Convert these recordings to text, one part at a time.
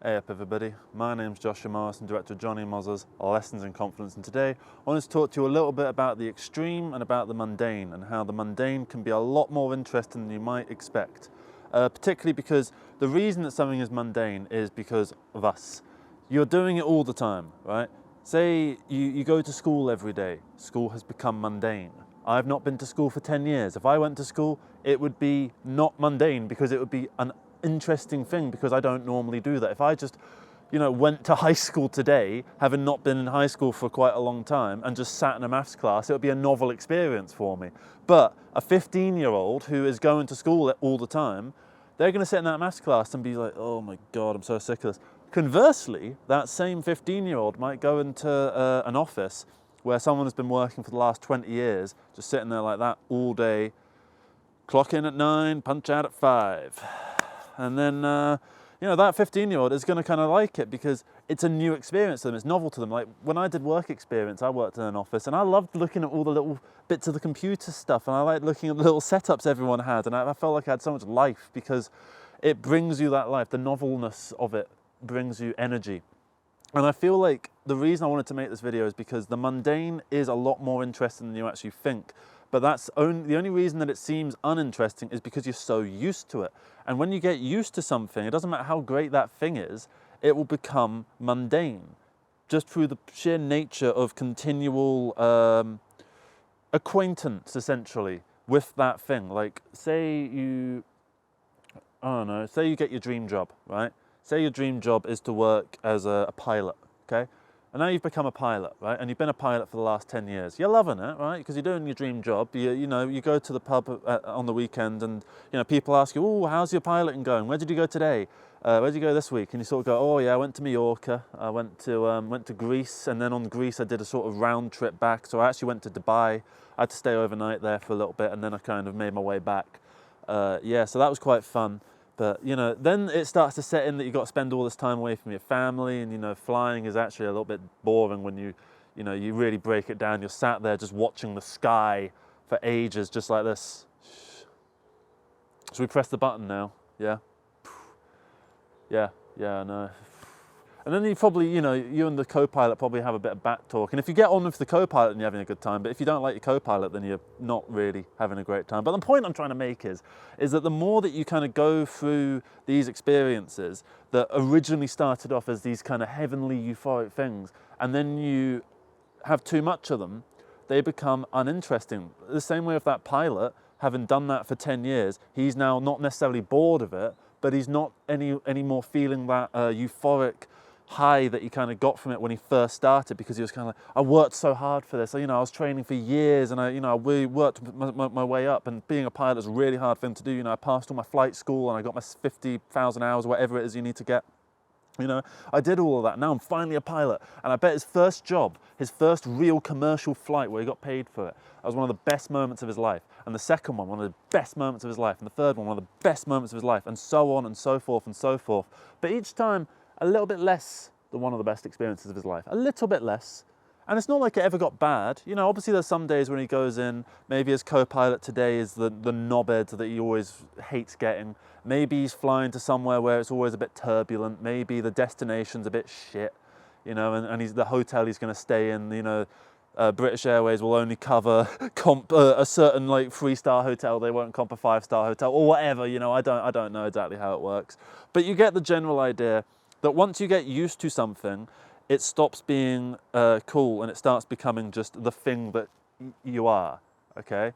Hey up everybody, my name's Joshua Morris, I'm director of Johnny Moz's Lessons in Confidence, and today I want to talk to you a little bit about the extreme and about the mundane, and how the mundane can be a lot more interesting than you might expect. Particularly because the reason that something is mundane is because of us. You're doing it all the time, right? Say you go to school every day, school has become mundane. I've not been to school for 10 years. If I went to school, it would be not mundane because it would be an interesting thing, because I don't normally do that. If I just, went to high school today, having not been in high school for quite a long time, and just sat in a maths class, it would be a novel experience for me. But a 15-year-old who is going to school all the time, they're going to sit in that maths class and be like, oh my God, I'm so sick of this. Conversely, that same 15-year-old might go into an office where someone has been working for the last 20 years, just sitting there like that all day, clock in at 9, punch out at 5. And then, that 15-year-old is going to kind of like it because it's a new experience to them, it's novel to them. Like when I did work experience, I worked in an office and I loved looking at all the little bits of the computer stuff, and I liked looking at the little setups everyone had, and I felt like I had so much life because it brings you that life. The novelness of it brings you energy. And I feel like the reason I wanted to make this video is because the mundane is a lot more interesting than you actually think. But the only reason that it seems uninteresting is because you're so used to it. And when you get used to something, it doesn't matter how great that thing is, it will become mundane. Just through the sheer nature of continual acquaintance, essentially, with that thing. Like, say you get your dream job, right? Say your dream job is to work as a pilot, okay? And now you've become a pilot, right? And you've been a pilot for the last 10 years. You're loving it, right? Because you're doing your dream job. You go to the pub on the weekend, and people ask you, oh, how's your piloting going? Where did you go today? Where did you go this week? And you sort of go, oh yeah, I went to Mallorca. I went to Greece, and then on Greece I did a sort of round trip back. So I actually went to Dubai. I had to stay overnight there for a little bit, and then I kind of made my way back. So that was quite fun. But, then it starts to set in that you've got to spend all this time away from your family, and, flying is actually a little bit boring when you really break it down. You're sat there just watching the sky for ages, just like this. Should we press the button now? Yeah? Yeah, I know. And then you probably, you and the co-pilot probably have a bit of back talk. And if you get on with the co-pilot, then you're having a good time. But if you don't like your co-pilot, then you're not really having a great time. But the point I'm trying to make is that the more that you kind of go through these experiences that originally started off as these kind of heavenly euphoric things, and then you have too much of them, they become uninteresting. The same way with that pilot, having done that for 10 years, he's now not necessarily bored of it, but he's not any more feeling that euphoric high that he kind of got from it when he first started, because he was kind of like, I worked so hard for this. I was training for years, and I really worked my way up. And being a pilot is a really hard thing to do. I passed all my flight school, and I got my 50,000 hours, whatever it is you need to get. I did all of that. Now I'm finally a pilot, and I bet his first job, his first real commercial flight where he got paid for it, that was one of the best moments of his life. And the second one of the best moments of his life. And the third one of the best moments of his life, and so on and so forth and so forth. But each time, a little bit less than one of the best experiences of his life. A little bit less. And it's not like it ever got bad. Obviously there's some days when he goes in, maybe his co-pilot today is the knobhead that he always hates getting. Maybe he's flying to somewhere where it's always a bit turbulent. Maybe the destination's a bit shit, and the hotel he's going to stay in, British Airways will only cover a certain 3-star hotel. They won't comp a 5-star hotel or whatever. I don't know exactly how it works, but you get the general idea that once you get used to something, it stops being cool and it starts becoming just the thing that you are. Okay,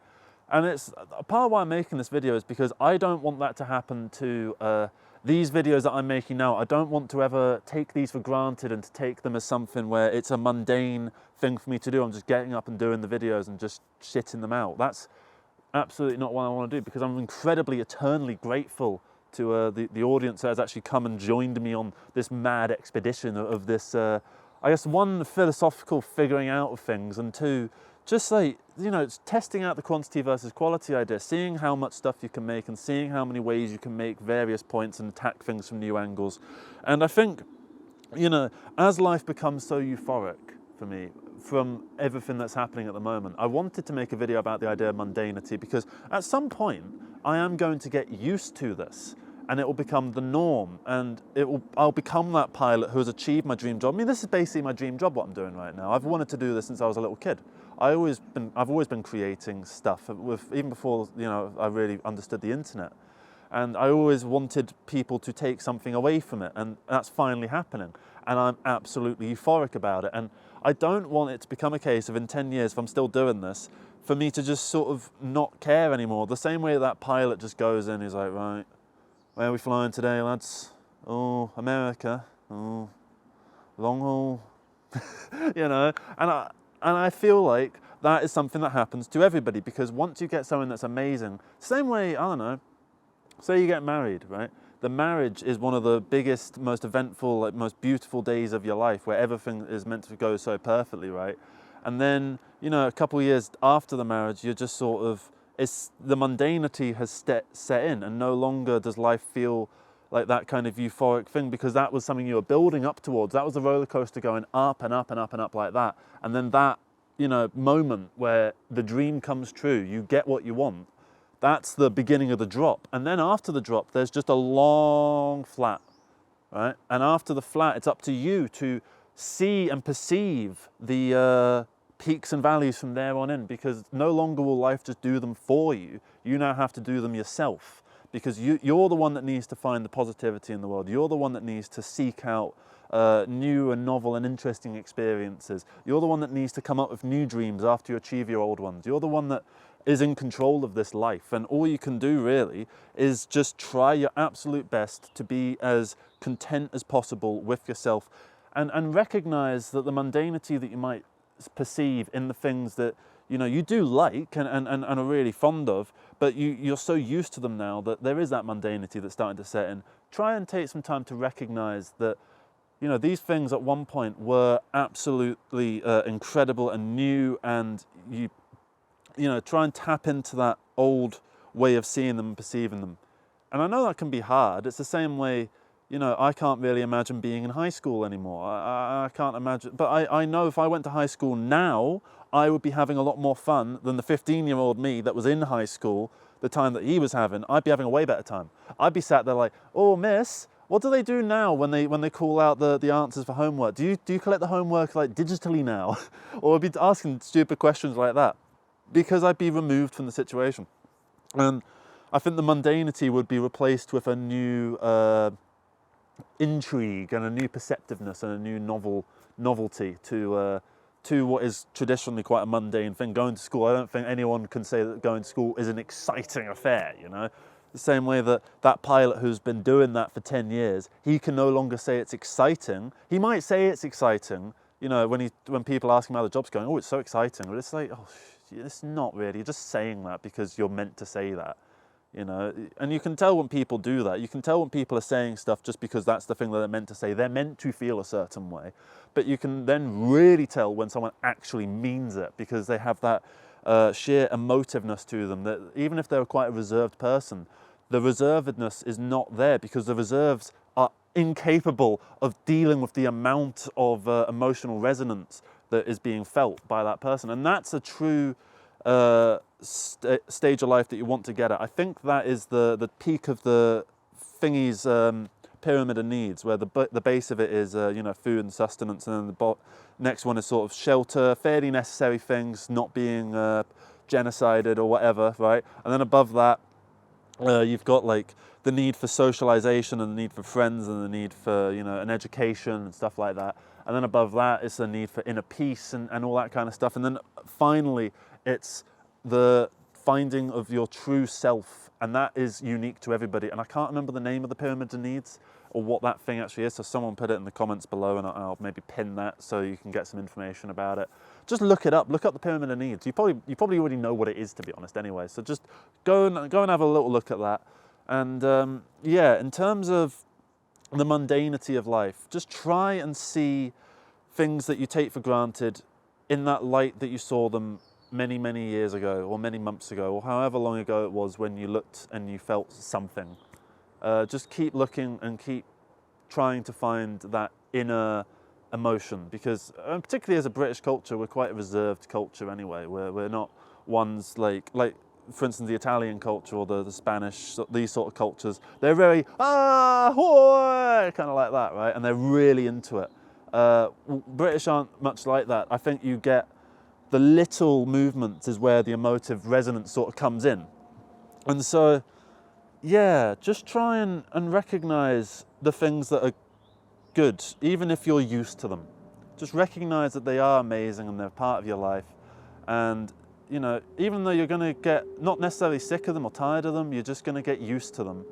and it's part of why I'm making this video is because I don't want that to happen to these videos that I'm making now. I don't want to ever take these for granted and to take them as something where it's a mundane thing for me to do. I'm just getting up and doing the videos and just shitting them out. That's absolutely not what I want to do, because I'm incredibly, eternally grateful to the audience that has actually come and joined me on this mad expedition of this, I guess, one, philosophical figuring out of things, and two, just it's testing out the quantity versus quality idea, seeing how much stuff you can make and seeing how many ways you can make various points and attack things from new angles. And I think, as life becomes so euphoric for me, from everything that's happening at the moment, I wanted to make a video about the idea of mundanity, because at some point I am going to get used to this. and it will become the norm, and I'll become that pilot who has achieved my dream job. I mean, this is basically my dream job, what I'm doing right now. I've wanted to do this since I was a little kid. I've always been creating stuff, even before, you know, I really understood the internet. And I always wanted people to take something away from it, and that's finally happening. And I'm absolutely euphoric about it. And I don't want it to become a case of, in 10 years, if I'm still doing this, for me to just sort of not care anymore. The same way that pilot just goes in, he's like, right, where are we flying today, lads? Oh, America. Oh, long haul. You know, and I feel like that is something that happens to everybody, because once you get something that's amazing, same way, I don't know, say you get married, right? The marriage is one of the biggest, most eventful, like, most beautiful days of your life, where everything is meant to go so perfectly, right? And then, you know, a couple of years after the marriage, you're just sort of, the mundanity has set in, and no longer does life feel like that kind of euphoric thing, because that was something you were building up towards. That was the roller coaster going up and up and up and up like that. And then that, you know, moment where the dream comes true, you get what you want, that's the beginning of the drop. And then after the drop, there's just a long flat, right? And after the flat, it's up to you to see and perceive the peaks and valleys from there on in, because no longer will life just do them for you. You now have to do them yourself, because you're the one that needs to find the positivity in the world. You're the one that needs to seek out new and novel and interesting experiences. You're the one that needs to come up with new dreams after you achieve your old ones. You're the one that is in control of this life, and all you can do really is just try your absolute best to be as content as possible with yourself, and recognize that the mundanity that you might perceive in the things that, you know, you do like and are really fond of, but you're so used to them now that there is that mundanity that's starting to set in. Try and take some time to recognize that, you know, these things at one point were absolutely incredible and new, and you know, try and tap into that old way of seeing them and perceiving them. And I know that can be hard. It's the same way, you know, I can't really imagine being in high school anymore. I can't imagine, but I know if I went to high school now, I would be having a lot more fun than the 15-year-old me that was in high school the time that he was having. I'd be having a way better time. I'd be sat there like, oh, miss, what do they do now when they call out the answers for homework? Do you collect the homework like digitally now? Or I'd be asking stupid questions like that, because I'd be removed from the situation. And I think the mundanity would be replaced with a new intrigue and a new perceptiveness and a new novelty to what is traditionally quite a mundane thing. Going to school, I don't think anyone can say that going to school is an exciting affair, you know? The same way that pilot who's been doing that for 10 years, he can no longer say it's exciting. He might say it's exciting, you know, when people ask him how the job's going, oh, it's so exciting, but it's like, oh, it's not really. You're just saying that because you're meant to say that, you know. And you can tell when people do that. You can tell when people are saying stuff just because that's the thing that they're meant to say. They're meant to feel a certain way. But you can then really tell when someone actually means it, because they have that sheer emotiveness to them, that even if they're quite a reserved person, the reservedness is not there, because the reserves are incapable of dealing with the amount of emotional resonance that is being felt by that person. And that's a true stage of life that you want to get at. I think that is the peak of the thingy's pyramid of needs, where the base of it is you know, food and sustenance, and then the next one is sort of shelter, fairly necessary things, not being genocided or whatever, right? And then above that, you've got like the need for socialization and the need for friends and the need for, you know, an education and stuff like that. And then above that, it's the need for inner peace and all that kind of stuff. And then finally, it's the finding of your true self. And that is unique to everybody. And I can't remember the name of the pyramid of needs or what that thing actually is. So someone put it in the comments below, and I'll maybe pin that so you can get some information about it. Just look it up. Look up the pyramid of needs. You probably already know what it is, to be honest, anyway. So just go and have a little look at that. And yeah, in terms of the mundanity of life, just try and see things that you take for granted in that light that you saw them many, many years ago, or many months ago, or however long ago it was when you looked and you felt something. Just keep looking and keep trying to find that inner emotion, because particularly as a British culture, we're quite a reserved culture anyway. We're not ones like for instance, the Italian culture or the Spanish, these sort of cultures, they're very, hoy, kind of like that, right? And they're really into it. British aren't much like that. I think you get the little movements is where the emotive resonance sort of comes in. And so, yeah, just try and recognize the things that are good, even if you're used to them. Just recognize that they are amazing and they're part of your life. And, you know, even though you're going to get not necessarily sick of them or tired of them, you're just going to get used to them.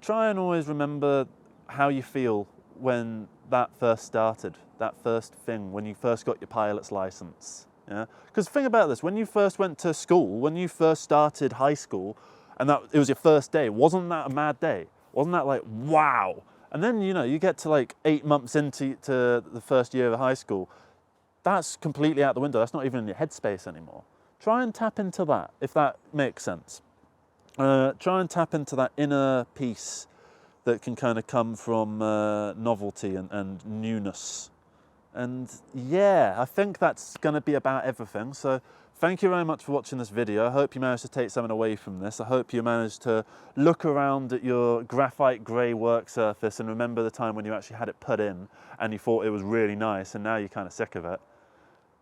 Try and always remember how you feel when that first started, that first thing, when you first got your pilot's license. Yeah? Because think about this, when you first went to school, when you first started high school, and it was your first day, wasn't that a mad day? Wasn't that like, wow? And then, you know, you get to like 8 months into the first year of high school, that's completely out the window. That's not even in your headspace anymore. Try and tap into that, if that makes sense. Try and tap into that inner peace that can kind of come from novelty and newness. And yeah, I think that's going to be about everything. So thank you very much for watching this video. I hope you managed to take something away from this. I hope you managed to look around at your graphite grey work surface and remember the time when you actually had it put in and you thought it was really nice and now you're kind of sick of it.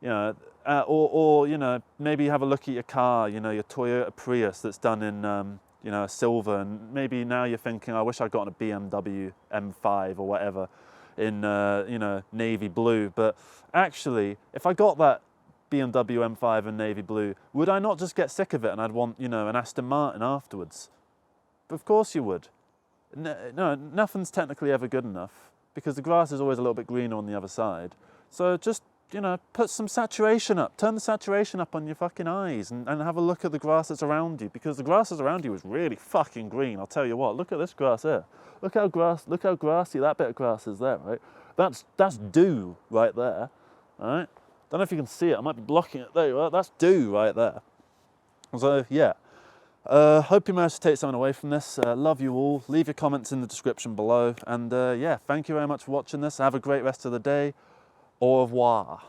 You know, or you know, maybe have a look at your car, you know, your Toyota Prius that's done in you know, silver, and maybe now you're thinking, I wish I'd gotten a BMW M5 or whatever in you know, navy blue. But actually, if I got that BMW M5 in navy blue, would I not just get sick of it and I'd want, you know, an Aston Martin afterwards? But of course you would. No, nothing's technically ever good enough because the grass is always a little bit greener on the other side. So just, you know, put some saturation up, turn the saturation up on your fucking eyes and have a look at the grass that's around you, because the grass that's around you is really fucking green. I'll tell you what, look at this grass here. Look how grassy that bit of grass is there, right? That's dew right there, all right? Don't know if you can see it, I might be blocking it. There you are, that's dew right there. So yeah, hope you managed to take something away from this. Love you all, leave your comments in the description below. And yeah, thank you very much for watching this. Have a great rest of the day. Au revoir.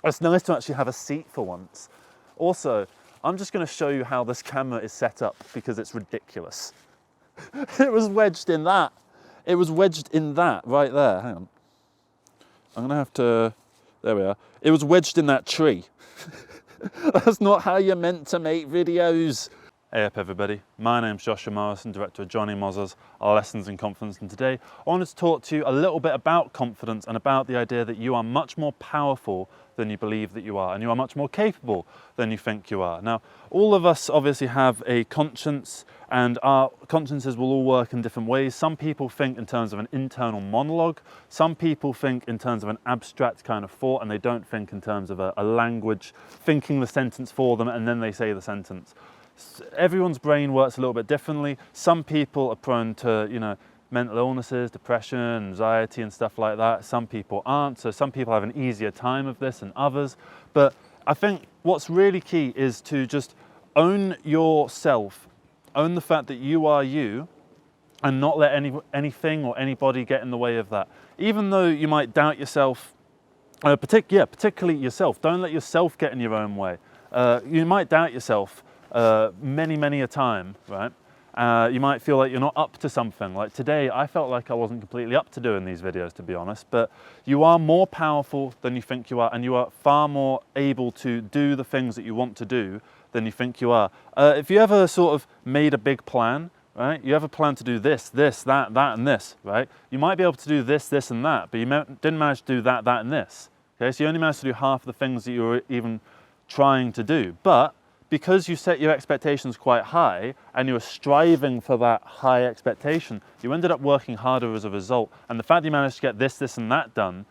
It's nice to actually have a seat for once. Also, I'm just going to show you how this camera is set up because it's ridiculous. It was wedged in that. It was wedged in that right there. Hang on. I'm going to have to... There we are. It was wedged in that tree. That's not how you're meant to make videos. Hey up everybody, my name's Joshua Morrison, director of Johnny Moz's Our Lessons in Confidence, and today I wanted to talk to you a little bit about confidence and about the idea that you are much more powerful than you believe that you are, and you are much more capable than you think you are. Now, all of us obviously have a conscience, and our consciences will all work in different ways. Some people think in terms of an internal monologue, some people think in terms of an abstract kind of thought, and they don't think in terms of a language, thinking the sentence for them, and then they say the sentence. Everyone's brain works a little bit differently. Some people are prone to, you know, mental illnesses, depression, anxiety and stuff like that. Some people aren't, so some people have an easier time of this than others. But I think what's really key is to just own yourself, own the fact that you are you, and not let anything or anybody get in the way of that. Even though you might doubt yourself, particularly yourself, don't let yourself get in your own way. You might doubt yourself many a time, right? You might feel like you're not up to something. Like today, I felt like I wasn't completely up to doing these videos, to be honest, but you are more powerful than you think you are, and you are far more able to do the things that you want to do than you think you are. If you ever sort of made a big plan, right? You have a plan to do this, that, and this, right? You might be able to do this, and that, but you didn't manage to do that, and this. Okay, so you only managed to do half the things that you were even trying to do. But because you set your expectations quite high and you were striving for that high expectation, you ended up working harder as a result. And the fact that you managed to get this, and that done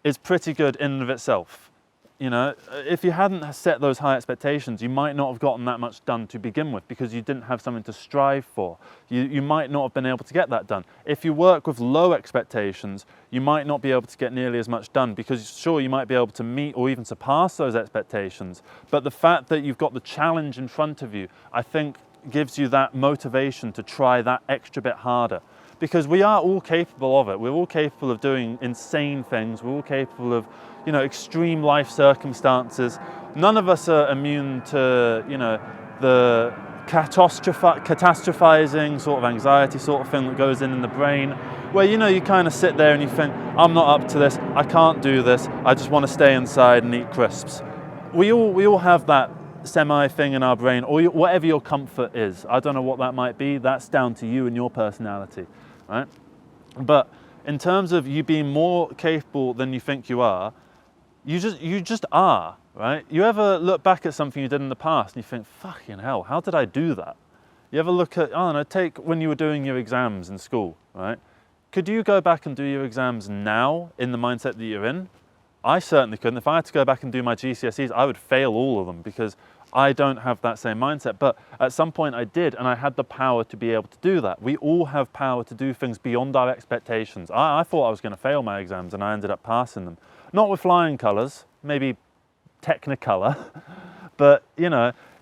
is pretty good in and of itself. You know, if you hadn't set those high expectations, you might not have gotten that much done to begin with because you didn't have something to strive for. You might not have been able to get that done. If you work with low expectations, you might not be able to get nearly as much done because sure, you might be able to meet or even surpass those expectations. But the fact that you've got the challenge in front of you, I think gives you that motivation to try that extra bit harder. because we are all capable of it. We're all capable of doing insane things. We're all capable of, extreme life circumstances. None of us are immune to, the catastrophizing sort of anxiety sort of thing that goes in the brain, where you kind of sit there and you think, I'm not up to this, I can't do this, I just want to stay inside and eat crisps. We all have that semi thing in our brain, or whatever your comfort is. I don't know what that might be. That's down to you and your personality, right? But in terms of you being more capable than you think you are, you just are, right? You ever look back at something you did in the past and you think, fucking hell, how did I do that? You ever look at, I don't know, take when you were doing your exams in school, right? Could you go back and do your exams now in the mindset that you're in? I certainly couldn't. If I had to go back and do my GCSEs, I would fail all of them because I don't have that same mindset. But at some point I did, and I had the power to be able to do that. We all have power to do things beyond our expectations. I thought I was going to fail my exams, and I ended up passing them. Not with flying colours, maybe Technicolor, but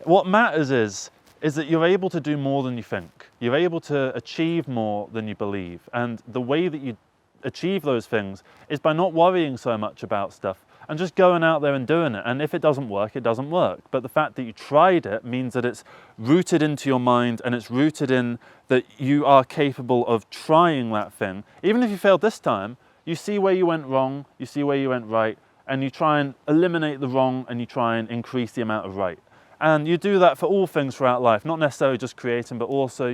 what matters is that you're able to do more than you think. You're able to achieve more than you believe. And the way that you achieve those things is by not worrying so much about stuff and just going out there and doing it. And if it doesn't work, it doesn't work. But the fact that you tried it means that it's rooted into your mind, and it's rooted in that you are capable of trying that thing. Even if you failed this time, you see where you went wrong, you see where you went right, and you try and eliminate the wrong, and you try and increase the amount of right. And you do that for all things throughout life, not necessarily just creating, but also,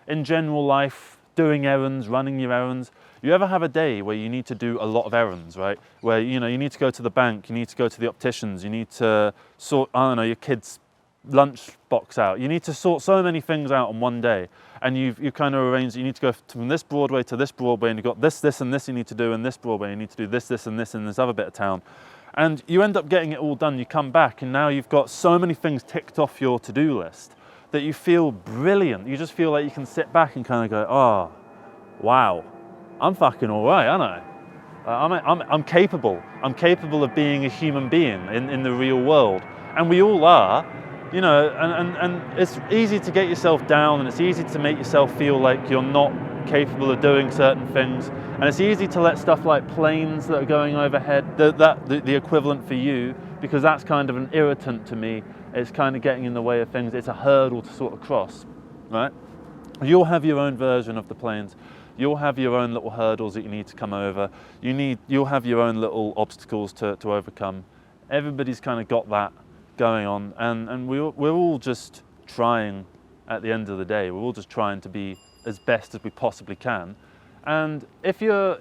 in general life, doing errands, running your errands. You ever have a day where you need to do a lot of errands, right? Where, you need to go to the bank, you need to go to the opticians, you need to sort, your kid's lunch box out. You need to sort so many things out on one day. And you've kind of arranged, you need to go from this Broadway to this Broadway, and you've got this, and this you need to do in this Broadway, you need to do this, and this in this other bit of town. And you end up getting it all done. You come back, and now you've got so many things ticked off your to-do list that you feel brilliant. You just feel like you can sit back and kind of go, oh, wow, I'm fucking all right, aren't I? I'm capable. I'm capable of being a human being in the real world. And we all are, and it's easy to get yourself down, and it's easy to make yourself feel like you're not capable of doing certain things. And it's easy to let stuff like planes that are going overhead, the equivalent for you, because that's kind of an irritant to me. It's kind of getting in the way of things. It's a hurdle to sort of cross, right? You'll have your own version of the planes. You'll have your own little hurdles that you need to come over. You'll have your own little obstacles to overcome. Everybody's kind of got that going on, and we're all just trying at the end of the day. We're all just trying to be as best as we possibly can. And if you're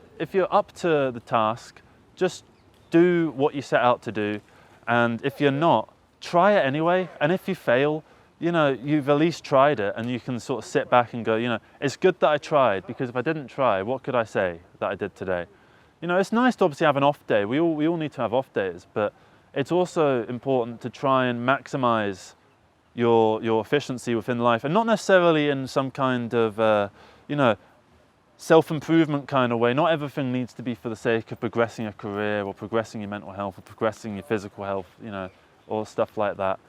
up to the task, just do what you set out to do. And if you're not, try it anyway. And if you fail, you've at least tried it, and you can sort of sit back and go, it's good that I tried, because if I didn't try, what could I say that I did today? It's nice to obviously have an off day. We all need to have off days, but it's also important to try and maximize your efficiency within life, and not necessarily in some kind of, self-improvement kind of way. Not everything needs to be for the sake of progressing a career or progressing your mental health or progressing your physical health, or stuff like that.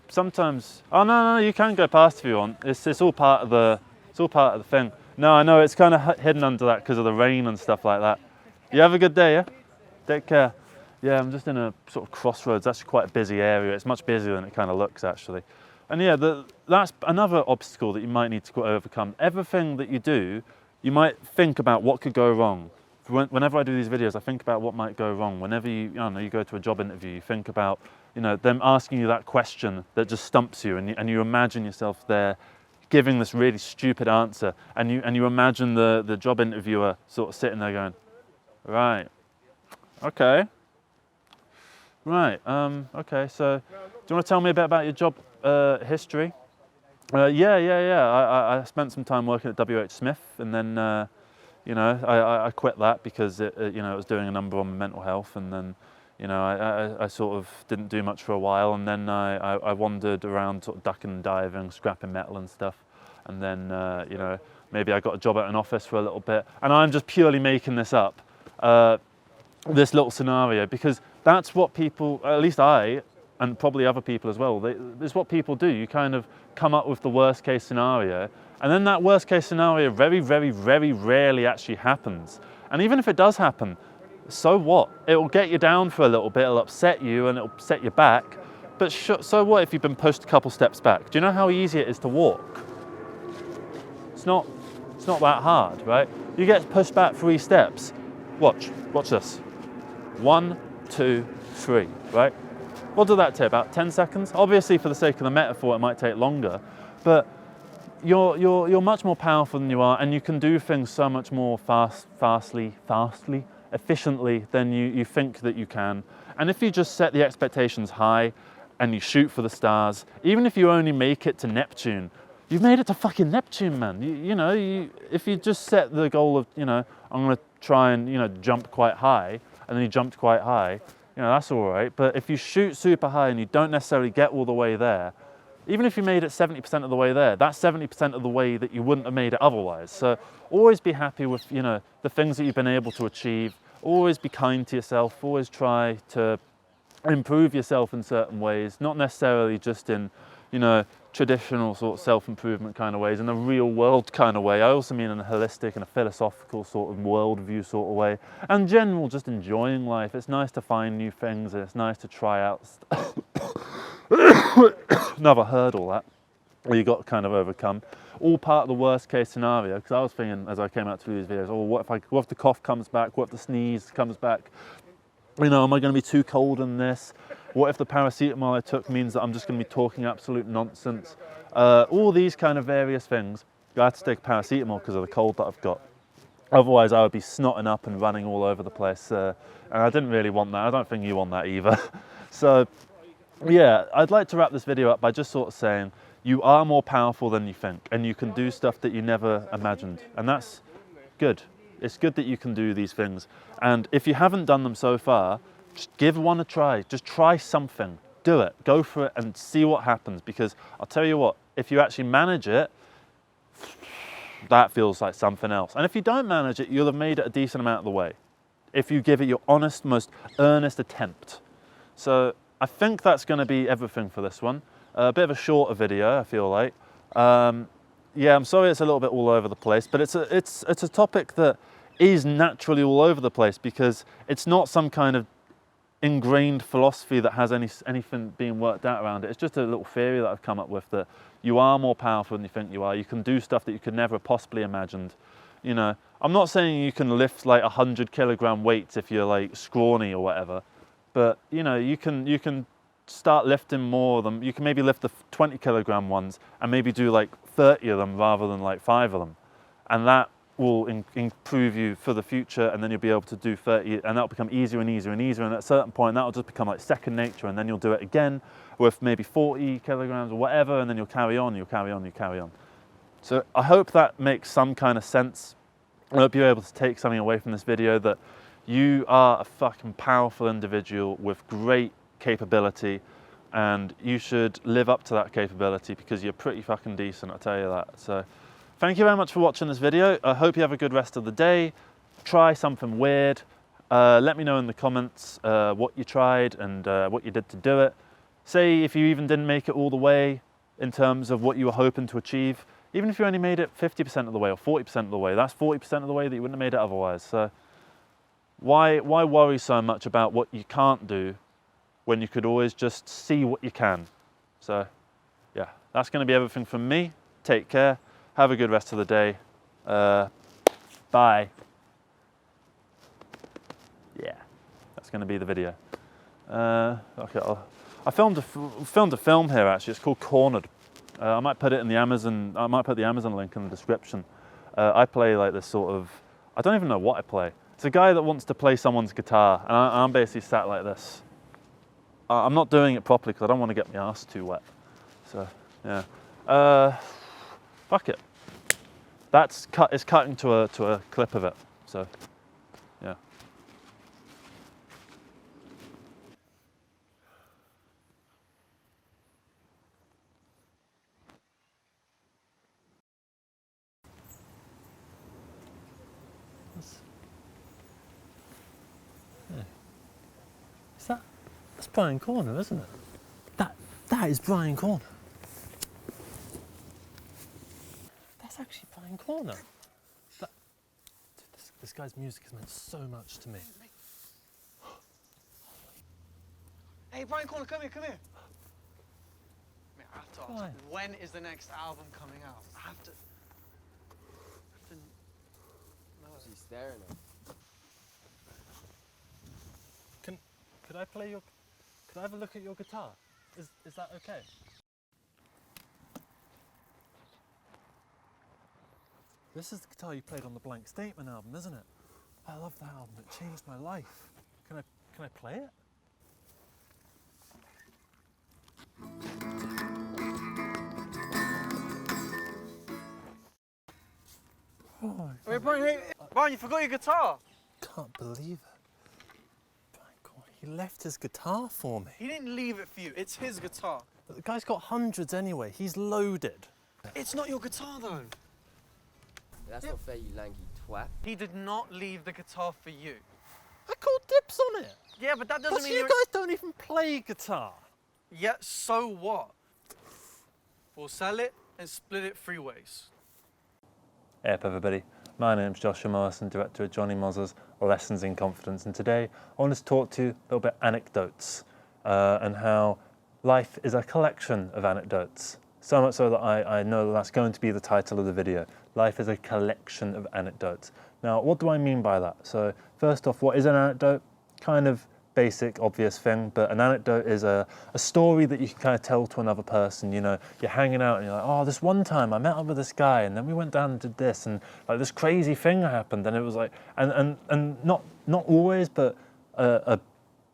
Sometimes, oh no, you can go past if you want. It's all part of the thing. No, I know it's kind of hidden under that because of the rain and stuff like that. You have a good day, yeah? Take care. Yeah, I'm just in a sort of crossroads. That's quite a busy area. It's much busier than it kind of looks, actually. And yeah, that's another obstacle that you might need to overcome. Everything that you do, you might think about what could go wrong. Whenever I do these videos, I think about what might go wrong. Whenever you go to a job interview, you think about, them asking you that question that just stumps you, and you imagine yourself there giving this really stupid answer, and you imagine the job interviewer sort of sitting there going, right, okay, right, okay, so do you want to tell me a bit about your job history? Yeah. I spent some time working at WH Smith, and then I quit that because it was doing a number on my mental health, and then I sort of didn't do much for a while, and then I wandered around sort of ducking and diving, scrapping metal and stuff, and then maybe I got a job at an office for a little bit, and I'm just purely making this up, this little scenario, because that's what people, at least I and probably other people as well, this is what people do. You kind of come up with the worst case scenario, and then that worst case scenario very, very, very rarely actually happens. And even if it does happen, so what? It will get you down for a little bit, it'll upset you and it'll set you back. But so what if you've been pushed a couple steps back? Do you know how easy it is to walk? It's not that hard, right? You get pushed back 3 steps. Watch this. 1, 2, 3, right? What did that take? About 10 seconds? Obviously, for the sake of the metaphor, it might take longer, but you're much more powerful than you are, and you can do things so much more fastly, efficiently than you think that you can. And if you just set the expectations high and you shoot for the stars, even if you only make it to Neptune, you've made it to fucking Neptune, man. If you just set the goal of, I'm gonna try and, jump quite high, and then you jumped quite high, that's all right. But if you shoot super high and you don't necessarily get all the way there, even if you made it 70% of the way there, that's 70% of the way that you wouldn't have made it otherwise. So always be happy with, the things that you've been able to achieve. Always be kind to yourself. Always try to improve yourself in certain ways, not necessarily just in, traditional sort of self-improvement kind of ways, in a real world kind of way. I also mean in a holistic and a philosophical sort of worldview sort of way, and general just enjoying life. It's nice to find new things, and it's nice to try out stuff. Another hurdle that you got to kind of overcome. All part of the worst case scenario, because I was thinking as I came out to do these videos, what if the cough comes back? What if the sneeze comes back? Am I going to be too cold in this? What if the paracetamol I took means that I'm just going to be talking absolute nonsense? All these kind of various things. I had to take paracetamol because of the cold that I've got. Otherwise, I would be snotting up and running all over the place. And I didn't really want that. I don't think you want that either. So, yeah, I'd like to wrap this video up by just sort of saying, you are more powerful than you think, and you can do stuff that you never imagined. And that's good. It's good that you can do these things. And if you haven't done them so far, just give one a try. Just try something. Do it. Go for it and see what happens. Because I'll tell you what, if you actually manage it, that feels like something else. And if you don't manage it, you'll have made it a decent amount of the way. If you give it your honest, most earnest attempt. So I think that's going to be everything for this one. A bit of a shorter video, I feel like. Yeah, I'm sorry it's a little bit all over the place, but it's a topic that is naturally all over the place because it's not some kind of ingrained philosophy that has anything being worked out around it. It's just a little theory that I've come up with, that you are more powerful than you think you are. You can do stuff that you could never have possibly imagined. I'm not saying you can lift like 100 kilogram weights if you're like scrawny or whatever, but you can start lifting more of them. You can maybe lift the 20 kilogram ones and maybe do like 30 of them rather than like 5 of them, and that will improve you for the future, and then you'll be able to do 30, and that'll become easier and easier and easier, and at a certain point that'll just become like second nature, and then you'll do it again with maybe 40 kilograms or whatever, and then you'll carry on. So I hope that makes some kind of sense. I hope you're able to take something away from this video, that you are a fucking powerful individual with great capability, and you should live up to that capability because you're pretty fucking decent, I'll tell you that. So thank you very much for watching this video. I hope you have a good rest of the day. Try something weird. Let me know in the comments what you tried and what you did to do it. Say if you even didn't make it all the way in terms of what you were hoping to achieve. Even if you only made it 50% of the way or 40% of the way, that's 40% of the way that you wouldn't have made it otherwise. So why worry so much about what you can't do when you could always just see what you can? So yeah, that's going to be everything from me. Take care. Have a good rest of the day. Bye. Yeah, that's going to be the video. Okay, I filmed a film here actually. It's called Cornered. I might put it in the Amazon. I might put the Amazon link in the description. I play like this sort of. I don't even know what I play. It's a guy that wants to play someone's guitar, and I'm basically sat like this. I'm not doing it properly because I don't want to get my ass too wet. So yeah. Fuck it. That's cut. It's cutting to a clip of it. So yeah. That's playing corner, isn't it? That is Brian Corner. That's actually Brian Corner. This guy's music has meant so much to me. Hey, Brian Corner, come here, come here. I have to ask, when is the next album coming out? I have to no. She's staring at me. Could I play your... Could I have a look at your guitar? Is that okay? This is the guitar you played on the Blank Statement album, isn't it? I love that album. It changed my life. Can I play it? Oh, Hey, Brian, you forgot your guitar. Can't believe it. Brian Corner, he left his guitar for me. He didn't leave it for you. It's his guitar. But the guy's got hundreds anyway. He's loaded. It's not your guitar, though. That's not fair, you lanky twat. He did not leave the guitar for you. I called dibs on it. Yeah, but that doesn't mean you guys don't even play guitar. Yeah, so what? We'll sell it and split it 3 ways. Hey up everybody, my name's Joshua Morrison, director of Johnny Moz's Lessons in Confidence, and today I want to talk to you a little bit anecdotes and how life is a collection of anecdotes. So much so that I know that's going to be the title of the video. Life is a collection of anecdotes. Now, what do I mean by that? So first off, what is an anecdote? Kind of basic, obvious thing, but an anecdote is a story that you can kind of tell to another person. You know, you're hanging out and you're like, oh, this one time I met up with this guy and then we went down and did this and like this crazy thing happened, and it was like, and not always, but a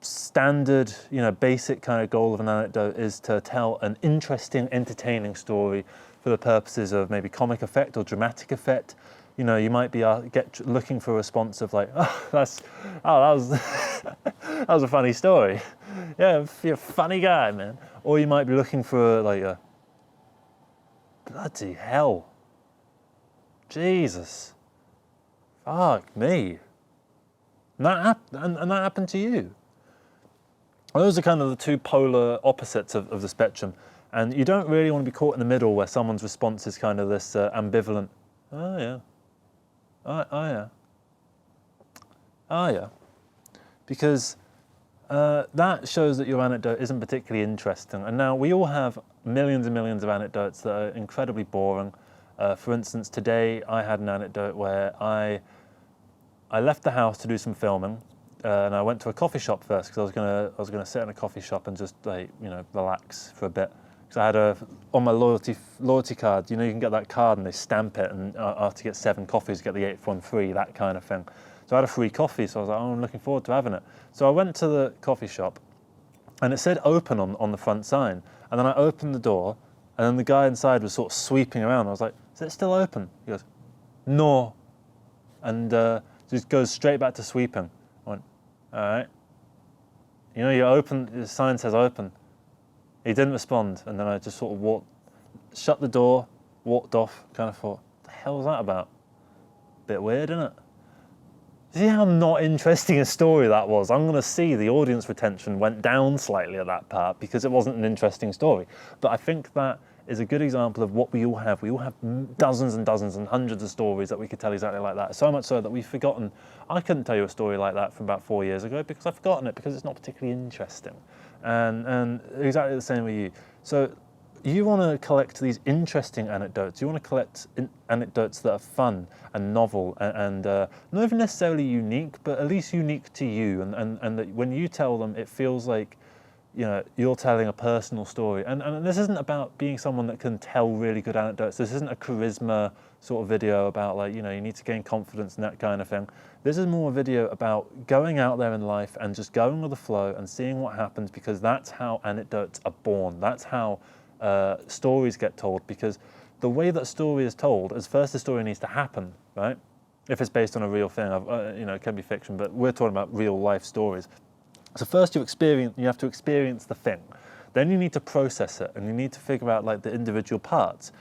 standard, you know, basic kind of goal of an anecdote is to tell an interesting, entertaining story for the purposes of maybe comic effect or dramatic effect. You know, you might be looking for a response of like, that was that was a funny story. Yeah, you're a funny guy, man. Or you might be looking for like a bloody hell, Jesus, fuck me. And that happened to you. Those are kind of the two polar opposites of the spectrum, and you don't really want to be caught in the middle where someone's response is kind of this ambivalent, oh yeah. Oh yeah. Oh yeah. Because that shows that your anecdote isn't particularly interesting. And now we all have millions and millions of anecdotes that are incredibly boring. For instance, today I had an anecdote where I left the house to do some filming, and I went to a coffee shop first because I was gonna sit in a coffee shop and just like, you know, relax for a bit. Because I had on my loyalty card, you know, you can get that card and they stamp it, and after you get 7 coffees, you get the 8th one free, that kind of thing. So I had a free coffee, so I was like, oh, I'm looking forward to having it. So I went to the coffee shop, and it said open on the front sign. And then I opened the door, and then the guy inside was sort of sweeping around. I was like, is it still open? He goes, no. And just goes straight back to sweeping. I went, all right. You know, you open, the sign says open. He didn't respond, and then I just sort of shut the door, walked off, kind of thought, what the hell was that about? Bit weird, isn't it? See how not interesting a story that was? I'm going to see the audience retention went down slightly at that part because it wasn't an interesting story. But I think that is a good example of what we all have. We all have dozens and dozens and hundreds of stories that we could tell exactly like that. So much so that we've forgotten. I couldn't tell you a story like that from about 4 years ago because I've forgotten it because it's not particularly interesting. And exactly the same with you. So you want to collect these interesting anecdotes. You want to collect anecdotes that are fun and novel and not even necessarily unique, but at least unique to you. And that when you tell them, it feels like, you know, you're telling a personal story. And this isn't about being someone that can tell really good anecdotes. This isn't a charisma sort of video about like, you know, you need to gain confidence and that kind of thing. This is more a video about going out there in life and just going with the flow and seeing what happens, because that's how anecdotes are born. That's how stories get told, because the way that a story is told is first the story needs to happen, right? If it's based on a real thing, you know, it can be fiction, but we're talking about real life stories. So first you have to experience the thing. Then you need to process it, and you need to figure out like the individual parts.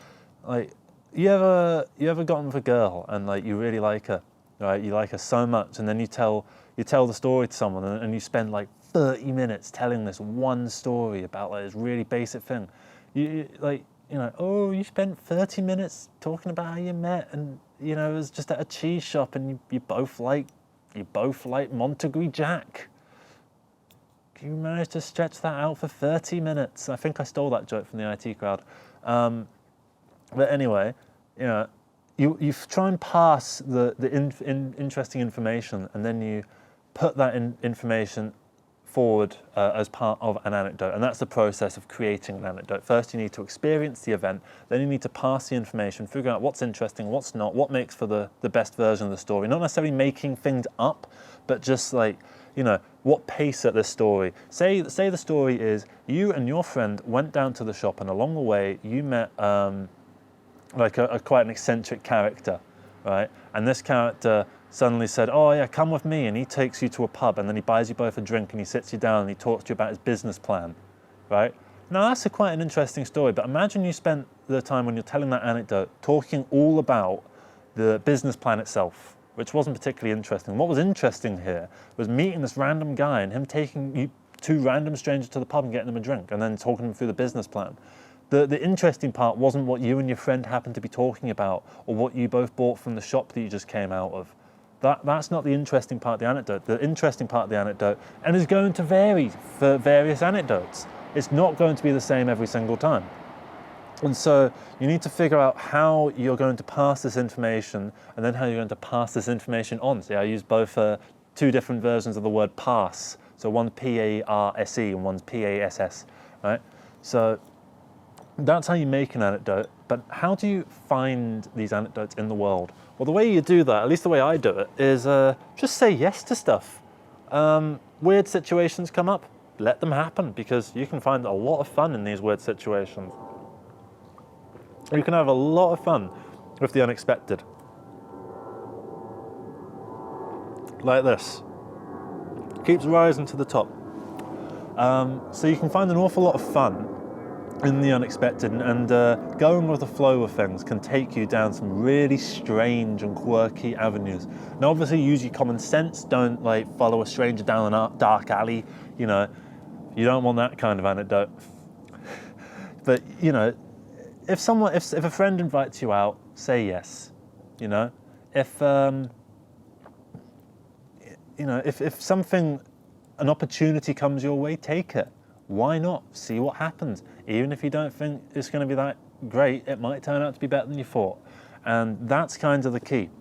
Like, you ever gotten with a girl and like you really like her, right? You like her so much, and then you tell the story to someone, and you spend like 30 minutes telling this one story about like this really basic thing. Oh, you spent 30 minutes talking about how you met, and it was just at a cheese shop, and you both like Montague Jack. You managed to stretch that out for 30 minutes. I think I stole that joke from the IT crowd. But anyway, you try and pass the interesting information, and then you put that information forward as part of an anecdote, and that's the process of creating an anecdote. First, you need to experience the event, then you need to pass the information, figure out what's interesting, what's not, what makes for the best version of the story. Not necessarily making things up, but just like, what pace at this story. Say the story is you and your friend went down to the shop, and along the way you met quite an eccentric character, right? And this character suddenly said, "Oh yeah, come with me," and he takes you to a pub, and then he buys you both a drink, and he sits you down, and he talks to you about his business plan, right? Now that's quite an interesting story, but imagine you spent the time when you're telling that anecdote talking all about the business plan itself, which wasn't particularly interesting. What was interesting here was meeting this random guy and him taking you two random strangers to the pub and getting them a drink, and then talking them through the business plan. The interesting part wasn't what you and your friend happened to be talking about, or what you both bought from the shop that you just came out of. That's not the interesting part of the anecdote. The interesting part of the anecdote, and is going to vary for various anecdotes. It's not going to be the same every single time. And so you need to figure out how you're going to pass this information, and then how you're going to pass this information on. See, I use both two different versions of the word pass. So one's P-A-R-S-E and one's P-A-S-S, right? So that's how you make an anecdote, but how do you find these anecdotes in the world? Well, the way you do that, at least the way I do it, is just say yes to stuff. Weird situations come up, let them happen, because you can find a lot of fun in these weird situations. You can have a lot of fun with the unexpected. Like this. Keeps rising to the top. So you can find an awful lot of fun in the unexpected, and going with the flow of things can take you down some really strange and quirky avenues. Now obviously use your common sense, don't follow a stranger down a dark alley, you don't want that kind of anecdote. But if a friend invites you out, say yes. If an opportunity comes your way, take it. Why not? See what happens. Even if you don't think it's going to be that great, it might turn out to be better than you thought. And that's kind of the key.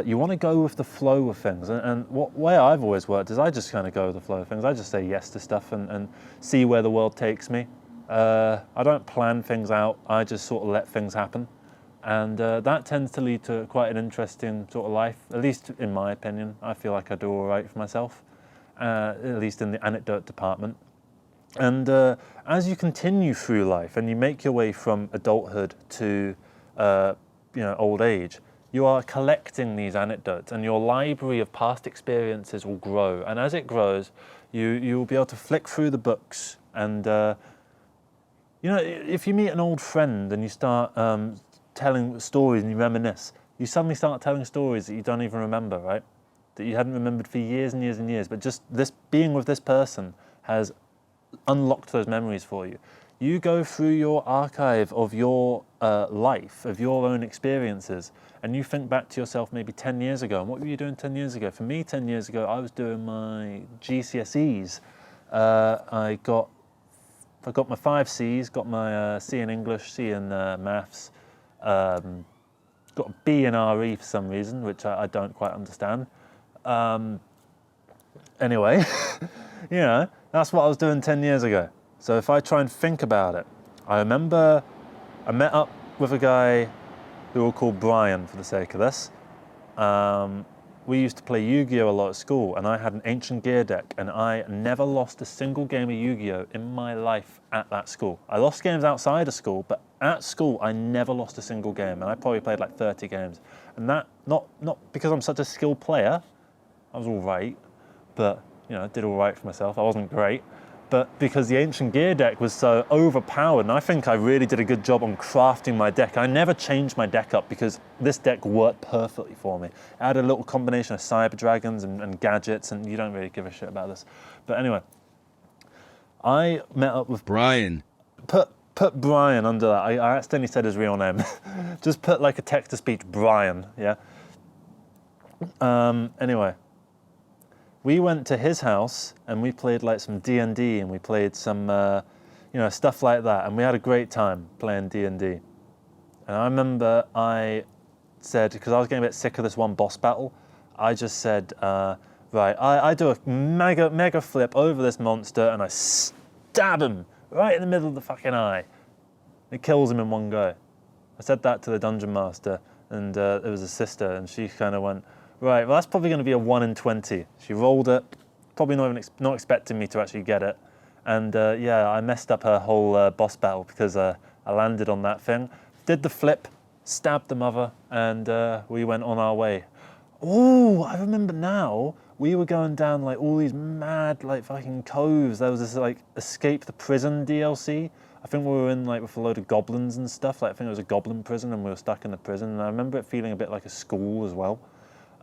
You want to go with the flow of things. And what way I've always worked is I just kind of go with the flow of things. I just say yes to stuff and see where the world takes me. I don't plan things out. I just sort of let things happen. And that tends to lead to quite an interesting sort of life, at least in my opinion. I feel like I do all right for myself, at least in the anecdote department. And as you continue through life and you make your way from adulthood to old age, you are collecting these anecdotes, and your library of past experiences will grow. And as it grows, you'll be able to flick through the books. And if you meet an old friend and you start telling stories and you reminisce, you suddenly start telling stories that you don't even remember, right? That you hadn't remembered for years and years and years. But just this being with this person has unlocked those memories for you. You go through your archive of your life, of your own experiences, and you think back to yourself maybe 10 years ago. And what were you doing 10 years ago? For me, 10 years ago, I was doing my GCSEs. I got my 5 Cs, got my C in English, C in maths, got a B in RE for some reason, which I don't quite understand. Anyway, that's what I was doing 10 years ago. So if I try and think about it, I remember I met up with a guy who we'll call Brian for the sake of this. We used to play Yu-Gi-Oh! A lot at school, and I had an ancient gear deck, and I never lost a single game of Yu-Gi-Oh! In my life at that school. I lost games outside of school, but at school I never lost a single game, and I probably played like 30 games. And that, not because I'm such a skilled player, I was all right, but I did all right for myself. I wasn't great, but because the ancient gear deck was so overpowered, and I think I really did a good job on crafting my deck. I never changed my deck up because this deck worked perfectly for me. It had a little combination of cyber dragons and gadgets, and you don't really give a shit about this. But anyway, I met up with Brian. Put Brian under that. I accidentally said his real name. Just put like a text-to-speech Brian, yeah? Anyway, we went to his house and we played like some D&D and we played some, stuff like that. And we had a great time playing D&D. And I remember I said, because I was getting a bit sick of this one boss battle, I just said, right, I do a mega flip over this monster and I stab him right in the middle of the fucking eye. It kills him in one go. I said that to the dungeon master, and it was a sister, and she kind of went, right, well, that's probably going to be a 1 in 20. She rolled it, probably not expecting me to actually get it. And I messed up her whole boss battle because I landed on that thing, did the flip, stabbed the mother, and we went on our way. Oh, I remember now, we were going down like all these mad like fucking coves. There was this like Escape the Prison DLC. I think we were in like with a load of goblins and stuff. Like I think it was a goblin prison and we were stuck in the prison. And I remember it feeling a bit like a school as well.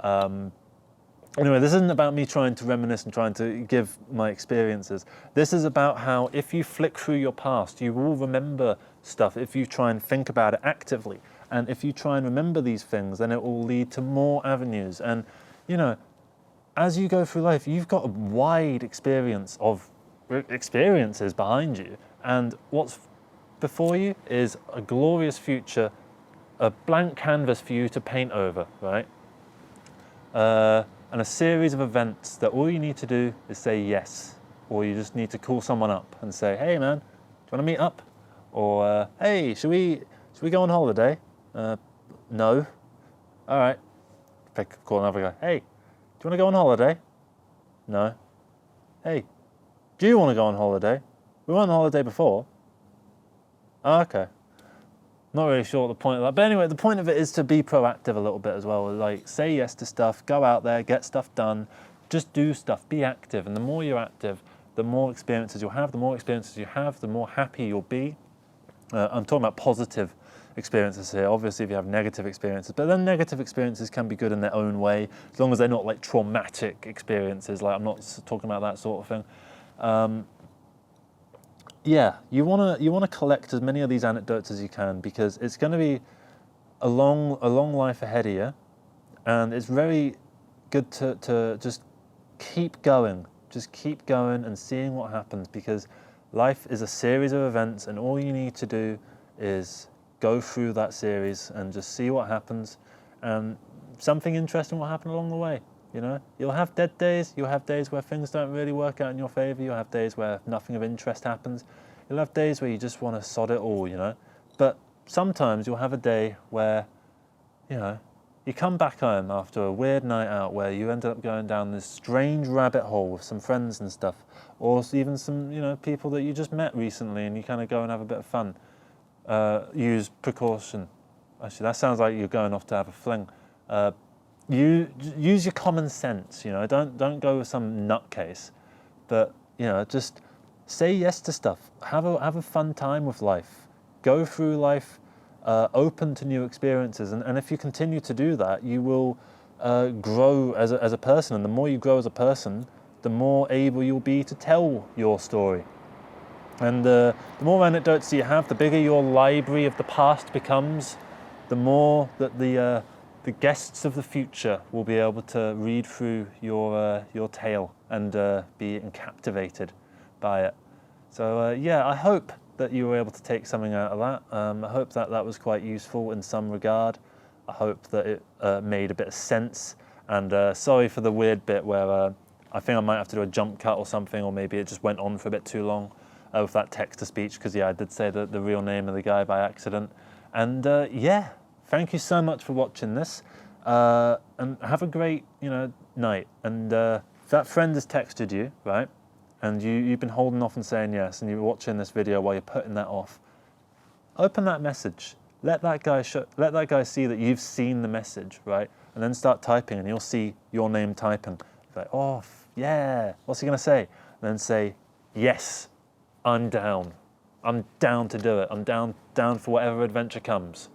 Anyway, this isn't about me trying to reminisce and trying to give my experiences. This is about how if you flick through your past, you will remember stuff if you try and think about it actively. And if you try and remember these things, then it will lead to more avenues. And, as you go through life, you've got a wide experience of experiences behind you. And what's before you is a glorious future, a blank canvas for you to paint over, right? And a series of events that all you need to do is say yes. Or you just need to call someone up and say, hey man, do you want to meet up? Or, hey, should we go on holiday? No. All right. Call another guy. Hey, do you want to go on holiday? No. Hey, do you want to go on holiday? We went on holiday before. Oh, okay. Not really sure what the point of that. But anyway, the point of it is to be proactive a little bit as well. Like, say yes to stuff, go out there, get stuff done, just do stuff, be active. And the more you're active, the more experiences you'll have. The more experiences you have, the more happy you'll be. I'm talking about positive experiences here. Obviously, if you have negative experiences, but then negative experiences can be good in their own way, as long as they're not like traumatic experiences. Like I'm not talking about that sort of thing. You wanna collect as many of these anecdotes as you can because it's going to be a long life ahead of you, and it's very good to just keep going and seeing what happens, because life is a series of events, and all you need to do is go through that series and just see what happens, and something interesting will happen along the way. You'll have dead days, you'll have days where things don't really work out in your favor, you'll have days where nothing of interest happens, you'll have days where you just want to sod it all, But sometimes you'll have a day where, you come back home after a weird night out where you ended up going down this strange rabbit hole with some friends and stuff, or even some, people that you just met recently, and you kind of go and have a bit of fun. Use precaution. Actually, that sounds like you're going off to have a fling. You use your common sense, don't go with some nutcase, but just say yes to stuff. Have a fun time with life. Go through life open to new experiences, and if you continue to do that, you will grow as a person. And the more you grow as a person, the more able you'll be to tell your story. And the more anecdotes you have, the bigger your library of the past becomes. The more that the guests of the future will be able to read through your tale and be captivated by it. So I hope that you were able to take something out of that. I hope that was quite useful in some regard. I hope that it made a bit of sense. And sorry for the weird bit where I think I might have to do a jump cut or something, or maybe it just went on for a bit too long with that text-to-speech, because I did say the real name of the guy by accident. And thank you so much for watching this, and have a great night. And if that friend has texted you, right, and you've been holding off and saying yes, and you're watching this video while you're putting that off, open that message. Let that guy see that you've seen the message, right, and then start typing, and you'll see your name typing. It's like, oh yeah, what's he gonna say? And then say yes, I'm down. I'm down to do it. I'm down for whatever adventure comes.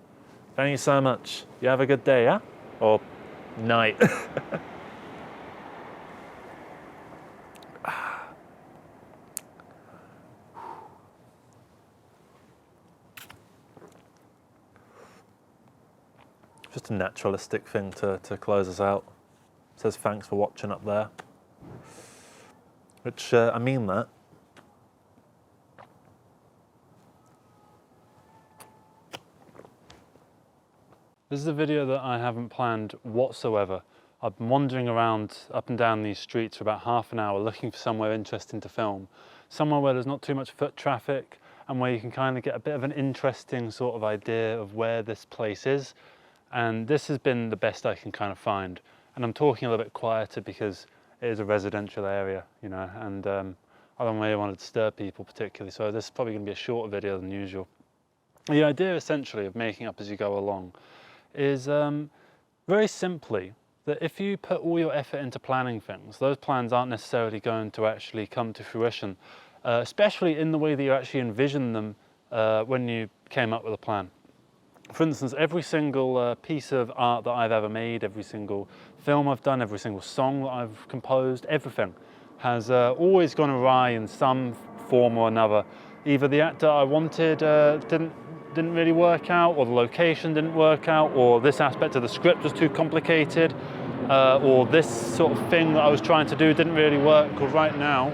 Thank you so much. You have a good day, yeah? Or night. Just a naturalistic thing to close us out. It says thanks for watching up there. Which, I mean that. This is a video that I haven't planned whatsoever. I've been wandering around up and down these streets for about half an hour looking for somewhere interesting to film. Somewhere where there's not too much foot traffic and where you can kind of get a bit of an interesting sort of idea of where this place is. And this has been the best I can kind of find. And I'm talking a little bit quieter because it is a residential area, you know, and I don't really want to disturb people particularly. So this is probably going to be a shorter video than usual. The idea essentially of making up as you go along is very simply that if you put all your effort into planning things, those plans aren't necessarily going to actually come to fruition, especially in the way that you actually envision them when you came up with a plan. For instance, every single piece of art that I've ever made, every single film I've done, every single song that I've composed, everything has always gone awry in some form or another. Either the actor I wanted didn't really work out, or the location didn't work out, or this aspect of the script was too complicated, or this sort of thing that I was trying to do didn't really work. Because right now,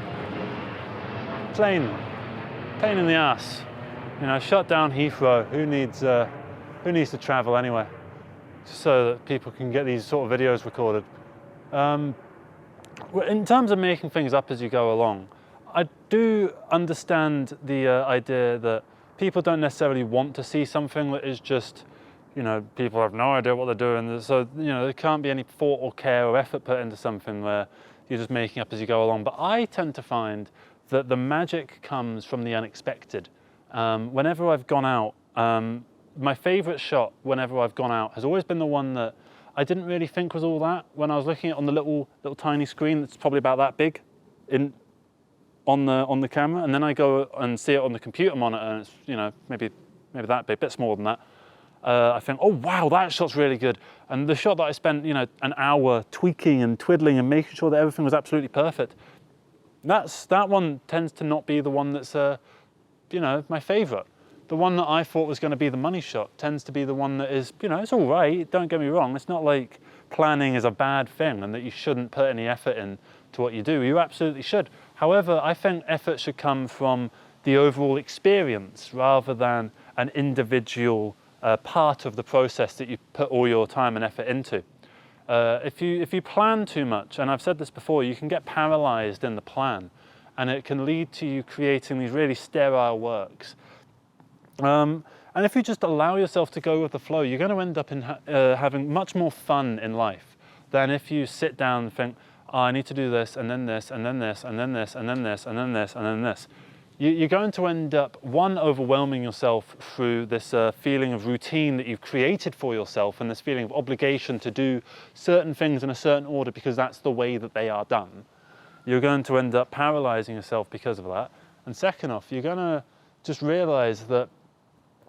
pain in the ass. You know, shut down Heathrow. Who needs to travel anyway? Just so that people can get these sort of videos recorded. In terms of making things up as you go along, I do understand the idea that people don't necessarily want to see something that is just, you know, people have no idea what they're doing. So, you know, there can't be any thought or care or effort put into something where you're just making up as you go along. But I tend to find that the magic comes from the unexpected. Whenever I've gone out, my favorite shot whenever I've gone out has always been the one that I didn't really think was all that. When I was looking at it on the little tiny screen that's probably about that big on the camera, and then I go and see it on the computer monitor, and it's, you know, maybe that big, a bit smaller than that. I think, oh wow, that shot's really good. And the shot that I spent, you know, an hour tweaking and twiddling and making sure that everything was absolutely perfect, that one tends to not be the one that's, you know, my favorite. The one that I thought was going to be the money shot tends to be the one that is, you know, it's all right. Don't get me wrong. It's not like planning is a bad thing and that you shouldn't put any effort in to what you do. You absolutely should. However, I think effort should come from the overall experience rather than an individual part of the process that you put all your time and effort into. If you plan too much, and I've said this before, you can get paralyzed in the plan, and it can lead to you creating these really sterile works. And if you just allow yourself to go with the flow, you're going to end up in having much more fun in life than if you sit down and think, oh, I need to do this, and then this, and then this, and then this, and then this, and then this, and then this. You're going to end up, one, overwhelming yourself through this feeling of routine that you've created for yourself, and this feeling of obligation to do certain things in a certain order because that's the way that they are done. You're going to end up paralyzing yourself because of that. And second off, you're going to just realize that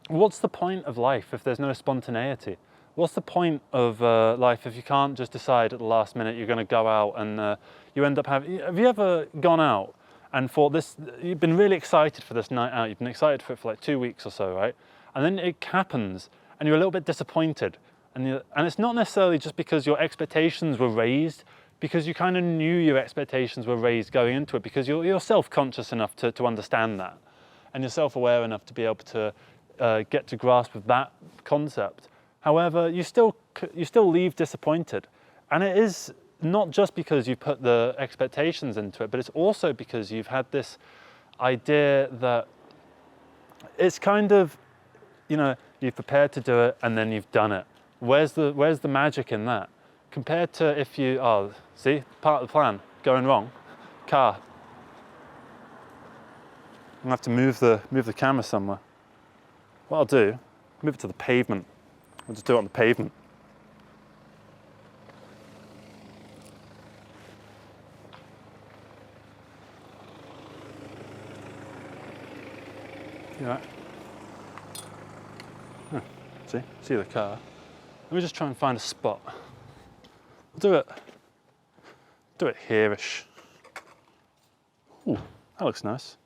what's the point of life if there's no spontaneity? What's the point of life if you can't just decide at the last minute you're going to go out and you end up having... Have you ever gone out and thought this... You've been really excited for this night out, you've been excited for it for like 2 weeks or so, right? And then it happens and you're a little bit disappointed. And it's not necessarily just because your expectations were raised, because you kind of knew your expectations were raised going into it, because you're self-conscious enough to understand that. And you're self-aware enough to be able to get to grasp of that concept. However, you still leave disappointed. And it is not just because you put the expectations into it, but it's also because you've had this idea that it's kind of, you know, you've prepared to do it and then you've done it. Where's the magic in that? Compared to if you, oh, see, part of the plan, going wrong, car. I'm gonna have to move the camera somewhere. What I'll do, move it to the pavement. I'll just do it on the pavement. You right? Huh. See the car. Let me just try and find a spot. We'll do it here-ish. Ooh, that looks nice.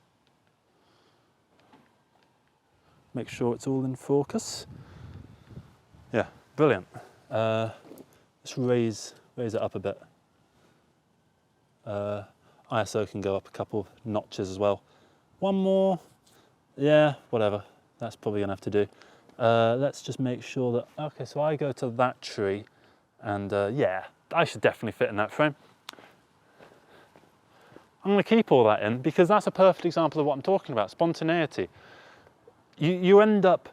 Make sure it's all in focus. Yeah, brilliant. Let's raise it up a bit. ISO can go up a couple notches as well. One more, yeah, whatever. That's probably gonna have to do. Let's just make sure that, okay, so I go to that tree and yeah, I should definitely fit in that frame. I'm gonna keep all that in because that's a perfect example of what I'm talking about, spontaneity. You end up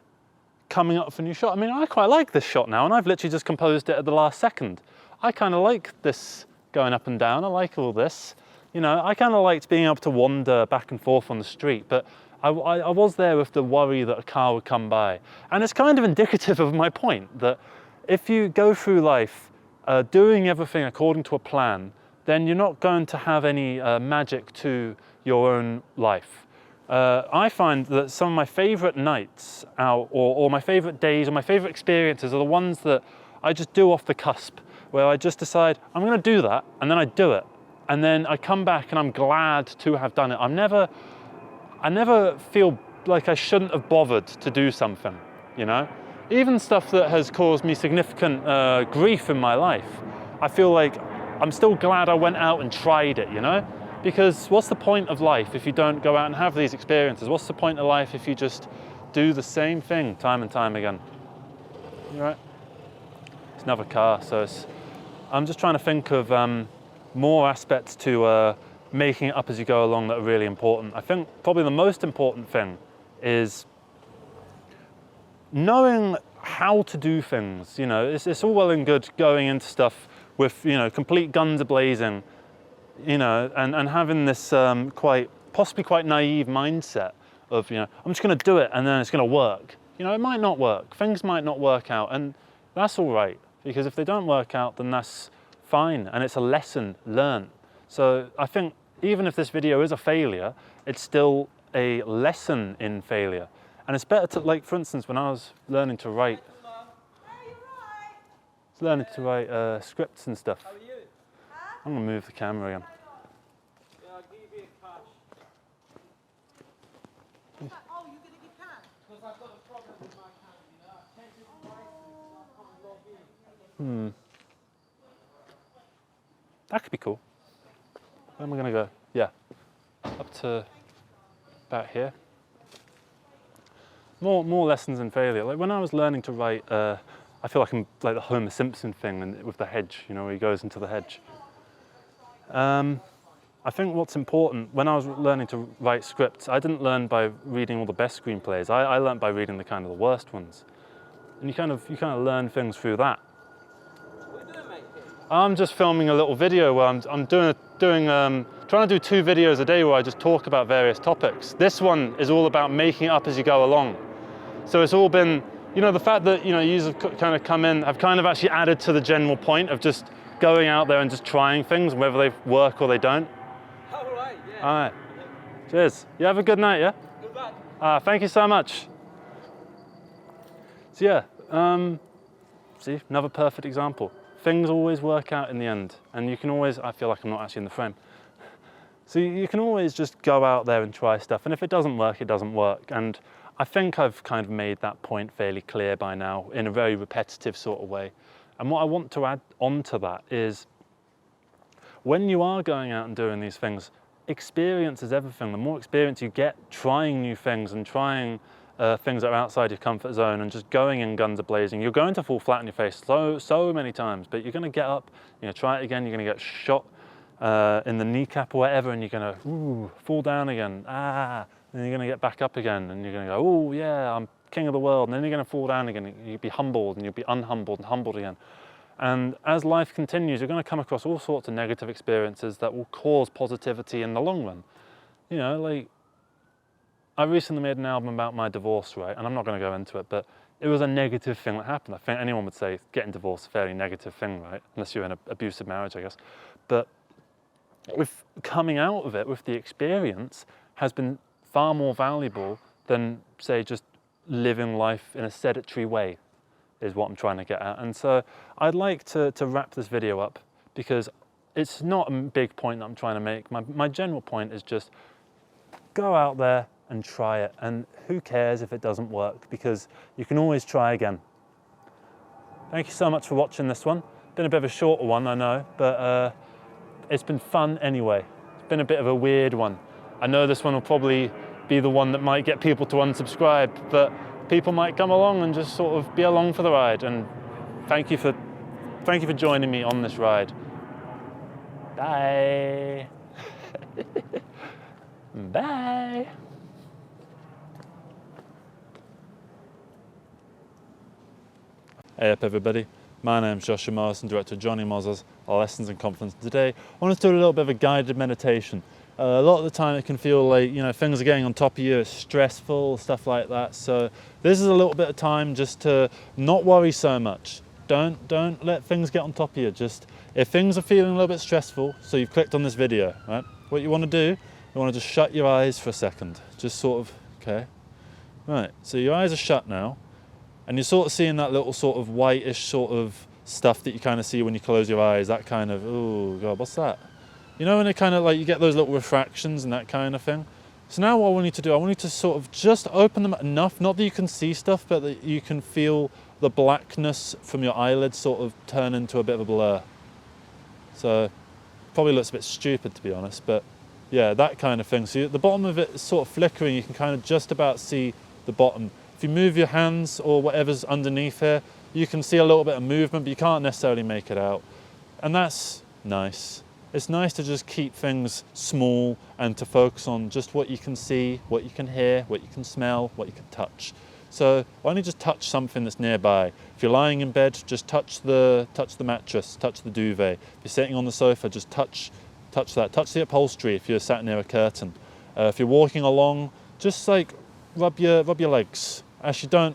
coming up with a new shot. I mean, I quite like this shot now and I've literally just composed it at the last second. I kind of like this going up and down, I like all this. You know, I kind of liked being able to wander back and forth on the street, but I was there with the worry that a car would come by. And it's kind of indicative of my point that if you go through life doing everything according to a plan, then you're not going to have any magic to your own life. I find that some of my favorite nights out or my favorite days or my favorite experiences are the ones that I just do off the cusp, where I just decide I'm going to do that and then I do it. And then I come back and I'm glad to have done it. I never feel like I shouldn't have bothered to do something, you know? Even stuff that has caused me significant grief in my life, I feel like I'm still glad I went out and tried it, you know? Because what's the point of life if you don't go out and have these experiences? What's the point of life if you just do the same thing time and time again? You right? It's another car, so I'm just trying to think of more aspects to making it up as you go along that are really important. I think probably the most important thing is knowing how to do things. You know, it's all well and good going into stuff with, you know, complete guns a-blazing, you know, and having this possibly quite naive mindset of, you know, I'm just going to do it and then it's going to work. You know, it might not work. Things might not work out, and that's all right, because if they don't work out, then that's fine, and it's a lesson learned. So I think even if this video is a failure, it's still a lesson in failure. And it's better to, like, for instance, when I was learning to write, scripts and stuff. I'm gonna move the camera again. Yeah, I'll give you cash. Oh, you're gonna give cash? Because I've got a problem with my account, you know. I can't do the license, I can't log in. That could be cool. Where am I gonna go? Yeah, up to about here. More lessons in failure. Like when I was learning to write, I feel like I'm like the Homer Simpson thing with the hedge, you know, where he goes into the hedge. I think what's important, when I was learning to write scripts, I didn't learn by reading all the best screenplays. I learned by reading the kind of the worst ones. And you kind of learn things through that. What are you doing, mate? I'm just filming a little video where I'm trying to do 2 videos a day where I just talk about various topics. This one is all about making it up as you go along. So it's all been, you know, the fact that, you know, you have kind of come in, have kind of actually added to the general point of just going out there and just trying things, whether they work or they don't. All right, yeah. All right. Cheers. You have a good night, yeah? Good luck. Thank you so much. So yeah, see, another perfect example. Things always work out in the end, and you can always, I feel like I'm not actually in the frame. So you can always just go out there and try stuff, and if it doesn't work, it doesn't work. And I think I've kind of made that point fairly clear by now in a very repetitive sort of way. And what I want to add on to that is, when you are going out and doing these things, experience is everything. The more experience you get trying new things and trying things that are outside your comfort zone and just going in guns a-blazing, you're going to fall flat on your face so many times, but you're going to get up, you're going to try it again, you're going to get shot in the kneecap or whatever, and you're going to fall down again, and then you're going to get back up again, and you're going to go, oh yeah, I'm king of the world, and then you're going to fall down again, you'll be humbled, and you'll be unhumbled and humbled again. And as life continues, you're going to come across all sorts of negative experiences that will cause positivity in the long run. You know, like, I recently made an album about my divorce, right? And I'm not going to go into it, but it was a negative thing that happened. I think anyone would say getting divorced is a fairly negative thing, right? Unless you're in an abusive marriage, I guess. But with coming out of it, with the experience, has been far more valuable than say just living life in a sedentary way, is what I'm trying to get at. And so I'd like to wrap this video up, because it's not a big point that I'm trying to make. My general point is just go out there and try it, and who cares if it doesn't work, because you can always try again. Thank you so much for watching this one. Been a bit of a shorter one, I know, but it's been fun anyway. It's been a bit of a weird one. I know this one will probably be the one that might get people to unsubscribe, but people might come along and just sort of be along for the ride. And thank you for joining me on this ride. Bye. Bye. Hey up everybody, my name's Joshua Morrison, director of Johnny Moz's Lessons in Confidence. Today I want to do a little bit of a guided meditation. A lot of the time it can feel like, you know, things are getting on top of you, it's stressful, stuff like that. So this is a little bit of time just to not worry so much. Don't let things get on top of you. Just, if things are feeling a little bit stressful, so you've clicked on this video, right? What you want to do, you want to just shut your eyes for a second. Just sort of, okay. Right, so your eyes are shut now. And you're sort of seeing that little sort of whitish sort of stuff that you kind of see when you close your eyes, that kind of, oh God, what's that? You know, when it kind of like, you get those little refractions and that kind of thing. So now what I want you to do, I want you to sort of just open them enough, not that you can see stuff, but that you can feel the blackness from your eyelids sort of turn into a bit of a blur. So, probably looks a bit stupid to be honest, but yeah, that kind of thing. So the bottom of it is sort of flickering, you can kind of just about see the bottom. If you move your hands or whatever's underneath here, you can see a little bit of movement, but you can't necessarily make it out. And that's nice. It's nice to just keep things small and to focus on just what you can see, what you can hear, what you can smell, what you can touch. So why don't you just touch something that's nearby? If you're lying in bed, just touch the mattress, touch the duvet. If you're sitting on the sofa, just touch that. Touch the upholstery if you're sat near a curtain. If you're walking along, just like rub your legs. Actually,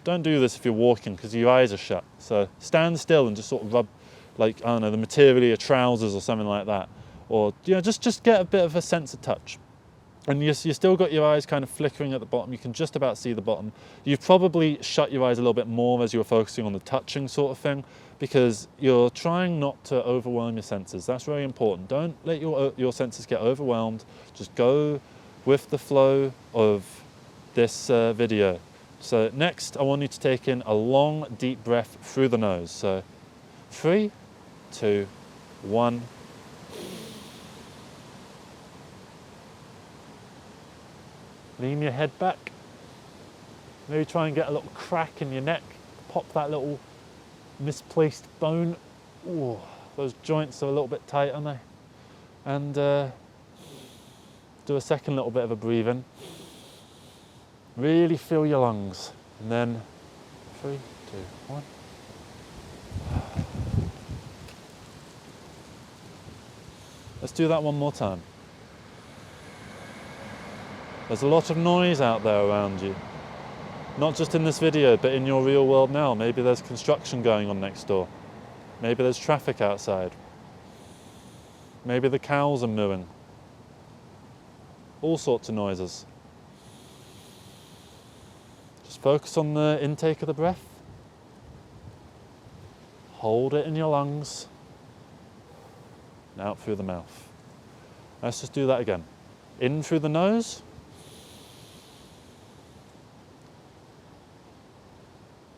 don't do this if you're walking because your eyes are shut. So stand still and just sort of rub, like, I don't know, the material of your trousers or something like that. Or, you know, just get a bit of a sense of touch. And you still got your eyes kind of flickering at the bottom. You can just about see the bottom. You've probably shut your eyes a little bit more as you were focusing on the touching sort of thing, because you're trying not to overwhelm your senses. That's very important. Don't let your senses get overwhelmed. Just go with the flow of this video. So next, I want you to take in a long, deep breath through the nose. So 3, 2, 1. Lean your head back. Maybe try and get a little crack in your neck. Pop that little misplaced bone. Ooh, those joints are a little bit tight, aren't they? And do a second little bit of a breathe in. Really fill your lungs. And then 3, 2, 1. Let's do that one more time. There's a lot of noise out there around you. Not just in this video, but in your real world now. Maybe there's construction going on next door. Maybe there's traffic outside. Maybe the cows are mooing. All sorts of noises. Just focus on the intake of the breath. Hold it in your lungs. And out through the mouth. Let's just do that again. In through the nose.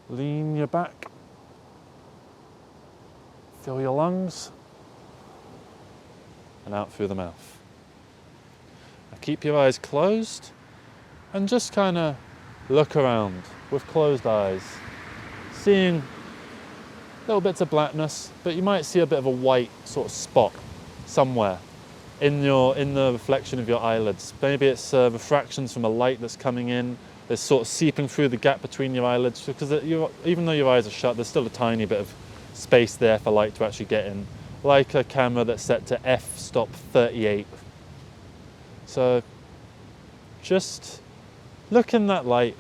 Lean your back. Fill your lungs. And out through the mouth. Now keep your eyes closed and just kind of look around with closed eyes, seeing little bits of blackness, but you might see a bit of a white sort of spot somewhere in the reflection of your eyelids. Maybe it's refractions from a light that's coming in. It's sort of seeping through the gap between your eyelids, because even though your eyes are shut, there's still a tiny bit of space there for light to actually get in, like a camera that's set to f-stop 38. So just look in that light,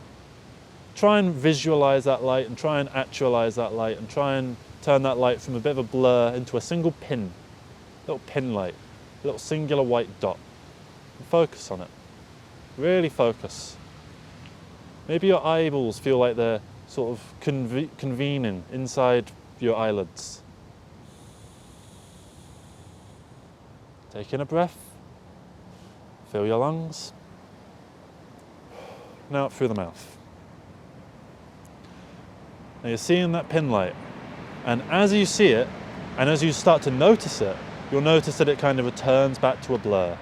try and visualize that light and try and actualize that light and try and turn that light from a bit of a blur into a single pin, little pin light, a little singular white dot. And focus on it, really focus. Maybe your eyeballs feel like they're sort of convening inside your eyelids. Take in a breath, fill your lungs, and out through the mouth. Now you're seeing that pin light, and as you see it, and as you start to notice it, you'll notice that it kind of returns back to a blur.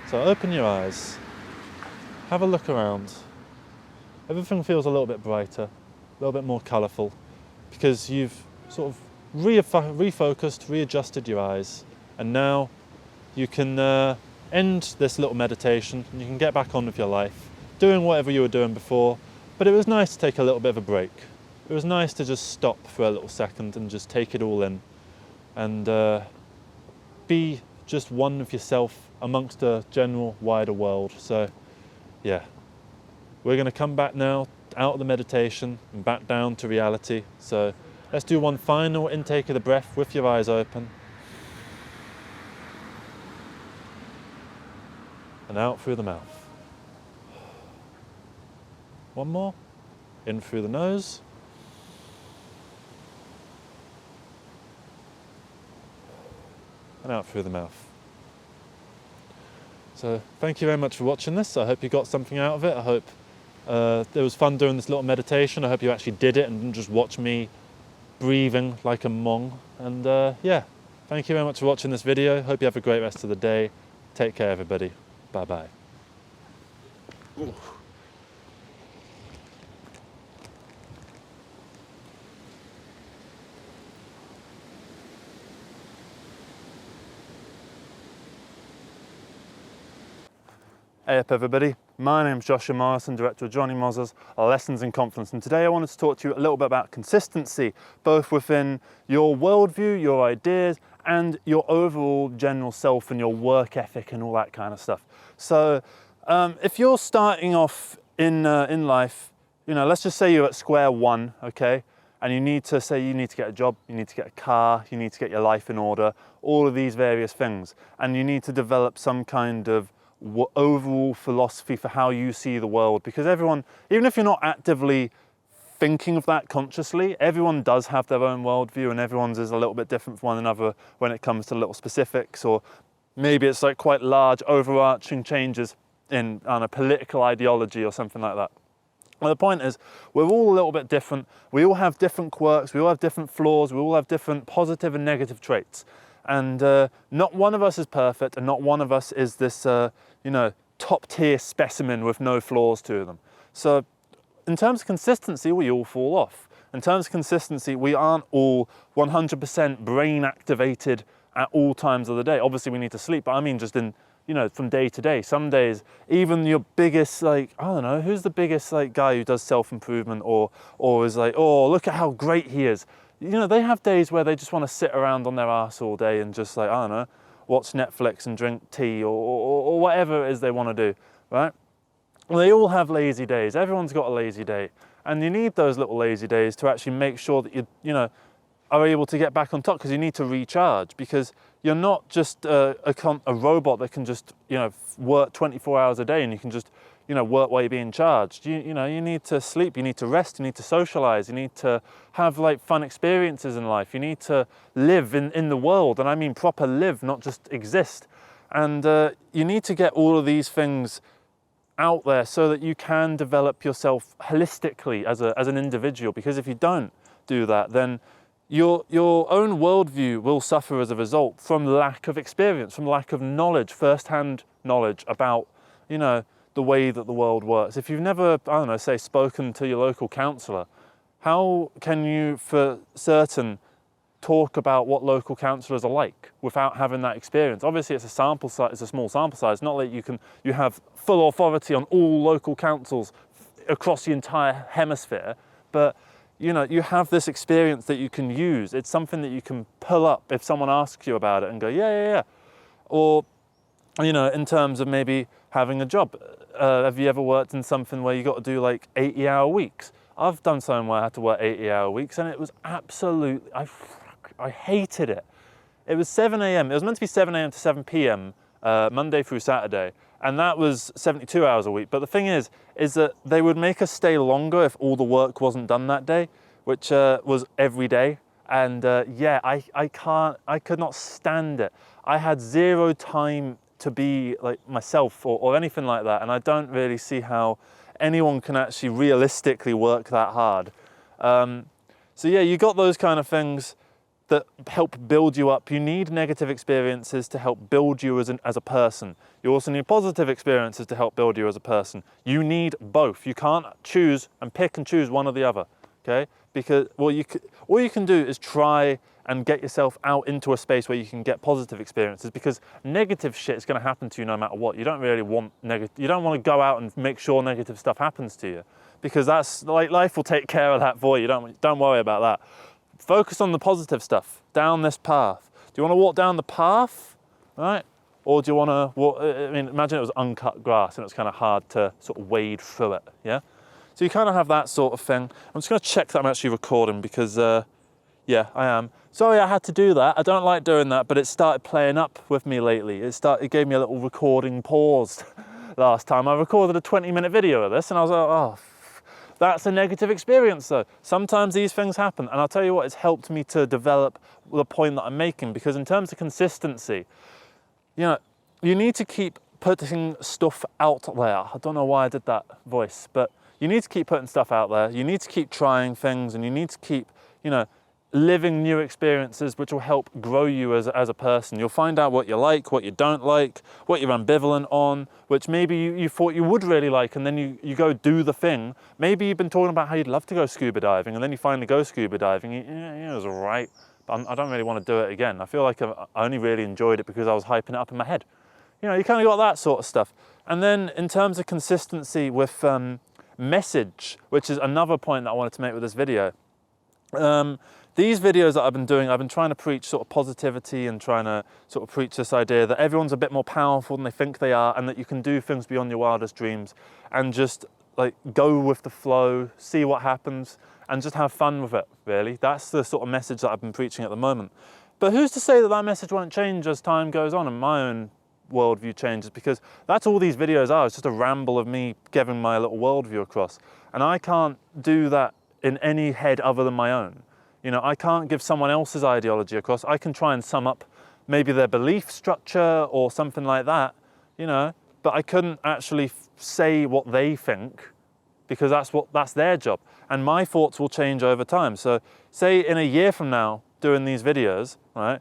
So open your eyes, have a look around. Everything feels a little bit brighter, a little bit more colourful, because you've sort of refocused, readjusted your eyes, and now you can end this little meditation and you can get back on with your life, doing whatever you were doing before. But it was nice to take a little bit of a break. It was nice to just stop for a little second and just take it all in, and be just one with yourself amongst a general wider world. So yeah, we're going to come back now out of the meditation and back down to reality. So let's do one final intake of the breath with your eyes open. And out through the mouth. One more. In through the nose. And out through the mouth. So thank you very much for watching this. I hope you got something out of it. I hope it was fun doing this little meditation. I hope you actually did it and didn't just watch me breathing like a Hmong. And yeah, thank you very much for watching this video. Hope you have a great rest of the day. Take care, everybody. Bye-bye. Hey up everybody, my name's Joshua Morrison, director of Johnny Moz's Lessons in Confidence, and today I wanted to talk to you a little bit about consistency, both within your worldview, your ideas, and your overall general self and your work ethic and all that kind of stuff. So if you're starting off in life, you know, let's just say you're at square one, okay, and you need to get a job, you need to get a car, you need to get your life in order, all of these various things, and you need to develop some kind of overall philosophy for how you see the world, because everyone, even if you're not actively thinking of that consciously, everyone does have their own worldview, and everyone's is a little bit different from one another when it comes to little specifics, or maybe it's like quite large overarching changes in a political ideology or something like that. Well, the point is, we're all a little bit different. We all have different quirks, we all have different flaws, we all have different positive and negative traits. And not one of us is perfect, and not one of us is this, you know, top-tier specimen with no flaws to them. So in terms of consistency, we all fall off. In terms of consistency, we aren't all 100% brain activated at all times of the day. Obviously, we need to sleep, but I mean just in, you know, from day to day. Some days, even your biggest, like, I don't know, who's the biggest like guy who does self-improvement or is like, oh, look at how great he is. You know, they have days where they just want to sit around on their arse all day and just like, I don't know, watch Netflix and drink tea or whatever it is they want to do, right? Well, they all have lazy days. Everyone's got a lazy day. And you need those little lazy days to actually make sure that you know, are able to get back on top, because you need to recharge, because you're not just a robot that can just, you know, work 24 hours a day and you can just, you know, work while you're being charged. You know, you need to sleep, you need to rest, you need to socialize, you need to have like fun experiences in life, you need to live in the world, and I mean proper live, not just exist. And you need to get all of these things out there so that you can develop yourself holistically as an individual, because if you don't do that, then your own worldview will suffer as a result from lack of experience, from lack of knowledge, first-hand knowledge about, you know, the way that the world works. If you've never, I don't know, say spoken to your local councillor, how can you for certain talk about what local councillors are like without having that experience? Obviously it's a sample size, it's a small sample size, not like you have full authority on all local councils across the entire hemisphere, but you know, you have this experience that you can use. It's something that you can pull up if someone asks you about it and go, yeah. Or, you know, in terms of maybe having a job. Have you ever worked in something where you got to do like 80-hour weeks? I've done something where I had to work 80-hour weeks, and it was absolutely, I hated it. It was 7 a.m. It was meant to be 7 a.m. to 7 p.m. Monday through Saturday. and that was 72 hours a week. But the thing is that they would make us stay longer if all the work wasn't done that day, which was every day. And yeah, I could not stand it. I had zero time to be like myself or anything like that. And I don't really see how anyone can actually realistically work that hard. So yeah, you got those kind of things that help build you up. You need negative experiences to help build you as a person. You also need positive experiences to help build you as a person. You need both. You can't choose and pick and choose one or the other, okay? Because all you can do is try and get yourself out into a space where you can get positive experiences, because negative shit is going to happen to you no matter what. You don't really want you don't want to go out and make sure negative stuff happens to you, because that's like life will take care of that for you. Don't worry about that. Focus on the positive stuff down this path. Do you want to walk down the path, right? Or do you want to walk, I mean, imagine it was uncut grass and it's kind of hard to sort of wade through it, yeah? So you kind of have that sort of thing. I'm just going to check that I'm actually recording because, yeah, I am. Sorry I had to do that. I don't like doing that, but it started playing up with me lately. It gave me a little recording pause last time. I recorded a 20-minute video of this and I was like, oh, that's a negative experience though. Sometimes these things happen, and I'll tell you what, it's helped me to develop the point that I'm making, because in terms of consistency, you know, you need to keep putting stuff out there. I don't know why I did that voice, but you need to keep putting stuff out there. You need to keep trying things, and you need to keep, you know, living new experiences which will help grow you as a person. You'll find out what you like, what you don't like, what you're ambivalent on, which maybe you thought you would really like, and then you go do the thing. Maybe you've been talking about how you'd love to go scuba diving, and then you finally go scuba diving. Yeah, it was all right, but I don't really want to do it again. I feel like I only really enjoyed it because I was hyping it up in my head. You know, you kind of got that sort of stuff. And then in terms of consistency with message, which is another point that I wanted to make with this video. These videos that I've been doing, I've been trying to preach sort of positivity and trying to sort of preach this idea that everyone's a bit more powerful than they think they are, and that you can do things beyond your wildest dreams and just like go with the flow, see what happens, and just have fun with it, really. That's the sort of message that I've been preaching at the moment. But who's to say that that message won't change as time goes on and my own worldview changes? Because that's all these videos are. It's just a ramble of me giving my little worldview across. And I can't do that in any head other than my own. You know, I can't give someone else's ideology across. I can try and sum up maybe their belief structure or something like that, you know, but I couldn't actually say what they think, because that's their job. And my thoughts will change over time. So say in a year from now doing these videos, right,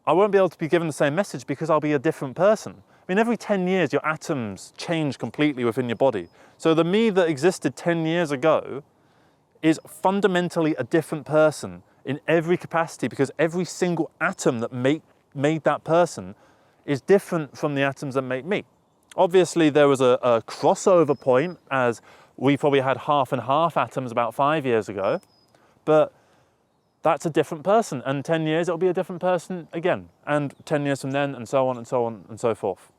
I won't be able to be given the same message because I'll be a different person. I mean, every 10 years your atoms change completely within your body. So the me that existed 10 years ago is fundamentally a different person in every capacity, because every single atom that made that person is different from the atoms that make me. Obviously, there was a crossover point, as we probably had half and half atoms about 5 years ago, but that's a different person. And 10 years, it'll be a different person again. And 10 years from then, and so on and so on and so forth,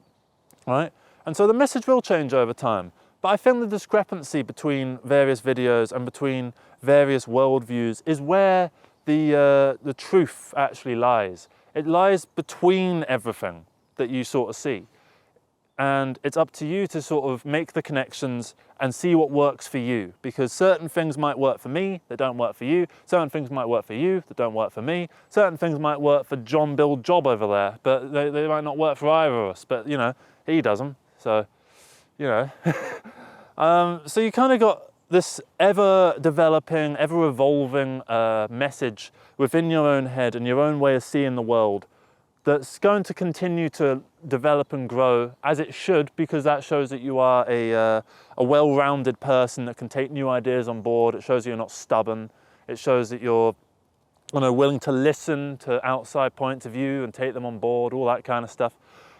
right? And so the message will change over time. But I think the discrepancy between various videos and between various worldviews is where the truth actually lies. It lies between everything that you sort of see. And it's up to you to sort of make the connections and see what works for you, because certain things might work for me that don't work for you. Certain things might work for you that don't work for me. Certain things might work for John Bill Job over there, but they might not work for either of us. But, you know, he does them, so, you know. So you kind of got this ever-developing, ever-evolving message within your own head and your own way of seeing the world that's going to continue to develop and grow as it should, because that shows that you are a well-rounded person that can take new ideas on board. It shows that you're not stubborn. It shows that you're, you know, willing to listen to outside points of view and take them on board, all that kind of stuff.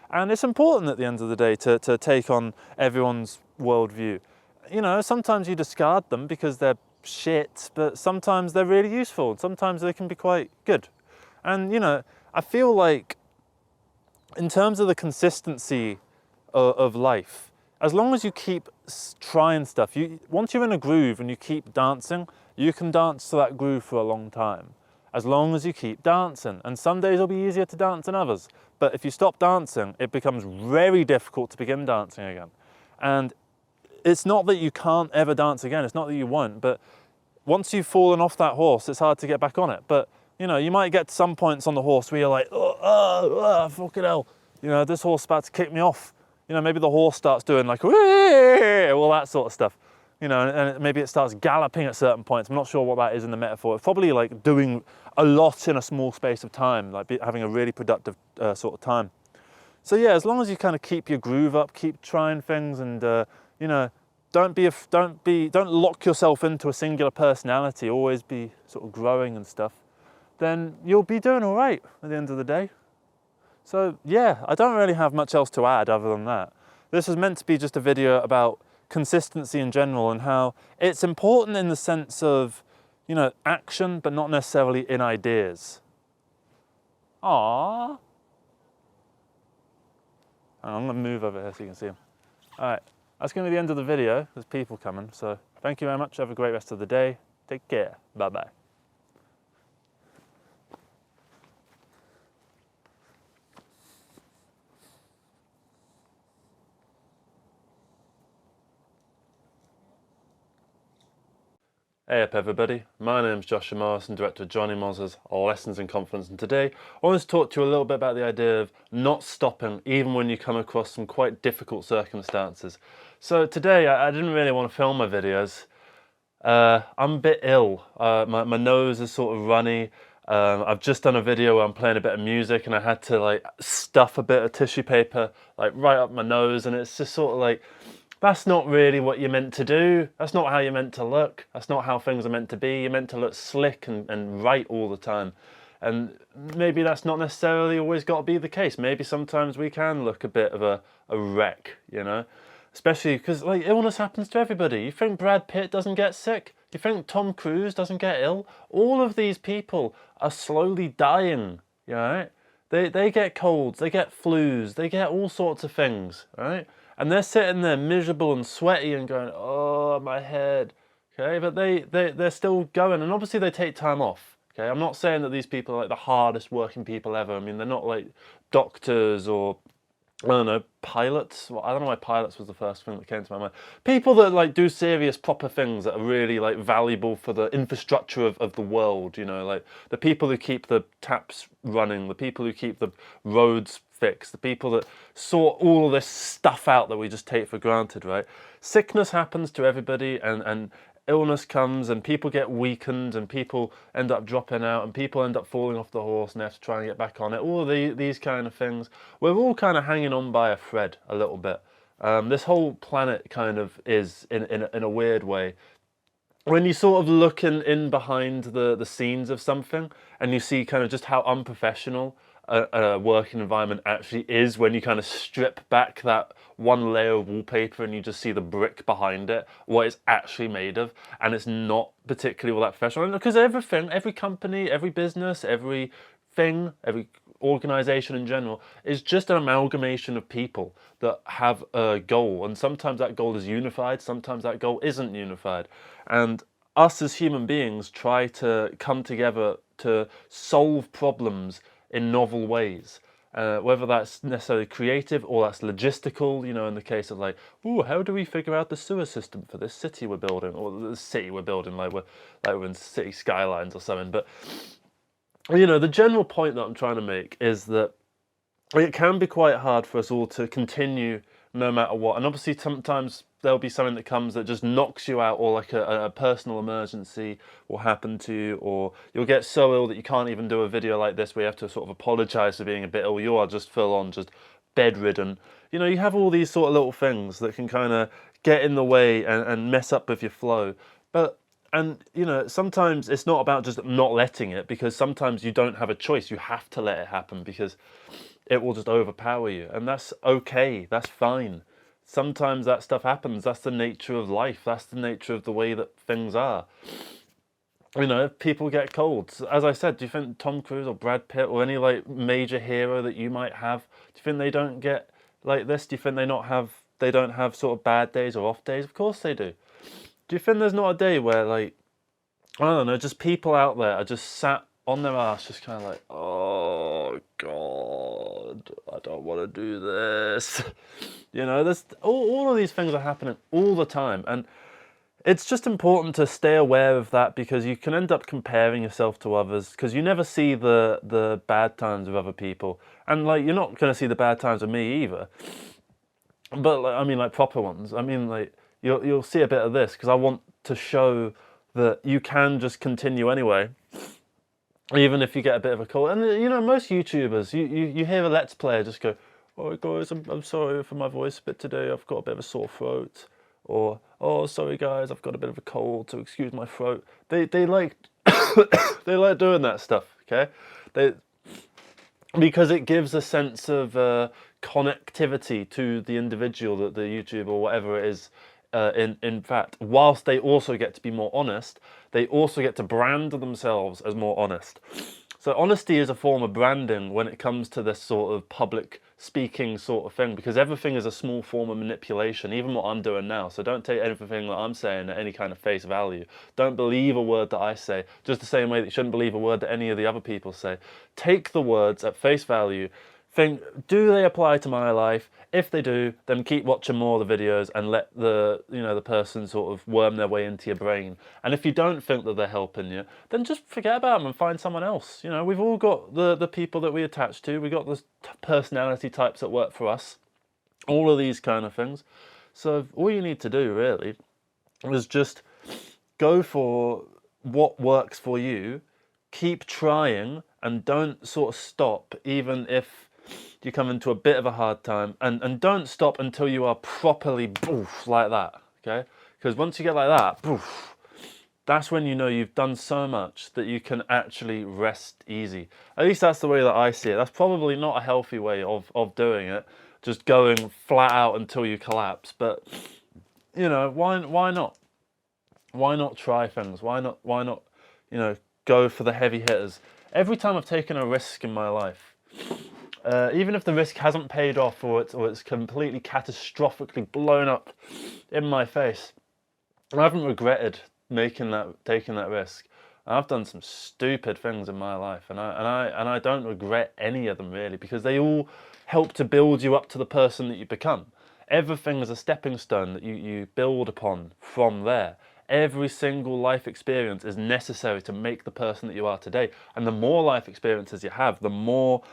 And it's important at the end of the day to take on everyone's worldview. You know, sometimes you discard them because they're shit, but sometimes they're really useful, and sometimes they can be quite good. And, you know, I feel like in terms of the consistency of life, as long as you keep trying stuff, once you're in a groove and you keep dancing, you can dance to that groove for a long time. as long as you keep dancing. And some days will be easier to dance than others. But if you stop dancing, it becomes very difficult to begin dancing again. And it's not that you can't ever dance again, it's not that you won't, but once you've fallen off that horse, it's hard to get back on it. But, you know, you might get to some points on the horse where you're like, fucking hell, you know, this horse is about to kick me off. You know, maybe the horse starts doing like, all that sort of stuff. You know, and maybe it starts galloping at certain points. I'm not sure what that is in the metaphor. It's probably like doing a lot in a small space of time, like having a really productive sort of time. So yeah, as long as you kind of keep your groove up, keep trying things, and you know, don't lock yourself into a singular personality. Always be sort of growing and stuff. Then you'll be doing all right at the end of the day. So yeah, I don't really have much else to add other than that. This is meant to be just a video about consistency in general and how it's important in the sense of, you know, action, but not necessarily in ideas. Aww. I'm gonna move over here so you can see them. All right, that's gonna be the end of the video. There's people coming, so thank you very much. Have a great rest of the day. Take care. Bye-bye. Hey up everybody, my name's Joshua Morrison, director of Johnny Moz's Lessons in Confidence, and today I want to talk to you a little bit about the idea of not stopping even when you come across some quite difficult circumstances. So today I didn't really want to film my videos. I'm a bit ill, my nose is sort of runny. I've just done a video where I'm playing a bit of music and I had to like stuff a bit of tissue paper like right up my nose, and it's just sort of like, that's not really what you're meant to do. That's not how you're meant to look. That's not how things are meant to be. You're meant to look slick and right all the time. And maybe that's not necessarily always got to be the case. Maybe sometimes we can look a bit of a wreck, you know? Especially because like illness happens to everybody. You think Brad Pitt doesn't get sick? You think Tom Cruise doesn't get ill? All of these people are slowly dying, you know? They get colds, they get flus, they get all sorts of things, right? And they're sitting there miserable and sweaty and going, oh, my head, okay? But they're still going, and obviously they take time off, okay? I'm not saying that these people are like the hardest working people ever. I mean, they're not like doctors or, I don't know, pilots. Well, I don't know why pilots was the first thing that came to my mind. People that like do serious proper things that are really like valuable for the infrastructure of the world, you know, like the people who keep the taps running, the people who keep the roads fixed, the people that sort all of this stuff out that we just take for granted, right? Sickness happens to everybody, and illness comes, and people get weakened, and people end up dropping out, and people end up falling off the horse and they have to try and get back on it. All of these kind of things. We're all kind of hanging on by a thread a little bit. This whole planet kind of is, in a weird way, when you sort of look in behind the scenes of something, and you see kind of just how unprofessional a working environment actually is, when you kind of strip back that one layer of wallpaper and you just see the brick behind it, what it's actually made of, and it's not particularly all that professional. Because everything, every company, every business, every thing, every organization in general is just an amalgamation of people that have a goal, and sometimes that goal is unified, sometimes that goal isn't unified, and us as human beings try to come together to solve problems in novel ways, whether that's necessarily creative or that's logistical, you know, in the case of like, ooh, how do we figure out the sewer system for this city we're building, or the city we're building, like we're in city skylines or something. But you know, the general point that I'm trying to make is that it can be quite hard for us all to continue no matter what, and obviously sometimes there'll be something that comes that just knocks you out, or like a personal emergency will happen to you, or you'll get so ill that you can't even do a video like this where you have to sort of apologise for being a bit ill. You are just full on just bedridden. You know, you have all these sort of little things that can kind of get in the way and mess up with your flow. And you know, sometimes it's not about just not letting it, because sometimes you don't have a choice. You have to let it happen because it will just overpower you, and that's okay, that's fine. Sometimes that stuff happens. That's the nature of life. That's the nature of the way that things are. You know, people get colds. As I said, do you think Tom Cruise or Brad Pitt or any like major hero that you might have, do you think they don't get like this? Do you think they don't have sort of bad days or off days? Of course they do. Do you think there's not a day where, like, I don't know, just people out there are just sat on their ass, just kind of like, oh God, I don't want to do this. You know, there's all of these things are happening all the time, and it's just important to stay aware of that, because you can end up comparing yourself to others, because you never see the bad times of other people, and like you're not going to see the bad times of me either. But like, I mean, like proper ones. I mean, like you'll see a bit of this, because I want to show that you can just continue anyway, even if you get a bit of a cold. And you know, most YouTubers, you hear a Let's Player just go, "Oh guys, I'm sorry for my voice a bit today. I've got a bit of a sore throat," or "Oh, sorry guys, I've got a bit of a cold, so excuse my throat." They like they like doing that stuff. Okay, because it gives a sense of connectivity to the individual, that the YouTube or whatever it is. In fact, whilst they also get to be more honest, they also get to brand themselves as more honest. So honesty is a form of branding when it comes to this sort of public speaking sort of thing, because everything is a small form of manipulation, even what I'm doing now. So don't take everything that I'm saying at any kind of face value. Don't believe a word that I say, just the same way that you shouldn't believe a word that any of the other people say. Take the words at face value. Think, do they apply to my life? If they do, then keep watching more of the videos and let the person sort of worm their way into your brain. And if you don't think that they're helping you, then just forget about them and find someone else. You know, we've all got the people that we attach to. We've got the personality types that work for us. All of these kind of things. So all you need to do really is just go for what works for you. Keep trying and don't sort of stop, even if you come into a bit of a hard time, and don't stop until you are properly boof like that, okay? Because once you get like that, boof, that's when you know you've done so much that you can actually rest easy. At least that's the way that I see it. That's probably not a healthy way of doing it, just going flat out until you collapse. But you know, why not? Why not try things? Why not you know, go for the heavy hitters? Every time I've taken a risk in my life, even if the risk hasn't paid off, or it's completely catastrophically blown up in my face, I haven't regretted taking that risk. I've done some stupid things in my life, and I don't regret any of them really, because they all help to build you up to the person that you become. Everything is a stepping stone that you build upon from there. Every single life experience is necessary to make the person that you are today. And the more life experiences you have, the more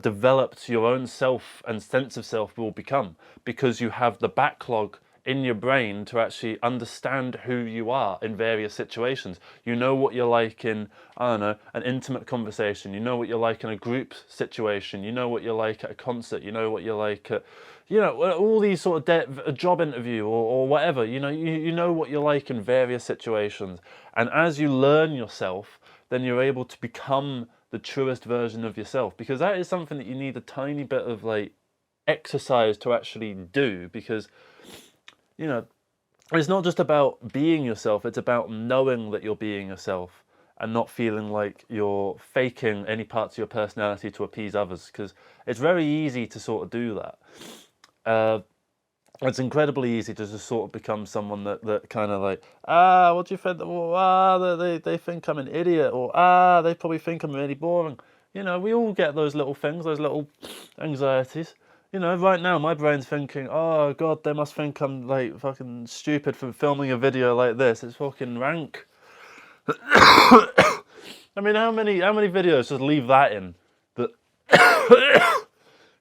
developed your own self and sense of self will become, because you have the backlog in your brain to actually understand who you are in various situations. You know what you're like in, I don't know, an intimate conversation. You know what you're like in a group situation. You know what you're like at a concert. You know what you're like at, you know, all these sort of a job interview or whatever. You know, you know what you're like in various situations. And as you learn yourself, then you're able to become the truest version of yourself, because that is something that you need a tiny bit of like exercise to actually do, because you know, it's not just about being yourself, it's about knowing that you're being yourself and not feeling like you're faking any parts of your personality to appease others, because it's very easy to sort of do that. It's incredibly easy to just sort of become someone that kind of like, what do you think? They think I'm an idiot, or they probably think I'm really boring. You know, we all get those little things, those little anxieties. You know, right now my brain's thinking, oh God, they must think I'm like fucking stupid for filming a video like this. It's fucking rank. I mean, how many videos just leave that in that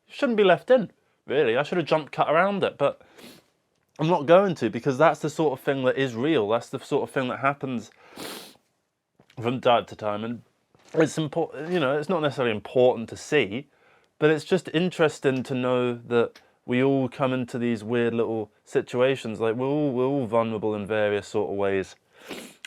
shouldn't be left in? Really, I should have jump cut around it, but I'm not going to, because that's the sort of thing that is real. That's the sort of thing that happens from time to time, and it's important. You know, it's not necessarily important to see, but it's just interesting to know that we all come into these weird little situations. Like we're all vulnerable in various sort of ways.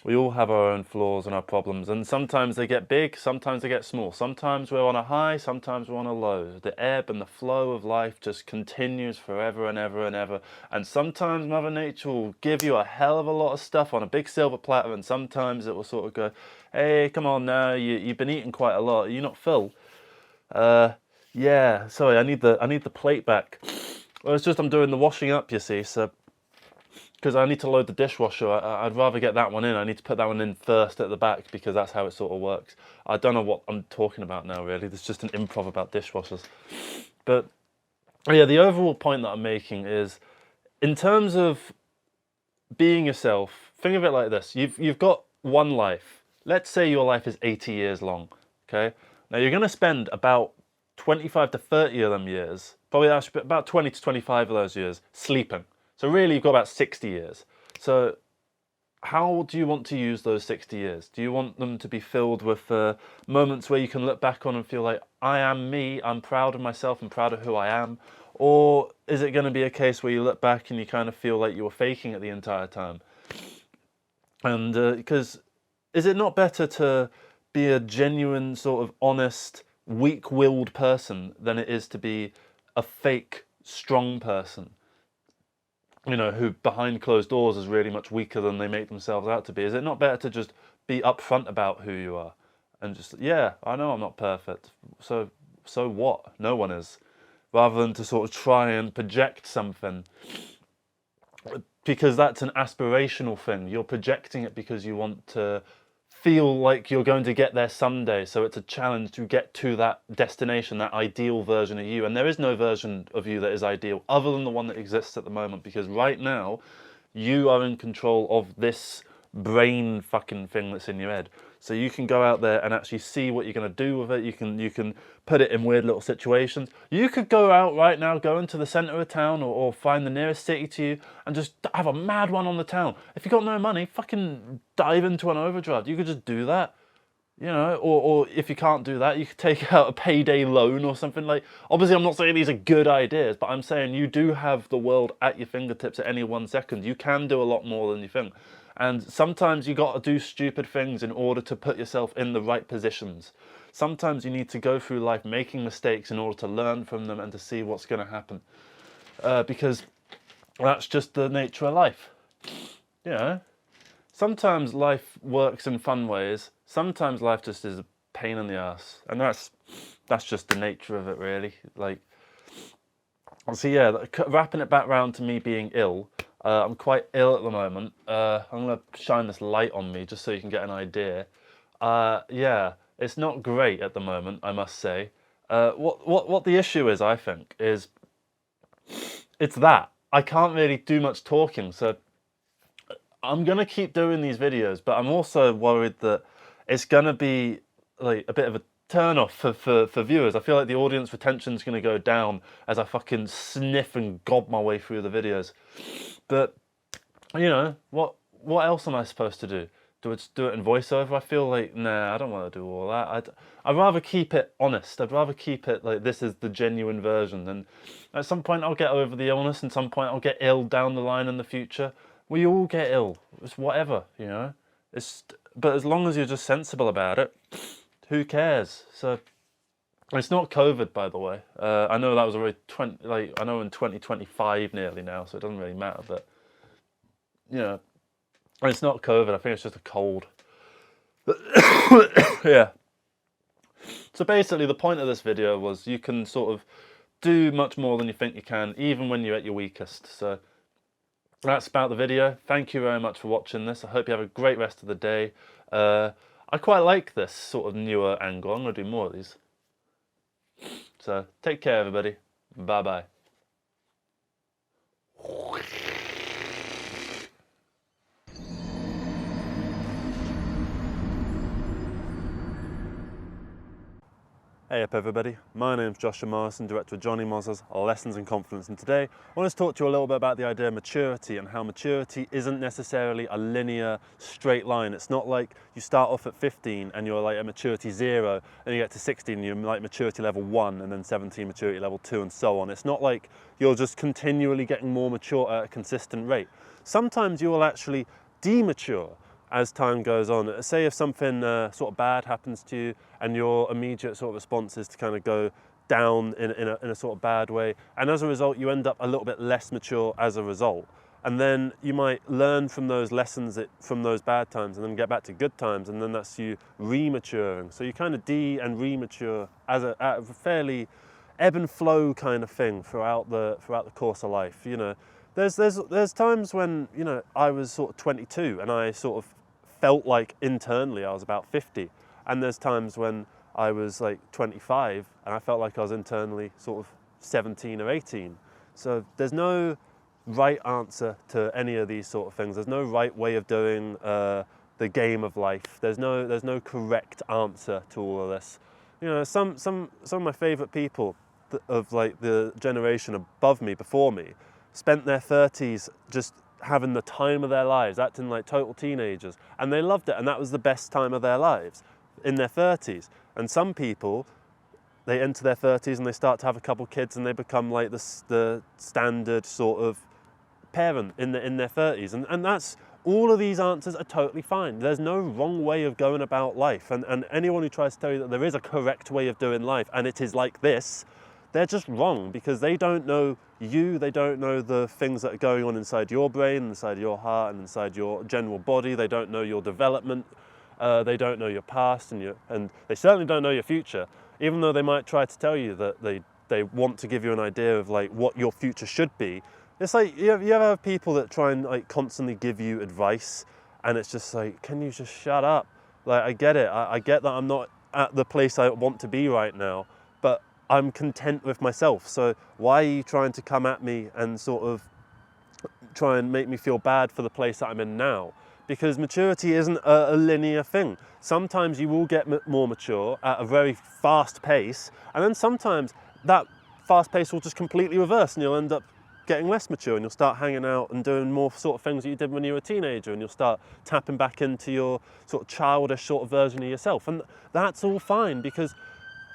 We all have our own flaws and our problems, and sometimes they get big, sometimes they get small. Sometimes we're on a high, sometimes we're on a low. The ebb and the flow of life just continues forever and ever and ever. And sometimes Mother Nature will give you a hell of a lot of stuff on a big silver platter, and sometimes it will sort of go, hey, come on now, you've been eating quite a lot. Are you not full? Yeah, sorry, I need the plate back. Well, it's just I'm doing the washing up, you see, so because I need to load the dishwasher. I'd rather get that one in. I need to put that one in first at the back because that's how it sort of works. I don't know what I'm talking about now, really. There's just an improv about dishwashers. But yeah, the overall point that I'm making is, in terms of being yourself, think of it like this. You've got one life. Let's say your life is 80 years long, okay? Now you're going to spend about 25 to 30 of them years, probably about 20 to 25 of those years, sleeping. So really you've got about 60 years. So how do you want to use those 60 years? Do you want them to be filled with moments where you can look back on and feel like, I am me, I'm proud of myself, I'm proud of who I am? Or is it going to be a case where you look back and you kind of feel like you were faking it the entire time? And because is it not better to be a genuine, sort of honest, weak-willed person than it is to be a fake, strong person? You know, who behind closed doors is really much weaker than they make themselves out to be. Is it not better to just be upfront about who you are and just, yeah, I know I'm not perfect, so what? No one is. Rather than to sort of try and project something, because that's an aspirational thing. You're projecting it because you want to feel like you're going to get there someday. So it's a challenge to get to that destination, that ideal version of you. And there is no version of you that is ideal other than the one that exists at the moment, because right now you are in control of this brain fucking thing that's in your head. So you can go out there and actually see what you're going to do with it. You can put it in weird little situations. You could go out right now, go into the centre of town, or find the nearest city to you and just have a mad one on the town. If you got no money, fucking dive into an overdraft. You could just do that, you know. Or if you can't do that, you could take out a payday loan or something. Like, obviously I'm not saying these are good ideas, but I'm saying you do have the world at your fingertips at any 1 second. You can do a lot more than you think. And sometimes you got to do stupid things in order to put yourself in the right positions. Sometimes you need to go through life making mistakes in order to learn from them and to see what's going to happen. Because that's just the nature of life. You know, sometimes life works in fun ways. Sometimes life just is a pain in the ass. And that's just the nature of it, really. Like, so yeah, wrapping it back round to me being ill. I'm quite ill at the moment. I'm going to shine this light on me just so you can get an idea. Yeah, it's not great at the moment, I must say. What the issue is, I think, is it's that I can't really do much talking. So I'm going to keep doing these videos, but I'm also worried that it's going to be like a bit of a turn off for viewers. I feel like the audience retention is going to go down as I fucking sniff and gob my way through the videos. But, you know, what else am I supposed to do? Do I just do it in voiceover? I feel like, nah, I don't want to do all that. I'd rather keep it honest. I'd rather keep it like this is the genuine version. And at some point I'll get over the illness, and some point I'll get ill down the line in the future. We all get ill. It's whatever, you know. But as long as you're just sensible about it, who cares? So it's not COVID, by the way. I know that was already I know in 2025 nearly now, so it doesn't really matter. But you know, it's not COVID. I think it's just a cold. Yeah. So basically, the point of this video was you can sort of do much more than you think you can, even when you're at your weakest. So that's about the video. Thank you very much for watching this. I hope you have a great rest of the day. I quite like this sort of newer angle. I'm going to do more of these. So take care, everybody. Bye-bye. Hey up everybody, my name's Joshua Morrison, director of Johnny Moz's Lessons in Confidence, and today I want to talk to you a little bit about the idea of maturity and how maturity isn't necessarily a linear straight line. It's not like you start off at 15 and you're like at maturity 0, and you get to 16 and you're like maturity level 1, and then 17 maturity level 2, and so on. It's not like you're just continually getting more mature at a consistent rate. Sometimes you will actually demature as time goes on. Say if something sort of bad happens to you and your immediate sort of response is to kind of go down in a sort of bad way, and as a result you end up a little bit less mature as a result, and then you might learn from those lessons from those bad times and then get back to good times, and then that's you rematuring. So you kind of and remature as a fairly ebb and flow kind of thing throughout the course of life. You know, there's times when, you know, I was sort of 22 and I sort of felt like internally I was about 50, and there's times when I was like 25 and I felt like I was internally sort of 17 or 18. So there's no right answer to any of these sort of things. There's no right way of doing the game of life. There's no correct answer to all of this. You know, some of my favorite people of like the generation above me, before me, spent their 30s just having the time of their lives, acting like total teenagers, and they loved it, and that was the best time of their lives, in their 30s. And some people, they enter their 30s and they start to have a couple kids and they become like the standard sort of parent in their 30s, and that's, all of these answers are totally fine. There's no wrong way of going about life, and anyone who tries to tell you that there is a correct way of doing life and it is like this, they're just wrong, because they don't know you, they don't know the things that are going on inside your brain, inside your heart, and inside your general body. They don't know your development, they don't know your past, and they certainly don't know your future, even though they might try to tell you that they want to give you an idea of like what your future should be. It's like, you ever have people that try and like constantly give you advice, and it's just like, can you just shut up? Like, I get it, I get that I'm not at the place I want to be right now, but I'm content with myself. So why are you trying to come at me and sort of try and make me feel bad for the place that I'm in now? Because maturity isn't a linear thing. Sometimes you will get more mature at a very fast pace, and then sometimes that fast pace will just completely reverse and you'll end up getting less mature, and you'll start hanging out and doing more sort of things that you did when you were a teenager, and you'll start tapping back into your sort of childish sort of version of yourself. And that's all fine, because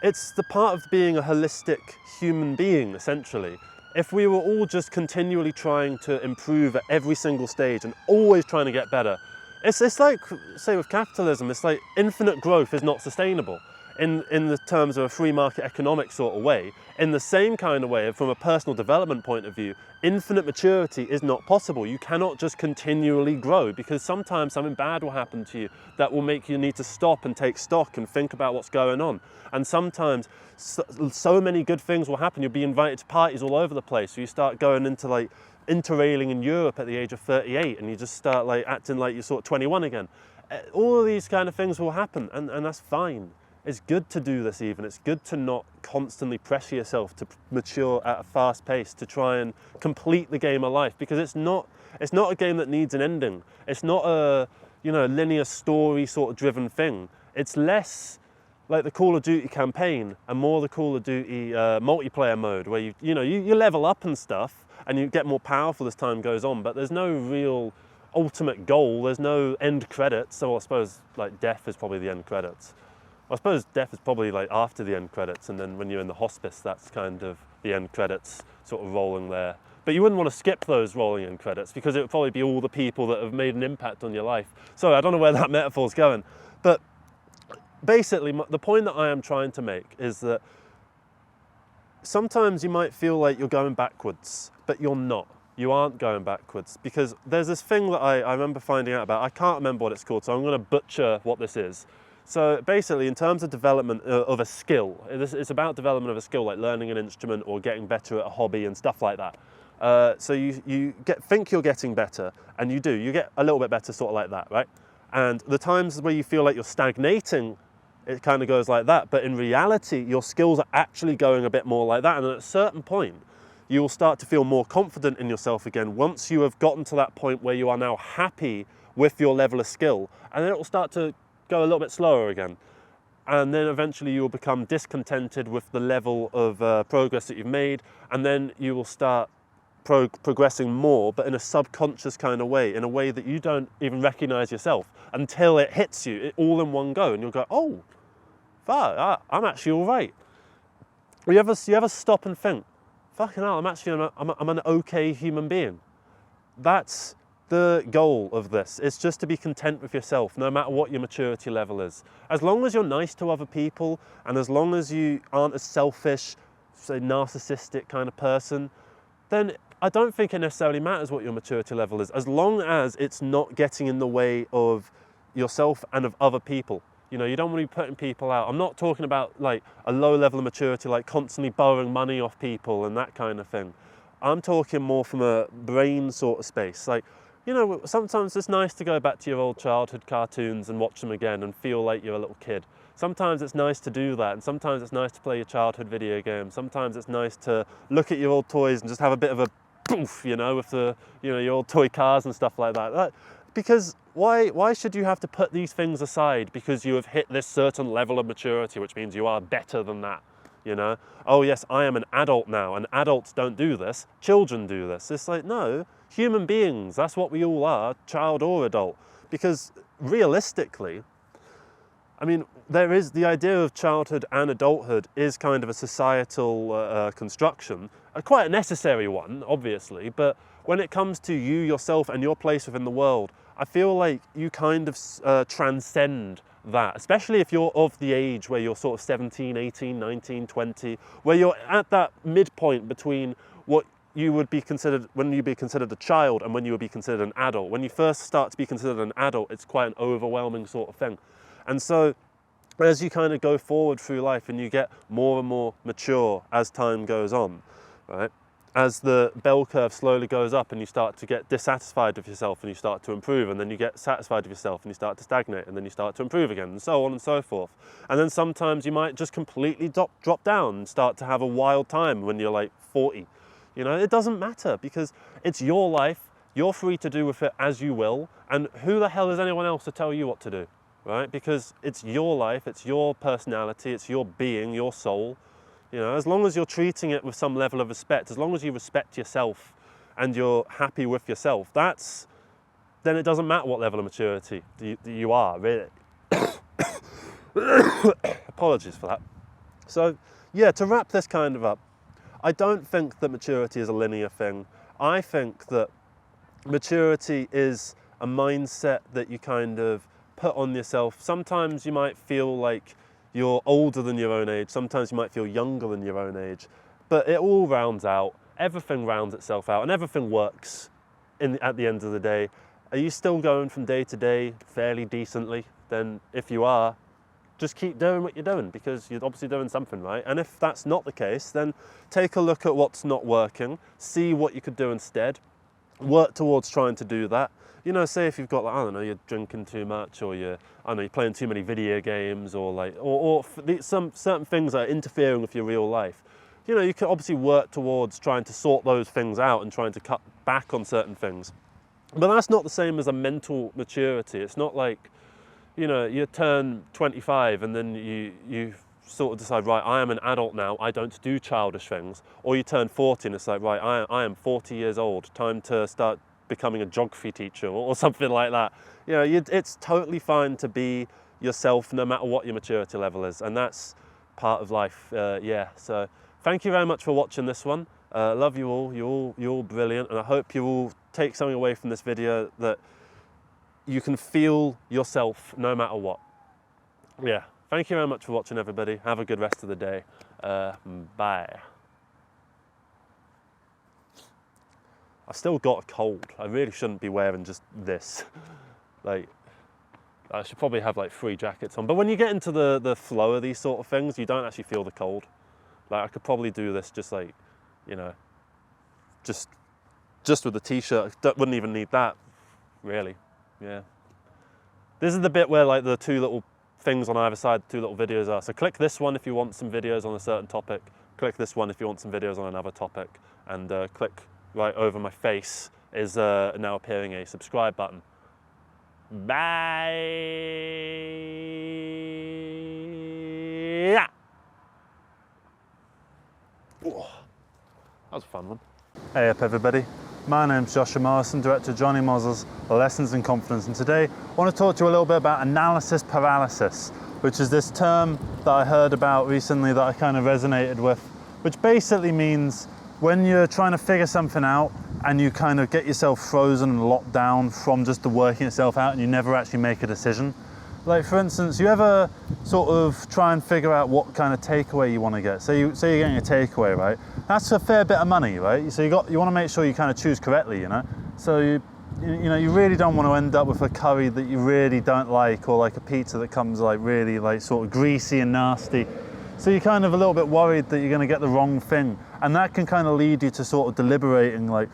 it's the part of being a holistic human being, essentially. If we were all just continually trying to improve at every single stage and always trying to get better, it's like, say with capitalism, it's like infinite growth is not sustainable in the terms of a free market economic sort of way. In the same kind of way, from a personal development point of view, infinite maturity is not possible. You cannot just continually grow, because sometimes something bad will happen to you that will make you need to stop and take stock and think about what's going on. And sometimes so many good things will happen. You'll be invited to parties all over the place. So you start going into like interrailing in Europe at the age of 38, and you just start like acting like you're sort of 21 again. All of these kind of things will happen, and that's fine. It's good to do this even. It's good to not constantly pressure yourself to mature at a fast pace, to try and complete the game of life, because it's not a game that needs an ending. It's not a, you know, linear story sort of driven thing. It's less like the Call of Duty campaign and more the Call of Duty multiplayer mode, where you level up and stuff and you get more powerful as time goes on, but there's no real ultimate goal. There's no end credits. So I suppose like death is probably the end credits. I suppose death is probably like after the end credits, and then when you're in the hospice, that's kind of the end credits sort of rolling there. But you wouldn't want to skip those rolling end credits, because it would probably be all the people that have made an impact on your life. So I don't know where that metaphor's going, but basically the point that I am trying to make is that sometimes you might feel like you're going backwards, but you're not. You aren't going backwards, because there's this thing that I remember finding out about. I can't remember what it's called, so I'm going to butcher what this is. So basically, in terms of development of a skill, it's about development of a skill, like learning an instrument or getting better at a hobby and stuff like that. So you think you're getting better, and you do. You get a little bit better, sort of like that, right? And the times where you feel like you're stagnating, it kind of goes like that. But in reality, your skills are actually going a bit more like that. And at a certain point, you will start to feel more confident in yourself again once you have gotten to that point where you are now happy with your level of skill. And then it will start to go a little bit slower again, and then eventually you will become discontented with the level of progress that you've made, and then you will start progressing more, but in a subconscious kind of way, in a way that you don't even recognize yourself until it hits you all in one go, and you'll go, oh, fuck, I'm actually all right. You ever stop and think, fucking hell, I'm an okay human being? That's the goal of this. It's just to be content with yourself, no matter what your maturity level is. As long as you're nice to other people, and as long as you aren't a selfish, say, narcissistic kind of person, then I don't think it necessarily matters what your maturity level is, as long as it's not getting in the way of yourself and of other people. You know, you don't want to be putting people out. I'm not talking about like a low level of maturity, like constantly borrowing money off people and that kind of thing. I'm talking more from a brain sort of space. Like, you know, sometimes it's nice to go back to your old childhood cartoons and watch them again and feel like you're a little kid. Sometimes it's nice to do that, and sometimes it's nice to play your childhood video game. Sometimes it's nice to look at your old toys and just have a bit of a poof, you know, with the, you know, your old toy cars and stuff like that. Because why should you have to put these things aside because you have hit this certain level of maturity, which means you are better than that, you know? Oh yes, I am an adult now, and adults don't do this, children do this. It's like, no, human beings, that's what we all are, child or adult. Because realistically, I mean, there is the idea of childhood and adulthood is kind of a societal construction, quite a necessary one, obviously, but when it comes to you, yourself, and your place within the world, I feel like you kind of transcend that, especially if you're of the age where you're sort of 17, 18, 19, 20, where you're at that midpoint between what you would be considered, when you be considered a child and when you would be considered an adult. When you first start to be considered an adult, it's quite an overwhelming sort of thing. And so as you kind of go forward through life and you get more and more mature as time goes on, right? As the bell curve slowly goes up and you start to get dissatisfied with yourself and you start to improve, and then you get satisfied with yourself and you start to stagnate, and then you start to improve again, and so on and so forth. And then sometimes you might just completely drop down and start to have a wild time when you're like 40. You know, it doesn't matter because it's your life, you're free to do with it as you will, and who the hell is anyone else to tell you what to do, right? Because it's your life, it's your personality, it's your being, your soul. You know, as long as you're treating it with some level of respect, as long as you respect yourself and you're happy with yourself, then it doesn't matter what level of maturity you are, really. Apologies for that. So, yeah, to wrap this kind of up, I don't think that maturity is a linear thing. I think that maturity is a mindset that you kind of put on yourself. Sometimes you might feel like you're older than your own age, sometimes you might feel younger than your own age, but it all rounds out, everything rounds itself out, and everything works at the end of the day. Are you still going from day to day fairly decently? Then if you are, just keep doing what you're doing because you're obviously doing something right. And if that's not the case, then take a look at what's not working, see what you could do instead, work towards trying to do that. You know, say if you've got, like, I don't know, you're drinking too much, or you're playing too many video games, or like, or some certain things that are interfering with your real life. You know, you can obviously work towards trying to sort those things out and trying to cut back on certain things. But that's not the same as a mental maturity. It's not like, you know, you turn 25 and then you sort of decide, right, I am an adult now, I don't do childish things. Or you turn 40 and it's like, right, I am 40 years old, time to start becoming a geography teacher or something like that. You know, it's totally fine to be yourself no matter what your maturity level is, and that's part of life. Yeah, so thank you very much for watching this one. Love you all, you're all brilliant, and I hope you all take something away from this video that you can feel yourself no matter what. Yeah, thank you very much for watching, everybody. Have a good rest of the day. Bye. I've still got a cold. I really shouldn't be wearing just this. Like, I should probably have like 3 jackets on. But when you get into the flow of these sort of things, you don't actually feel the cold. Like, I could probably do this just like, you know, just with the t-shirt. Wouldn't even need that, really. Yeah. This is the bit where like the 2 little things on either side, 2 little videos are. So click this one if you want some videos on a certain topic. Click this one if you want some videos on another topic. And click right over my face is now appearing a subscribe button. Bye. That was a fun one. Hey up everybody, my name's Joshua Morrison, director of Johnny Mosel's Lessons in Confidence, and today I want to talk to you a little bit about analysis paralysis, which is this term that I heard about recently that I kind of resonated with, which basically means when you're trying to figure something out and you kind of get yourself frozen and locked down from just the working itself out and you never actually make a decision. Like, for instance, you ever sort of try and figure out what kind of takeaway you want to get? Say you're getting a takeaway, right? That's a fair bit of money, right? So you want to make sure you kind of choose correctly, you know? So you really don't want to end up with a curry that you really don't like, or like a pizza that comes like really like sort of greasy and nasty. So you're kind of a little bit worried that you're going to get the wrong thing. And that can kind of lead you to sort of deliberating like,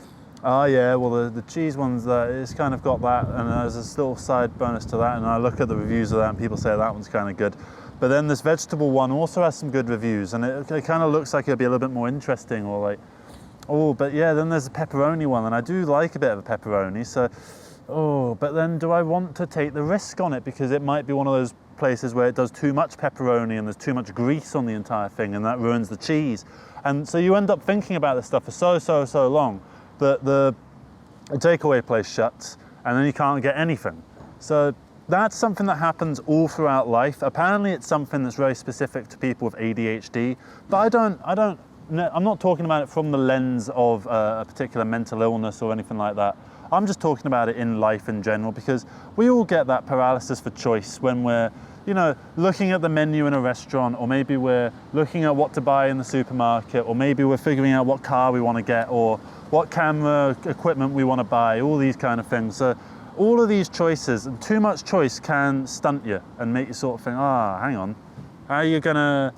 oh yeah, well the cheese one's that, it's kind of got that, and there's a little side bonus to that, and I look at the reviews of that and people say that one's kind of good. But then this vegetable one also has some good reviews, and it kind of looks like it'll be a little bit more interesting, or like, oh, but yeah, then there's a pepperoni one, and I do like a bit of a pepperoni, so, oh, but then do I want to take the risk on it? Because it might be one of those places where it does too much pepperoni and there's too much grease on the entire thing, and that ruins the cheese. And so you end up thinking about this stuff for so long that the takeaway place shuts, and then you can't get anything. So that's something that happens all throughout life. Apparently it's something that's very specific to people with ADHD, but I'm not talking about it from the lens of a particular mental illness or anything like that. I'm just talking about it in life in general, because we all get that paralysis for choice when we're, you know, looking at the menu in a restaurant, or maybe we're looking at what to buy in the supermarket, or maybe we're figuring out what car we want to get, or what camera equipment we want to buy, all these kind of things. So all of these choices, and too much choice can stunt you and make you sort of think, hang on, how are you gonna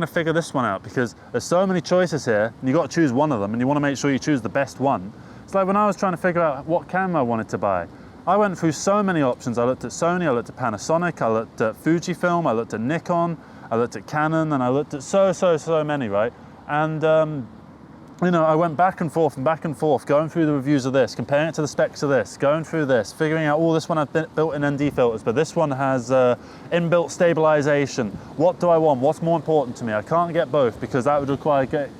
figure this one out? Because there's so many choices here, and you've got to choose one of them, and you want to make sure you choose the best one. It's like when I was trying to figure out what camera I wanted to buy. I went through so many options. I looked at Sony, I looked at Panasonic, I looked at Fujifilm, I looked at Nikon, I looked at Canon, and I looked at so many, right? And you know, I went back and forth, going through the reviews of this, comparing it to the specs of this, going through this, figuring out, this one has built-in ND filters, but this one has inbuilt stabilization. What do I want? What's more important to me? I can't get both, because that would require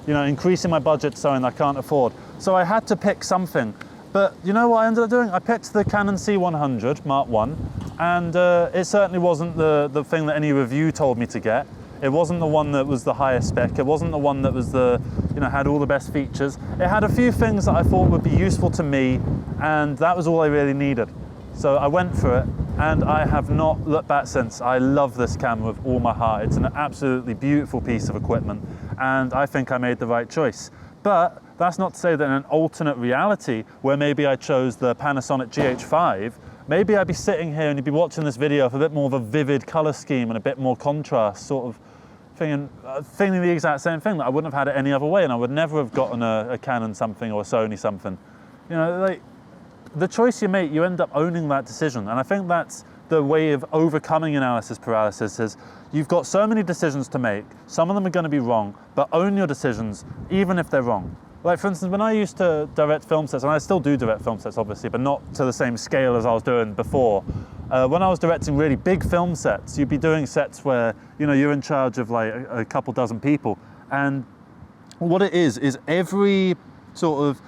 increasing my budget to something I can't afford. So I had to pick something. But you know what I ended up doing? I picked the Canon C100 Mark I, and it certainly wasn't the thing that any review told me to get. It wasn't the one that was the highest spec. It wasn't the one that was had all the best features. It had a few things that I thought would be useful to me, and that was all I really needed. So I went for it, and I have not looked back since. I love this camera with all my heart. It's an absolutely beautiful piece of equipment, and I think I made the right choice. But that's not to say that in an alternate reality, where maybe I chose the Panasonic GH5, maybe I'd be sitting here and you'd be watching this video with a bit more of a vivid color scheme and a bit more contrast, sort of thinking the exact same thing, that I wouldn't have had it any other way, and I would never have gotten a Canon something or a Sony something. You know, like, the choice you make, you end up owning that decision. And I think that's the way of overcoming analysis paralysis, is you've got so many decisions to make, some of them are going to be wrong, but own your decisions, even if they're wrong. Like, for instance, when I used to direct film sets, and I still do direct film sets obviously, but not to the same scale as I was doing before. When I was directing really big film sets, you'd be doing sets where, you know, you're in charge of like a couple dozen people. And what it is every sort of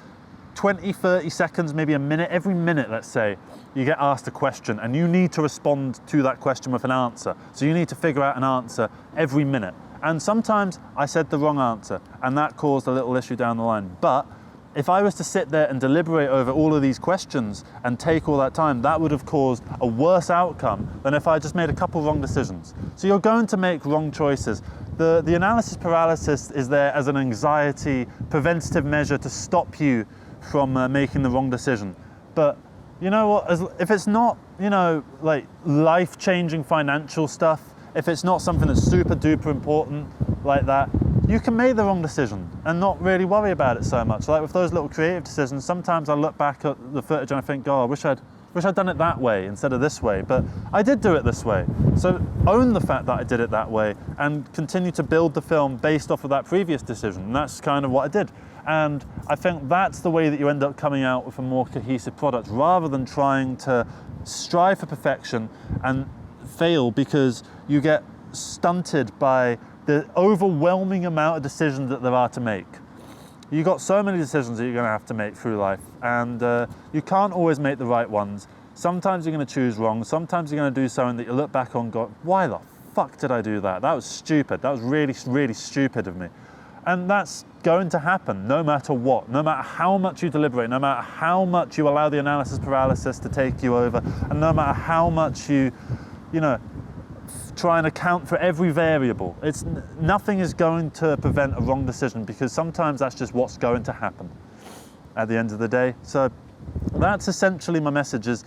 20, 30 seconds, maybe a minute, every minute, let's say, you get asked a question and you need to respond to that question with an answer. So you need to figure out an answer every minute. And sometimes I said the wrong answer, and that caused a little issue down the line. But if I was to sit there and deliberate over all of these questions and take all that time, that would have caused a worse outcome than if I just made a couple wrong decisions. So you're going to make wrong choices. The analysis paralysis is there as an anxiety preventative measure to stop you from making the wrong decision. But you know what, if it's not, you know, like life-changing financial stuff, if it's not something that's super duper important like that, you can make the wrong decision and not really worry about it so much. Like with those little creative decisions, sometimes I look back at the footage and I think, God, I wish I'd done it that way instead of this way, but I did do it this way. So own the fact that I did it that way and continue to build the film based off of that previous decision. And that's kind of what I did. And I think that's the way that you end up coming out with a more cohesive product, rather than trying to strive for perfection and fail because you get stunted by the overwhelming amount of decisions that there are to make. You've got so many decisions that you're going to have to make through life, and you can't always make the right ones. Sometimes you're going to choose wrong, sometimes you're going to do something that you look back on and go, why the fuck did I do that? That was stupid, that was really, really stupid of me. And that's going to happen no matter what, no matter how much you deliberate, no matter how much you allow the analysis paralysis to take you over, and no matter how much you try and account for every variable. Nothing is going to prevent a wrong decision, because sometimes that's just what's going to happen at the end of the day. So that's essentially my message, is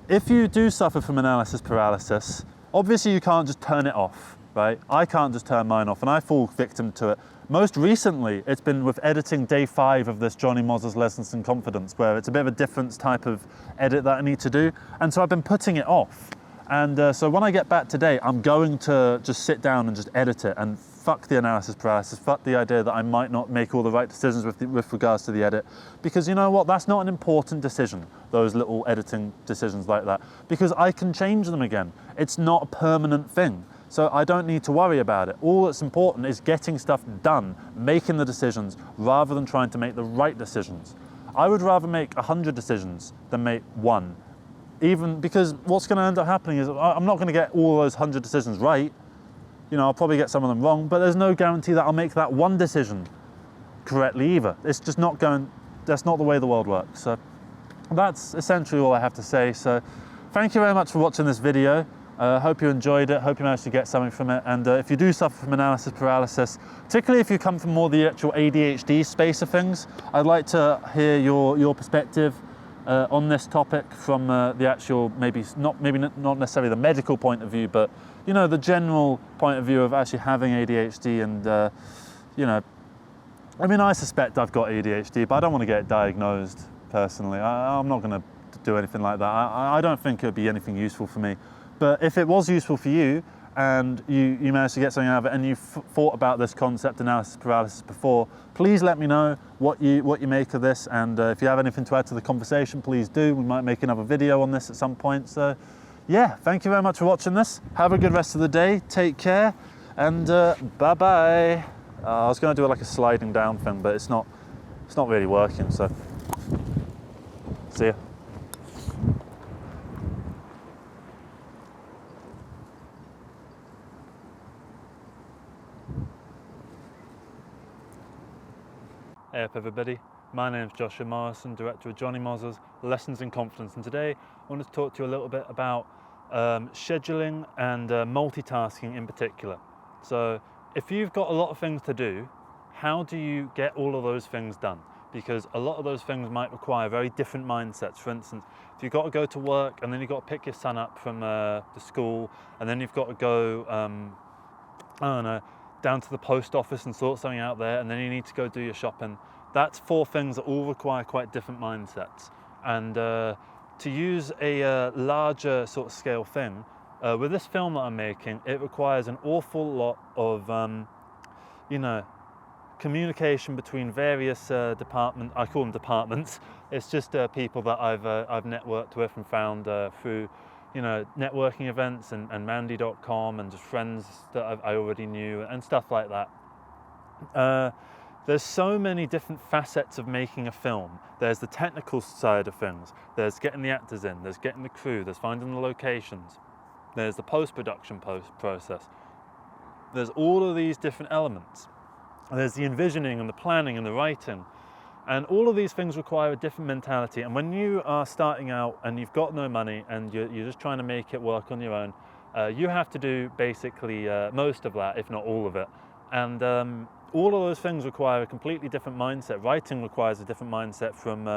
if you do suffer from analysis paralysis, obviously you can't just turn it off. right? I can't just turn mine off, and I fall victim to it. Most recently, it's been with editing day 5 of this Johnny Moz's Lessons in Confidence, where it's a bit of a different type of edit that I need to do. And so I've been putting it off. And so when I get back today, I'm going to just sit down and just edit it, and fuck the analysis paralysis, fuck the idea that I might not make all the right decisions with regards to the edit. Because you know what, that's not an important decision, those little editing decisions like that, because I can change them again. It's not a permanent thing. So I don't need to worry about it. All that's important is getting stuff done, making the decisions, rather than trying to make the right decisions. I would rather make 100 decisions than make one. Even because what's going to end up happening is I'm not going to get all those 100 decisions right. You know, I'll probably get some of them wrong, but there's no guarantee that I'll make that one decision correctly either. It's just not going, that's not the way the world works. So that's essentially all I have to say. So thank you very much for watching this video. Hope you enjoyed it, hope you managed to get something from it. And if you do suffer from analysis paralysis, particularly if you come from more the actual ADHD space of things, I'd like to hear your perspective on this topic from the actual, maybe not necessarily the medical point of view, but you know, the general point of view of actually having ADHD. And you know, I mean, I suspect I've got ADHD, but I don't want to get it diagnosed personally. I'm not going to do anything like that. I don't think it would be anything useful for me. But if it was useful for you, and you managed to get something out of it, and you've thought about this concept, analysis paralysis, before, please let me know what you make of this. And if you have anything to add to the conversation, please do. We might make another video on this at some point. So yeah, thank you very much for watching this. Have a good rest of the day. Take care, and bye-bye. I was going to do like a sliding down thing, but it's not really working. So see ya. Hey up everybody, my name's Joshua Morrison, director of Johnny Moz's Lessons in Confidence, and today I wanted to talk to you a little bit about scheduling and multitasking in particular. So if you've got a lot of things to do, how do you get all of those things done? Because a lot of those things might require very different mindsets. For instance, if you've got to go to work and then you've got to pick your son up from the school, and then you've got to go, I don't know, down to the post office and sort something out there, and then you need to go do your shopping. That's 4 things that all require quite different mindsets. And to use a larger sort of scale thing, with this film that I'm making, it requires an awful lot of, you know, communication between various departments. I call them departments. It's just people that I've networked with and found through, you know, networking events and Mandy.com, and just friends that I already knew and stuff like that. There's so many different facets of making a film. There's the technical side of things. There's getting the actors in. There's getting the crew. There's finding the locations. There's the post-production process. There's all of these different elements. There's the envisioning and the planning and the writing. And all of these things require a different mentality. And when you are starting out and you've got no money and you're just trying to make it work on your own, you have to do basically most of that, if not all of it. And all of those things require a completely different mindset. Writing requires a different mindset from,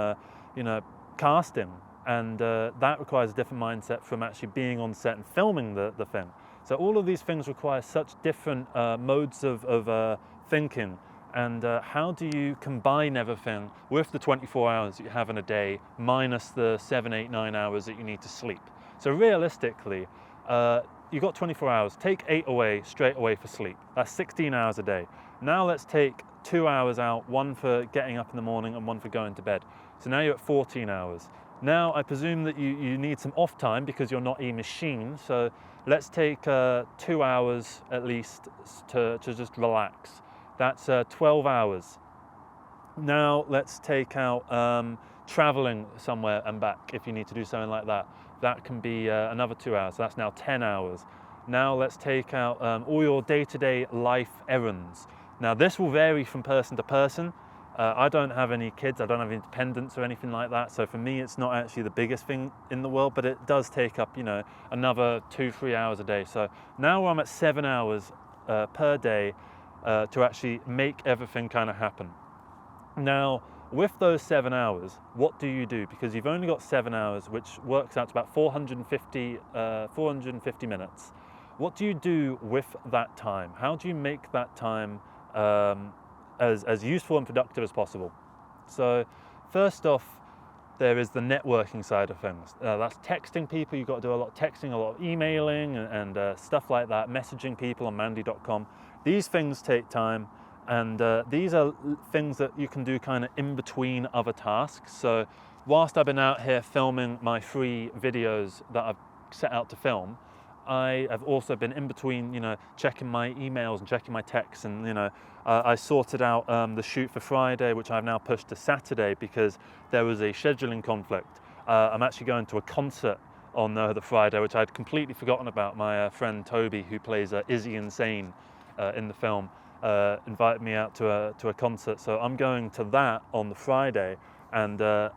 you know, casting. And that requires a different mindset from actually being on set and filming the thing. So all of these things require such different modes of thinking. And how do you combine everything with the 24 hours that you have in a day, minus the 7, 8, 9 hours that you need to sleep? So realistically, you've got 24 hours. Take 8 away straight away for sleep. That's 16 hours a day. Now let's take 2 hours out, one for getting up in the morning and one for going to bed. So now you're at 14 hours. Now I presume that you need some off time because you're not a machine. So let's take 2 hours at least to just relax. That's 12 hours. Now let's take out traveling somewhere and back if you need to do something like that. That can be another 2 hours. So that's now 10 hours. Now let's take out all your day-to-day life errands. Now this will vary from person to person. I don't have any kids, I don't have independence or anything like that. So for me, it's not actually the biggest thing in the world, but it does take up, you know, another 2-3 hours a day. So now I'm at 7 hours per day to actually make everything kind of happen. Now, with those 7 hours, what do you do? Because you've only got 7 hours, which works out to about 450 minutes. what do you do with that time? How do you make that time as useful and productive as possible? So first off, there is the networking side of things. That's texting people. You've got to do a lot of texting, a lot of emailing and stuff like that, messaging people on mandy.com. These things take time, and these are things that you can do kind of in between other tasks. So whilst I've been out here filming my 3 videos that I've set out to film, I have also been in between, you know, checking my emails and checking my texts, and you know, I sorted out the shoot for Friday, which I've now pushed to Saturday because there was a scheduling conflict. I'm actually going to a concert on the Friday, which I'd completely forgotten about. My friend Toby, who plays Izzy Insane in the film, invited me out to a concert, so I'm going to that on the Friday, and I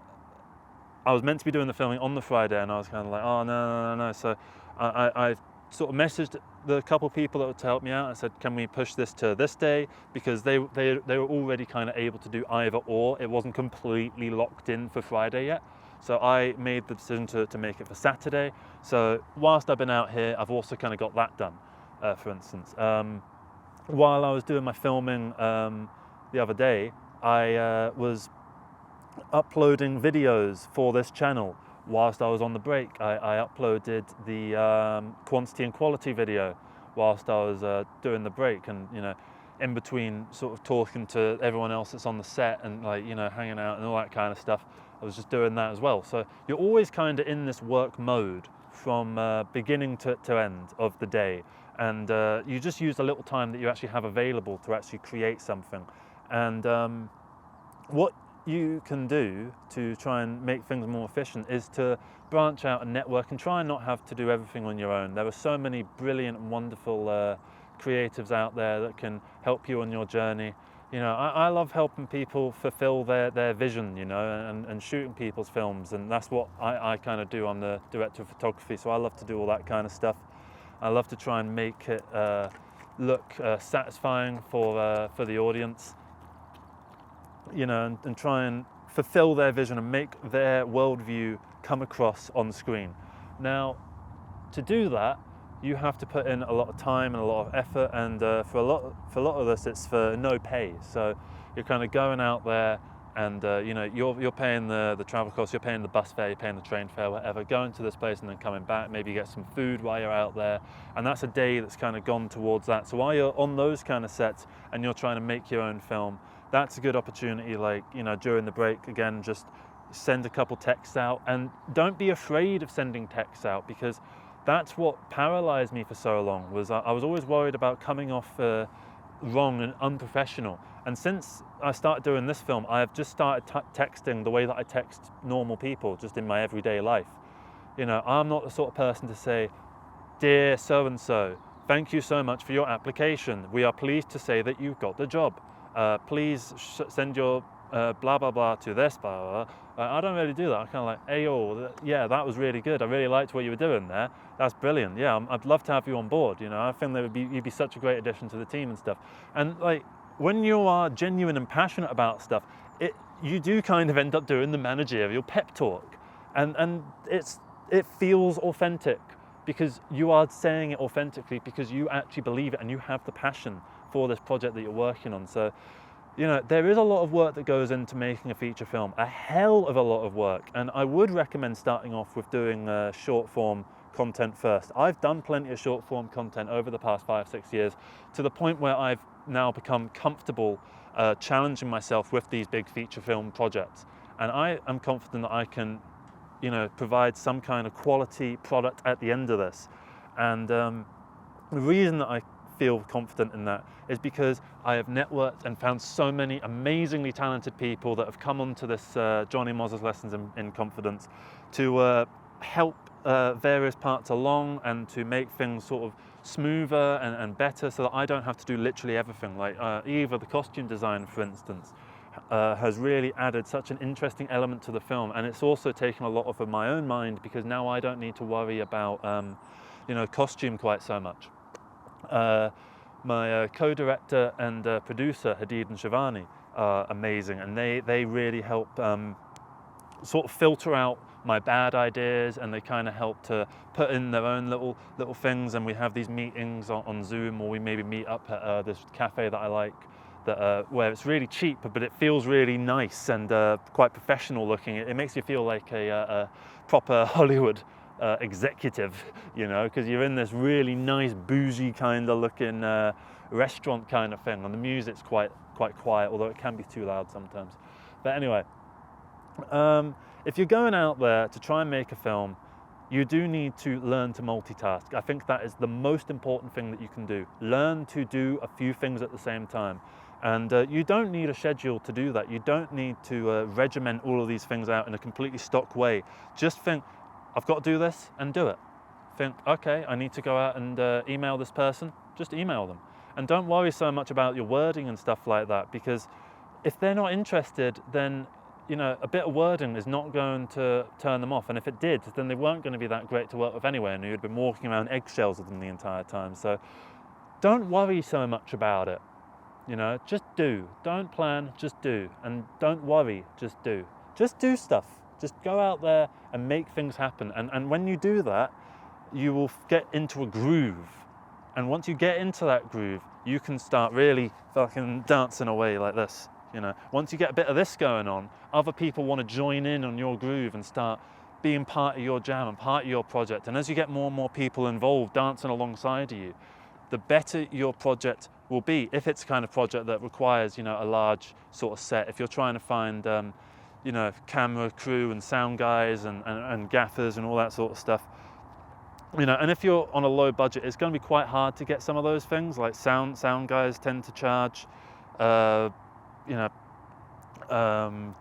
was meant to be doing the filming on the Friday, and I was kind of like, oh no. So I sort of messaged the couple people that were to help me out. I said, can we push this to this day? Because they were already kind of able to do either or. It wasn't completely locked in for Friday yet. So I made the decision to make it for Saturday. So whilst I've been out here, I've also kind of got that done, for instance. While I was doing my filming the other day, I was uploading videos for this channel. Whilst I was on the break, I uploaded the quantity and quality video whilst I was doing the break, and you know, in between sort of talking to everyone else that's on the set and like, you know, hanging out and all that kind of stuff, I was just doing that as well. So you're always kind of in this work mode from beginning to end of the day, and you just use the little time that you actually have available to actually create something. And what you can do to try and make things more efficient is to branch out and network and try and not have to do everything on your own. There are so many brilliant and wonderful creatives out there that can help you on your journey. You know, I love helping people fulfill their vision, you know, and shooting people's films, and that's what I kind of do. I'm the director of photography, so I love to do all that kind of stuff. I love to try and make it look satisfying for the audience, you know, and try and fulfill their vision and make their worldview come across on the screen. Now, to do that, you have to put in a lot of time and a lot of effort, and for a lot of this, it's for no pay. So you're kind of going out there, and you know, you're paying the travel costs, you're paying the bus fare, you're paying the train fare, whatever, going to this place and then coming back. Maybe you get some food while you're out there, and that's a day that's kind of gone towards that. So while you're on those kind of sets and you're trying to make your own film, that's a good opportunity. Like, you know, during the break, again, just send a couple texts out, and don't be afraid of sending texts out, because that's what paralyzed me for so long. Was I was always worried about coming off wrong and unprofessional. And since I started doing this film, I have just started texting the way that I text normal people, just in my everyday life. You know, I'm not the sort of person to say, "Dear so-and-so, thank you so much for your application. We are pleased to say that you've got the job. Please send your blah blah blah to this blah blah blah." I don't really do that. I'm kind of like, "Hey, yo, yeah, that was really good. I really liked what you were doing there. That's brilliant. Yeah, I'd love to have you on board. You know, I think that you'd be such a great addition to the team and stuff." And like, when you are genuine and passionate about stuff, you do kind of end up doing the managerial pep talk, and it feels authentic because you are saying it authentically because you actually believe it and you have the passion for this project that you're working on. So, you know, there is a lot of work that goes into making a feature film, a hell of a lot of work, and I would recommend starting off with doing short form content first. I've done plenty of short form content over the past 5-6 years, to the point where I've now become comfortable challenging myself with these big feature film projects, and I am confident that I can, you know, provide some kind of quality product at the end of this. And the reason that I feel confident in that is because I have networked and found so many amazingly talented people that have come onto this Johnny Moses Lessons in Confidence to help various parts along and to make things sort of smoother and better, so that I don't have to do literally everything. Like Eva, the costume design, for instance, has really added such an interesting element to the film, and it's also taken a lot off of my own mind, because now I don't need to worry about you know, costume quite so much. My co-director and producer, Hadid and Shivani, are amazing, and they really help sort of filter out my bad ideas, and they kind of help to put in their own little things. And we have these meetings on Zoom, or we maybe meet up at this cafe that I like, that where it's really cheap, but it feels really nice and quite professional looking. It makes you feel like a proper Hollywood executive, you know, because you're in this really nice bougie kind of looking restaurant kind of thing, and the music's quite quiet, although it can be too loud sometimes. But anyway, if you're going out there to try and make a film, you do need to learn to multitask. I think that is the most important thing that you can do. Learn to do a few things at the same time. And you don't need a schedule to do that. You don't need to regiment all of these things out in a completely stock way. Just think, I've got to do this, and do it. Think, okay, I need to go out and email this person, just email them. And don't worry so much about your wording and stuff like that, because if they're not interested, then you know, a bit of wording is not going to turn them off. And if it did, then they weren't going to be that great to work with anyway, and you'd been walking around eggshells with them the entire time. So don't worry so much about it. You know, just do. Don't plan, just do. And don't worry, just do. Just do stuff. Just go out there and make things happen. And when you do that, you will get into a groove. And once you get into that groove, you can start really fucking dancing away like this. You know, once you get a bit of this going on, other people want to join in on your groove and start being part of your jam and part of your project. And as you get more and more people involved dancing alongside of you, the better your project will be. If it's the kind of project that requires, you know, a large sort of set, if you're trying to find, you know, camera crew and sound guys and gaffers and all that sort of stuff, you know, and if you're on a low budget, it's going to be quite hard to get some of those things. Like sound guys tend to charge, you know,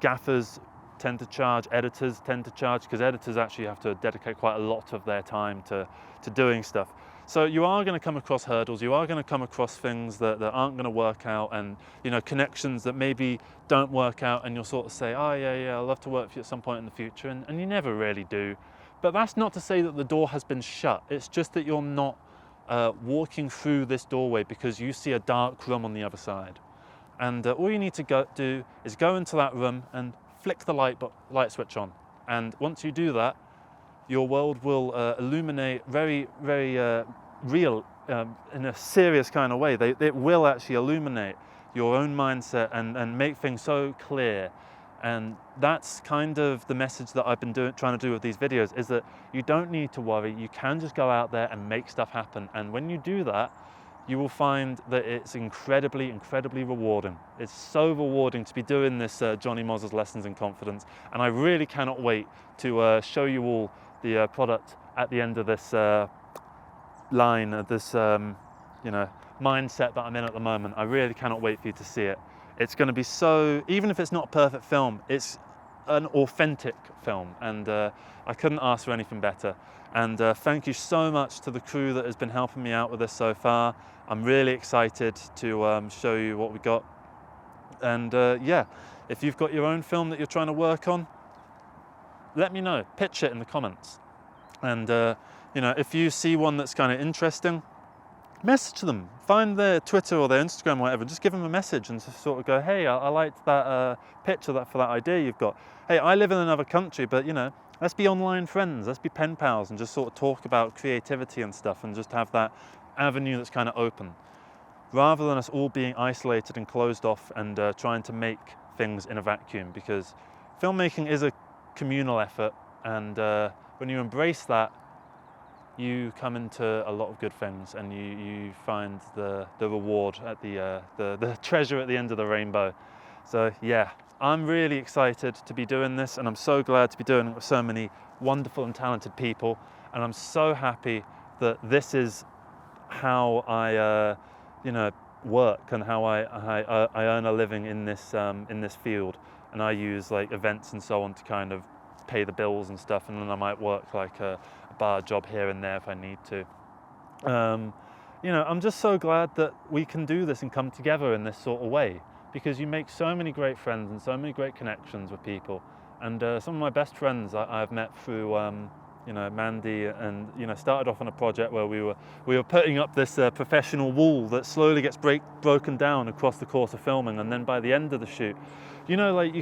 gaffers tend to charge, editors tend to charge, because editors actually have to dedicate quite a lot of their time to doing stuff. So you are going to come across hurdles, you are going to come across things that aren't going to work out, and you know, connections that maybe don't work out, and you'll sort of say, oh yeah, I'd love to work with you at some point in the future, and you never really do. But that's not to say that the door has been shut, it's just that you're not walking through this doorway because you see a dark room on the other side. And all you need to do is go into that room and flick the light switch on. And once you do that, your world will illuminate very, very real, in a serious kind of way. It will actually illuminate your own mindset and make things so clear. And that's kind of the message that I've been trying to do with these videos, is that you don't need to worry. You can just go out there and make stuff happen. And when you do that, you will find that it's incredibly, incredibly rewarding. It's so rewarding to be doing this Johnny Moz's Lessons in Confidence, and I really cannot wait to show you all the product at the end of this line, of this you know, mindset that I'm in at the moment. I really cannot wait for you to see it. It's going to be so, even if it's not a perfect film, it's an authentic film, and I couldn't ask for anything better. And thank you so much to the crew that has been helping me out with this so far. I'm really excited to show you what we got. And yeah, if you've got your own film that you're trying to work on, let me know, pitch it in the comments. And you know, if you see one that's kind of interesting, message them, find their Twitter or their Instagram or whatever, just give them a message and just sort of go, hey, I liked that picture for that idea you've got. Hey, I live in another country, but you know, let's be online friends, let's be pen pals, and just sort of talk about creativity and stuff, and just have that avenue that's kind of open, rather than us all being isolated and closed off and trying to make things in a vacuum. Because filmmaking is a communal effort, and when you embrace that, you come into a lot of good things, and you find the reward at the treasure at the end of the rainbow. So yeah, I'm really excited to be doing this, and I'm so glad to be doing it with so many wonderful and talented people, and I'm so happy that this is how I you know, work, and how I earn a living in this field. And I use like events and so on to kind of pay the bills and stuff, and then I might work like a bar job here and there if I need to. You know, I'm just so glad that we can do this and come together in this sort of way, because you make so many great friends and so many great connections with people. And some of my best friends I've met through you know, Mandy, and you know, started off on a project where we were putting up this professional wall that slowly gets broken down across the course of filming, and then by the end of the shoot, you know, like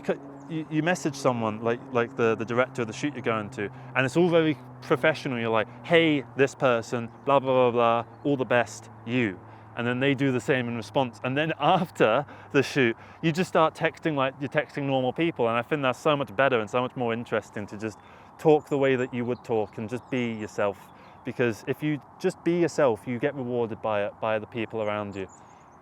you message someone like the director of the shoot you're going to, and it's all very professional. You're like, hey, this person, blah, blah, blah, blah, all the best, you. And then they do the same in response. And then after the shoot, you just start texting like you're texting normal people. And I think that's so much better and so much more interesting to just talk the way that you would talk and just be yourself. Because if you just be yourself, you get rewarded by it, by the people around you.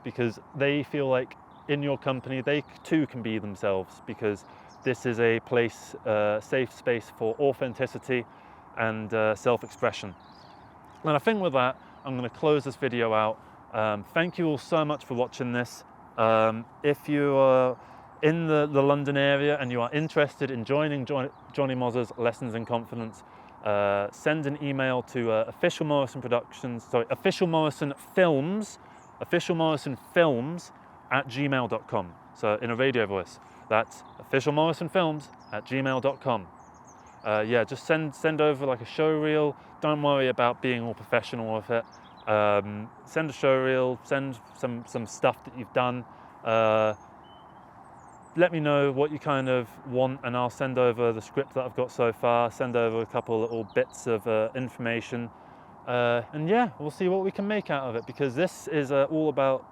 Because they feel like in your company, they too can be themselves, because this is a place, safe space for authenticity and self-expression. And I think with that, I'm going to close this video out. Thank you all so much for watching this. If you are in the London area and you are interested in joining Johnny Moz's Lessons in Confidence, send an email to Official Morrison Films @gmail.com. So in a radio voice, that's officialmorrisonfilms@gmail.com. Yeah, just send over like a show reel. Don't worry about being all professional with it. Send a show reel, send some stuff that you've done. Let me know what you kind of want, and I'll send over the script that I've got so far, send over a couple little bits of information. And yeah, we'll see what we can make out of it, because this is all about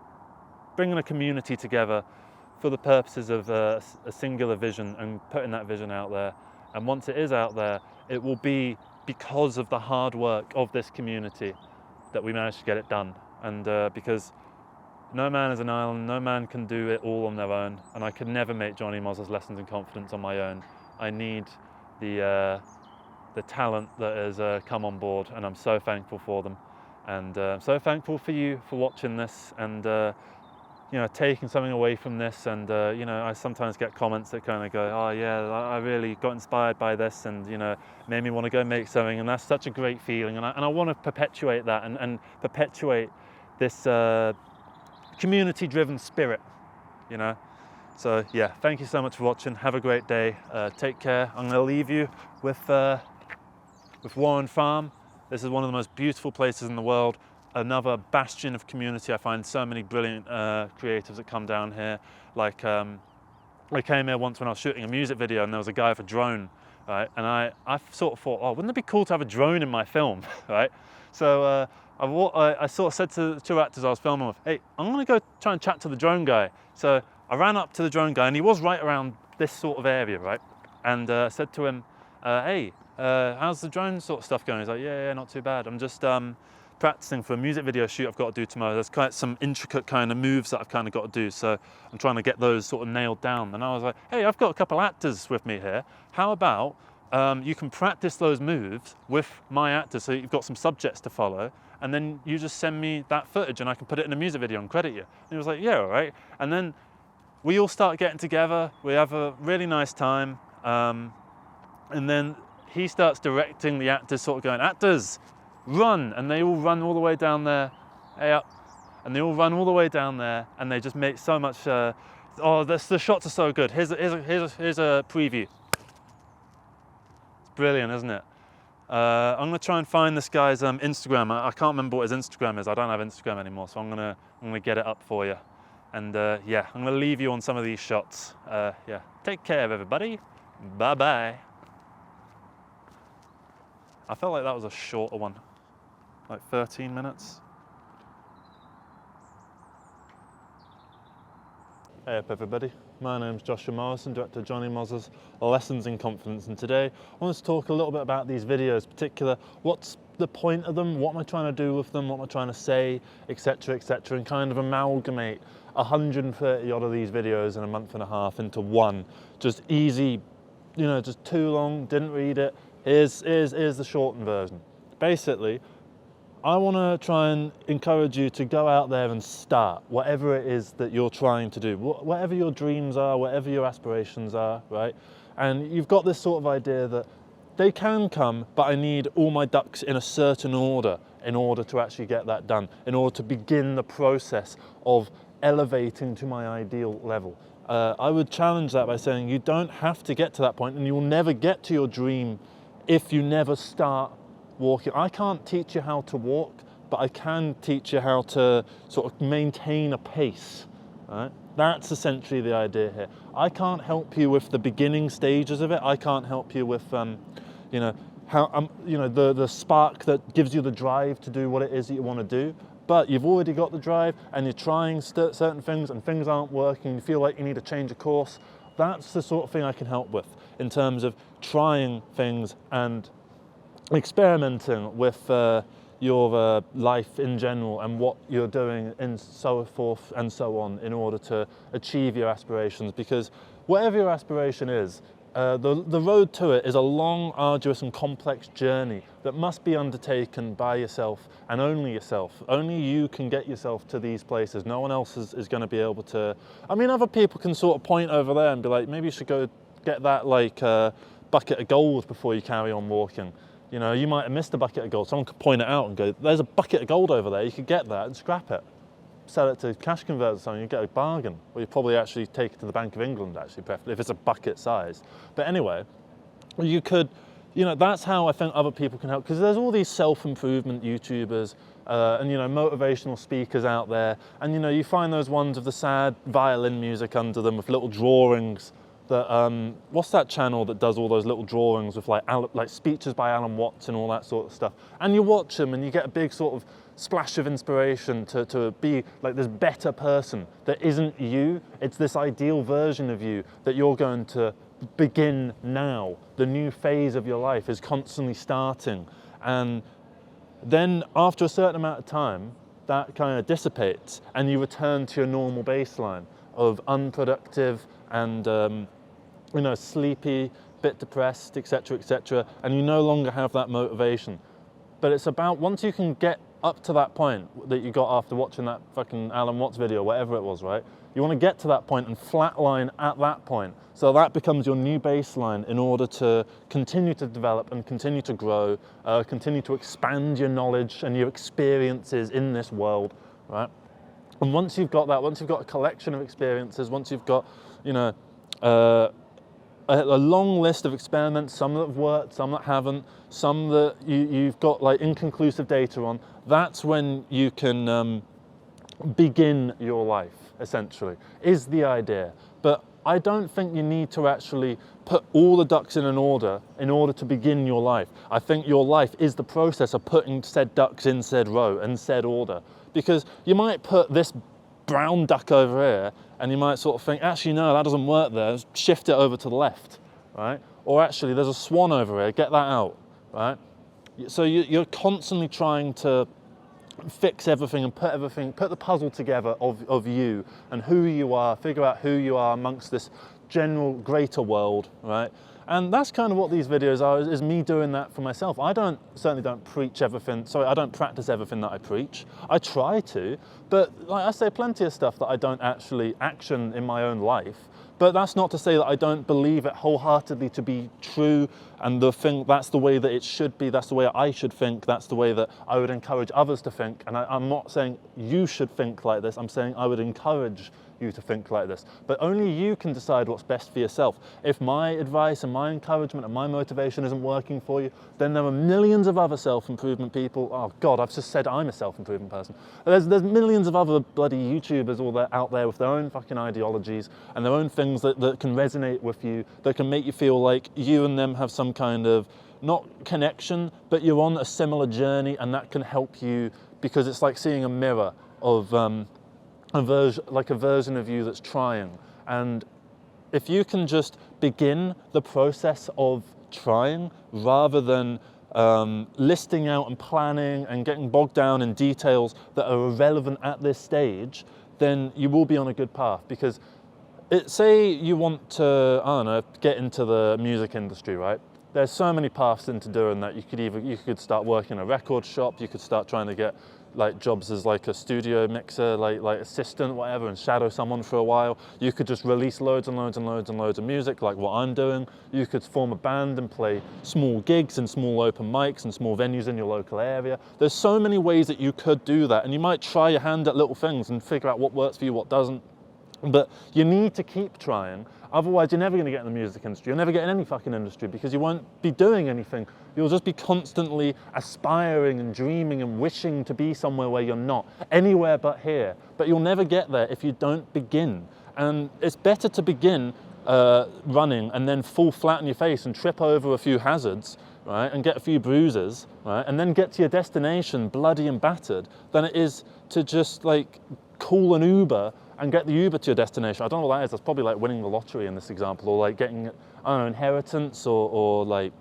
bringing a community together for the purposes of a singular vision and putting that vision out there. And once it is out there, it will be because of the hard work of this community that we managed to get it done. And because no man is an island, no man can do it all on their own, and I could never make Johnny Moz's Lessons in Confidence on my own. I need the talent that has come on board, and I'm so thankful for them. And I'm so thankful for you for watching this and you know, taking something away from this. And you know, I sometimes get comments that kind of go, oh yeah, I really got inspired by this, and you know, made me want to go make something, and that's such a great feeling. And I want to perpetuate that and perpetuate this community-driven spirit, you know. So yeah, thank you so much for watching. Have a great day. Take care. I'm going to leave you with Warren Farm. This is one of the most beautiful places in the world. Another bastion of community. I find so many brilliant creatives that come down here. Like I came here once when I was shooting a music video, and there was a guy with a drone, right? And I sort of thought, oh, wouldn't it be cool to have a drone in my film, right? So I sort of said to the two actors I was filming with, hey, I'm gonna go try and chat to the drone guy. So I ran up to the drone guy, and he was right around this sort of area, right? And said to him, hey, how's the drone sort of stuff going? He's like, yeah, not too bad. I'm just practicing for a music video shoot I've got to do tomorrow. There's quite some intricate kind of moves that I've kind of got to do, so I'm trying to get those sort of nailed down. And I was like, hey, I've got a couple actors with me here. How about you can practice those moves with my actors, so you've got some subjects to follow, and then you just send me that footage and I can put it in a music video and credit you. And he was like, yeah, all right. And then we all start getting together, we have a really nice time, and then he starts directing the actors, sort of going, actors, run, and they all run all the way down there, hey up, and they all run all the way down there, and they just make so much, the shots are so good. Here's a preview. It's brilliant, isn't it? I'm gonna try and find this guy's Instagram. I can't remember what his Instagram is. I don't have Instagram anymore, so I'm gonna get it up for you. And yeah, I'm gonna leave you on some of these shots. Yeah, take care, everybody. Bye-bye. I felt like that was a shorter one, like 13 minutes. Hey up everybody, my name's Joshua Morrison, director of Johnny Moz's Lessons in Confidence, and today I want to talk a little bit about these videos, in particular, what's the point of them, what am I trying to do with them, what am I trying to say, etc, and kind of amalgamate 130 odd of these videos in a month and a half into one, just easy, you know, just too long, didn't read it. Here's the shortened version. Basically, I want to try and encourage you to go out there and start whatever it is that you're trying to do, whatever your dreams are, whatever your aspirations are, right? And you've got this sort of idea that they can come, but I need all my ducks in a certain order in order to actually get that done, in order to begin the process of elevating to my ideal level. I would challenge that by saying you don't have to get to that point, and you will never get to your dream if you never start walking. I can't teach you how to walk, but I can teach you how to sort of maintain a pace, right? That's essentially the idea here. I can't help you with the beginning stages of it. I can't help you with, you know, how you know, the spark that gives you the drive to do what it is that you want to do. But you've already got the drive, and you're trying certain things, and things aren't working. You feel like you need to change a course. That's the sort of thing I can help with in terms of trying things and experimenting with your life in general and what you're doing and so forth and so on in order to achieve your aspirations. Because whatever your aspiration is, the road to it is a long, arduous and complex journey that must be undertaken by yourself and only yourself. Only you can get yourself to these places. No one else is going to be able to. I mean, other people can sort of point over there and be like, maybe you should go get that like bucket of gold before you carry on walking. You know, you might have missed a bucket of gold. Someone could point it out and go, there's a bucket of gold over there. You could get that and scrap it. Sell it to cash converters or something, you get a bargain. Or you probably actually take it to the Bank of England, actually, preferably, if it's a bucket size. But anyway, you could, you know, that's how I think other people can help. Because there's all these self-improvement YouTubers and, you know, motivational speakers out there. And, you know, you find those ones with the sad violin music under them with little drawings. That what's that channel that does all those little drawings with like speeches by Alan Watts and all that sort of stuff? And you watch them and you get a big sort of splash of inspiration to be like this better person that isn't you. It's this ideal version of you that you're going to begin now. The new phase of your life is constantly starting, and then after a certain amount of time, that kind of dissipates and you return to your normal baseline of unproductive and you know, sleepy, bit depressed, etc., and you no longer have that motivation. But it's about, once you can get up to that point that you got after watching that fucking Alan Watts video, whatever it was, right? You want to get to that point and flatline at that point. So that becomes your new baseline in order to continue to develop and continue to grow, continue to expand your knowledge and your experiences in this world, right? And once you've got that, once you've got a collection of experiences, once you've got, you know, a long list of experiments, some that have worked, some that haven't, some that you've got like inconclusive data on, that's when you can begin your life, essentially, is the idea. But I don't think you need to actually put all the ducks in order to begin your life. I think your life is the process of putting said ducks in said row and said order. Because you might put this brown duck over here and you might sort of think, actually no, that doesn't work there, let's shift it over to the left, right? Or actually there's a swan over here, get that out, right? So you're constantly trying to fix everything and put the puzzle together of you and who you are, figure out who you are amongst this general greater world, right? And that's kind of what these videos are, is me doing that for myself. I certainly don't preach everything, I don't practice everything that I preach. I try to, but like I say, plenty of stuff that I don't actually action in my own life. But that's not to say that I don't believe it wholeheartedly to be true, and that's the way that it should be, that's the way I should think, that's the way that I would encourage others to think. And I'm not saying you should think like this, I'm saying I would encourage you to think like this. But only you can decide what's best for yourself. If my advice and my encouragement and my motivation isn't working for you, then there are millions of other self-improvement people. Oh God, I've just said I'm a self-improvement person. There's millions of other bloody YouTubers all out there with their own fucking ideologies and their own things that can resonate with you, that can make you feel like you and them have some kind of, not connection, but you're on a similar journey, and that can help you, because it's like seeing a mirror of a version of you that's trying. And if you can just begin the process of trying rather than listing out and planning and getting bogged down in details that are irrelevant at this stage, then you will be on a good path. Because say you want to, I don't know, get into the music industry, right? There's so many paths into doing that. You could start working in a record shop, you could start trying to get like jobs as like a studio mixer, like assistant, whatever, and shadow someone for a while. You could just release loads and loads and loads and loads of music, like what I'm doing. You could form a band and play small gigs and small open mics and small venues in your local area. There's so many ways that you could do that, and you might try your hand at little things and figure out what works for you, what doesn't. But you need to keep trying, otherwise you're never going to get in the music industry, you'll never get in any fucking industry because you won't be doing anything. You'll just be constantly aspiring and dreaming and wishing to be somewhere where you're not, anywhere but here. But you'll never get there if you don't begin. And it's better to begin running and then fall flat on your face and trip over a few hazards, right, and get a few bruises, right, and then get to your destination bloody and battered, than it is to just like call an Uber and get the Uber to your destination. I don't know what that is. That's probably like winning the lottery in this example, or like getting, I don't know, inheritance, or like,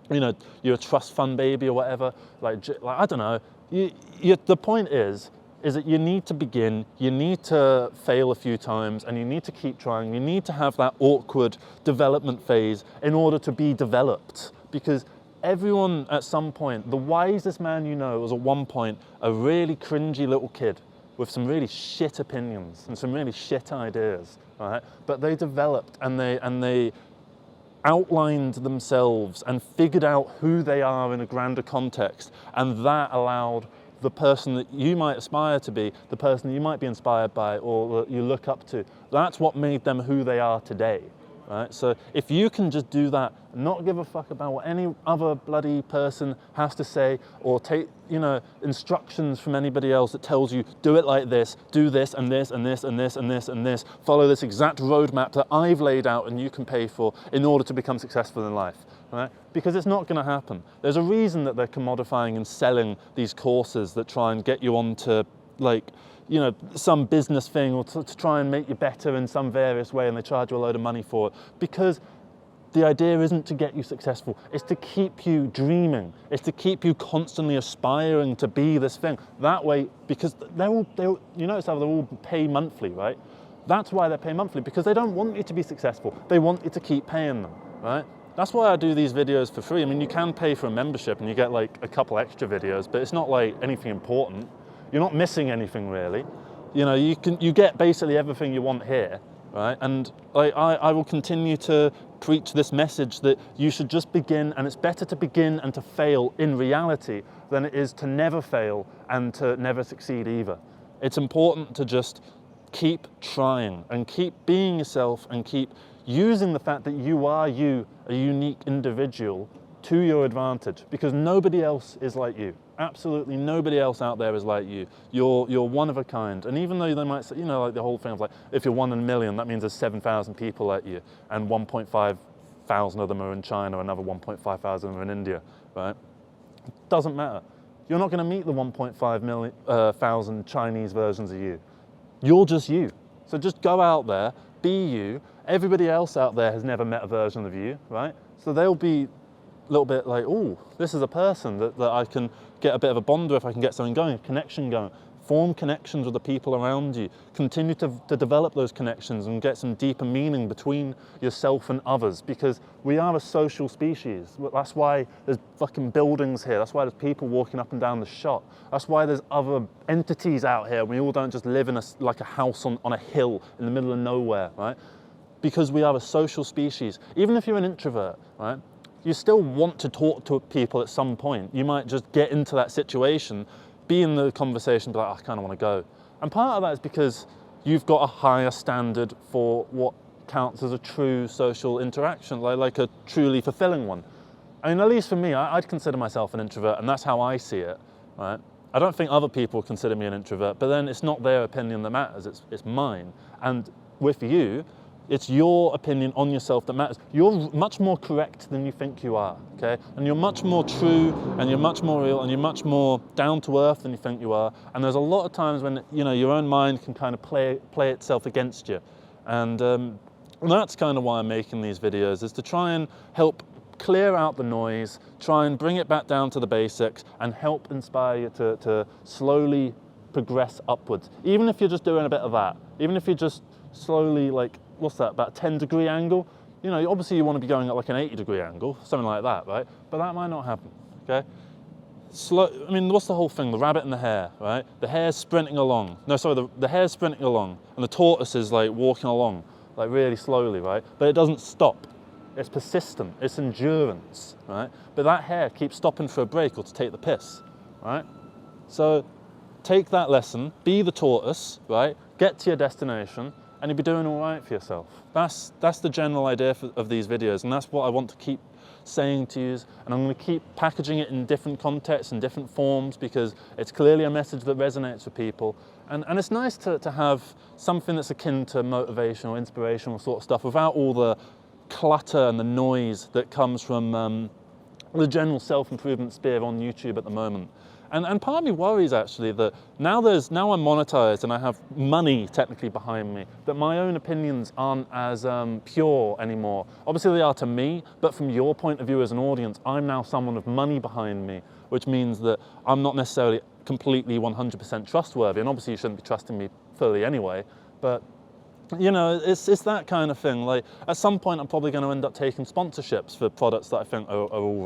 you know, you're a trust fund baby or whatever. Like I don't know. The point is that you need to begin, you need to fail a few times, and you need to keep trying. You need to have that awkward development phase in order to be developed. Because everyone at some point, the wisest man you know was at one point a really cringy little kid with some really shit opinions and some really shit ideas, right? But they developed and they outlined themselves and figured out who they are in a grander context, and that allowed the person that you might aspire to be, the person that you might be inspired by or that you look up to, that's what made them who they are today, right? So if you can just do that, not give a fuck about what any other bloody person has to say, or take, you know, instructions from anybody else that tells you, do it like this, do this and this and this and this and this and this, follow this exact roadmap that I've laid out and you can pay for in order to become successful in life, right? Because it's not going to happen. There's a reason that they're commodifying and selling these courses that try and get you onto, like, you know, some business thing, or to try and make you better in some various way, and they charge you a load of money for it. Because the idea isn't to get you successful, it's to keep you dreaming, it's to keep you constantly aspiring to be this thing. That way, because you notice how they all pay monthly, right? That's why they pay monthly, because they don't want you to be successful. They want you to keep paying them, right? That's why I do these videos for free. I mean, you can pay for a membership and you get like a couple extra videos, but it's not like anything important. You're not missing anything really. You know, you get basically everything you want here, right? And like I will continue to preach this message that you should just begin, and it's better to begin and to fail in reality than it is to never fail and to never succeed either. It's important to just keep trying and keep being yourself and keep using the fact that you are a unique individual, to your advantage, because nobody else is like you. Absolutely nobody else out there is like you. You're one of a kind. And even though they might say, you know, like the whole thing of like, if you're 1 in a million, that means there's 7,000 people like you, and 1.5 thousand of them are in China, another 1.5 thousand are in India, right? It doesn't matter. You're not going to meet the 1.5 thousand Chinese versions of you. You're just you. So just go out there, be you. Everybody else out there has never met a version of you, right? So they'll be a little bit like, oh, this is a person that I can get a bit of a bond with, I can get something going, a connection going. Form connections with the people around you. Continue to develop those connections and get some deeper meaning between yourself and others, because we are a social species. That's why there's fucking buildings here. That's why there's people walking up and down the shop. That's why there's other entities out here. We all don't just live in like a house on a hill in the middle of nowhere, right? Because we are a social species. Even if you're an introvert, right? You still want to talk to people at some point. You might just get into that situation, be in the conversation, be like, oh, I kind of want to go. And part of that is because you've got a higher standard for what counts as a true social interaction, like a truly fulfilling one. I mean, at least for me, I'd consider myself an introvert, and that's how I see it, right? I don't think other people consider me an introvert, but then it's not their opinion that matters, it's mine. And with you, it's your opinion on yourself that matters. You're much more correct than you think you are, okay? And you're much more true, and you're much more real, and you're much more down to earth than you think you are. And there's a lot of times when, you know, your own mind can kind of play itself against you. And that's kind of why I'm making these videos, is to try and help clear out the noise, try and bring it back down to the basics, and help inspire you to slowly progress upwards. Even if you're just doing a bit of that, even if you're just slowly, like, what's that, about a 10-degree angle? You know, obviously you want to be going at like an 80-degree angle, something like that, right? But that might not happen, okay? I mean, what's the whole thing? The rabbit and the hare, right? The hare's sprinting along. No, sorry, the hare's sprinting along, and the tortoise is like walking along, like really slowly, right? But it doesn't stop. It's persistent, it's endurance, right? But that hare keeps stopping for a break or to take the piss, right? So take that lesson, be the tortoise, right? Get to your destination, and you'll be doing all right for yourself. That's the general idea of these videos, and that's what I want to keep saying to you, and I'm going to keep packaging it in different contexts and different forms because it's clearly a message that resonates with people. And it's nice to have something that's akin to motivational, inspirational sort of stuff without all the clutter and the noise that comes from the general self-improvement sphere on YouTube at the moment. And part of me worries actually that now I'm monetized and I have money technically behind me, that my own opinions aren't as pure anymore. Obviously they are to me, but from your point of view as an audience, I'm now someone with money behind me, which means that I'm not necessarily completely 100% trustworthy. And obviously you shouldn't be trusting me fully anyway, but you know, it's that kind of thing. Like at some point I'm probably going to end up taking sponsorships for products that I think are all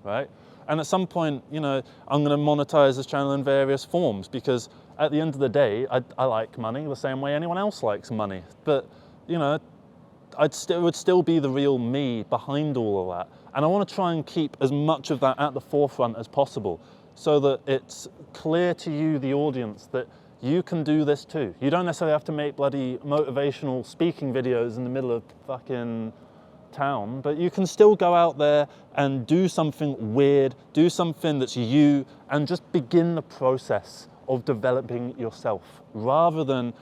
right? And at some point, you know, I'm going to monetize this channel in various forms because at the end of the day, I like money the same way anyone else likes money. But, you know, it would still be the real me behind all of that. And I want to try and keep as much of that at the forefront as possible so that it's clear to you, the audience, that you can do this too. You don't necessarily have to make bloody motivational speaking videos in the middle of fucking town, but you can still go out there and do something weird, do something that's you, and just begin the process of developing yourself rather than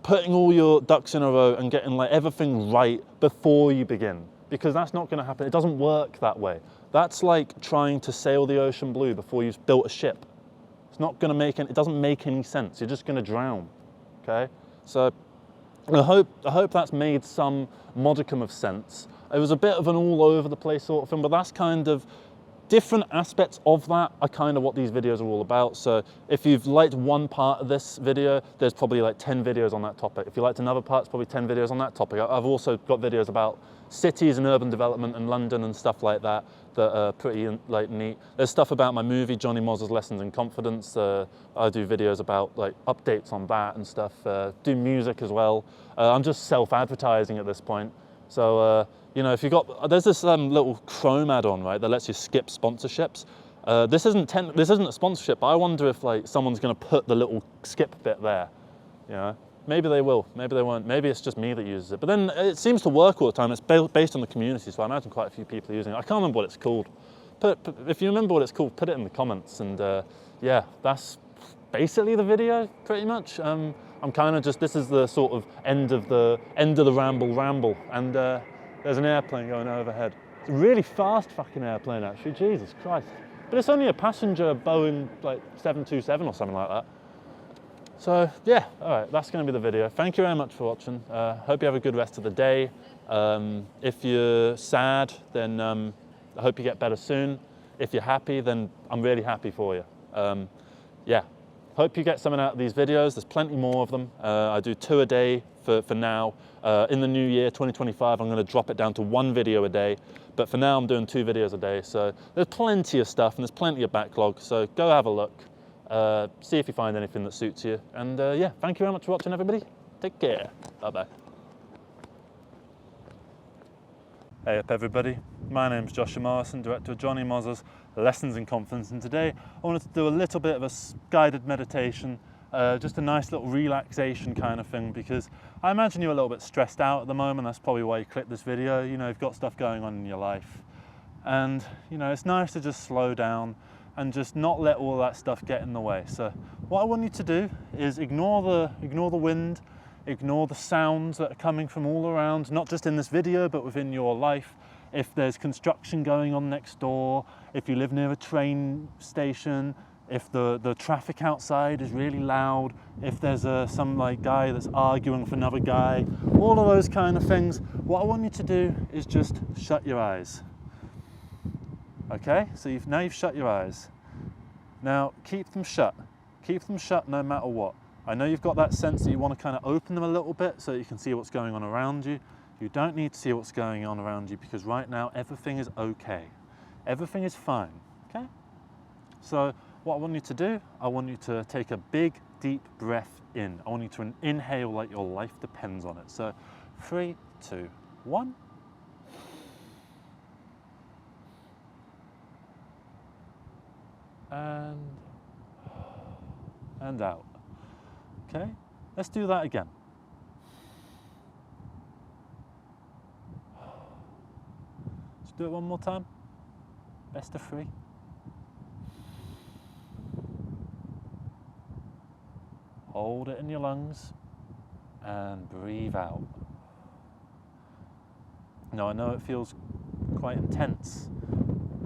putting all your ducks in a row and getting like everything right before you begin, because that's not going to happen. It doesn't work that way. That's like trying to sail the ocean blue before you've built a ship. It's not going to make it doesn't make any sense. You're just going to drown. Okay, so I hope that's made some modicum of sense. It was a bit of an all over the place sort of thing, but that's kind of different aspects of that are kind of what these videos are all about. So if you've liked one part of this video, there's probably like 10 videos on that topic. If you liked another part, it's probably 10 videos on that topic. I've also got videos about cities and urban development in London and stuff like that that are pretty like neat. There's stuff about my movie, Johnny Moz's Lessons in Confidence. I do videos about like updates on that and stuff. Do music as well. I'm just self-advertising at this point. So, you know, if you got, there's this little Chrome add-on, right, that lets you skip sponsorships. This isn't a sponsorship, but I wonder if like someone's going to put the little skip bit there. You know, maybe they will, maybe they won't. Maybe it's just me that uses it. But then it seems to work all the time. It's based on the community, so I imagine quite a few people are using it. I can't remember what it's called. If you remember what it's called, put it in the comments. And yeah, that's basically the video, pretty much. I'm kind of just, this is the sort of end of the ramble, and there's an airplane going overhead. It's a really fast fucking airplane actually, Jesus Christ. But it's only a passenger Boeing like 727 or something like that. So yeah, all right, that's going to be the video. Thank you very much for watching. Hope you have a good rest of the day. If you're sad, then I hope you get better soon. If you're happy, then I'm really happy for you. Yeah. Hope you get something out of these videos. There's plenty more of them. I do 2 a day for now. In the new year, 2025, I'm going to drop it down to 1 video a day. But for now, I'm doing 2 videos a day. So there's plenty of stuff and there's plenty of backlog. So go have a look. See if you find anything that suits you. And yeah, thank you very much for watching, everybody. Take care. Bye-bye. Hey up, everybody. My name's Joshua Morrison, director of Johnny Moz's Lessons in Confidence, and today I wanted to do a little bit of a guided meditation, just a nice little relaxation kind of thing, because I imagine you're a little bit stressed out at the moment. That's probably why you clicked this video. You know, you've got stuff going on in your life, and you know, it's nice to just slow down and just not let all that stuff get in the way. So what I want you to do is ignore the wind, ignore the sounds that are coming from all around, not just in this video, but within your life. If there's construction going on next door, if you live near a train station, if the traffic outside is really loud, if there's some like guy that's arguing with another guy, all of those kind of things, what I want you to do is just shut your eyes. Okay, so now you've shut your eyes. Now keep them shut. Keep them shut no matter what. I know you've got that sense that you want to kind of open them a little bit so you can see what's going on around you. You don't need to see what's going on around you, because right now everything is okay. Everything is fine, okay? So what I want you to do, I want you to take a big, deep breath in. I want you to inhale like your life depends on it. So 3, 2, 1. And out. Okay, let's do that again. Do it one more time. Best of 3. Hold it in your lungs and breathe out. Now I know it feels quite intense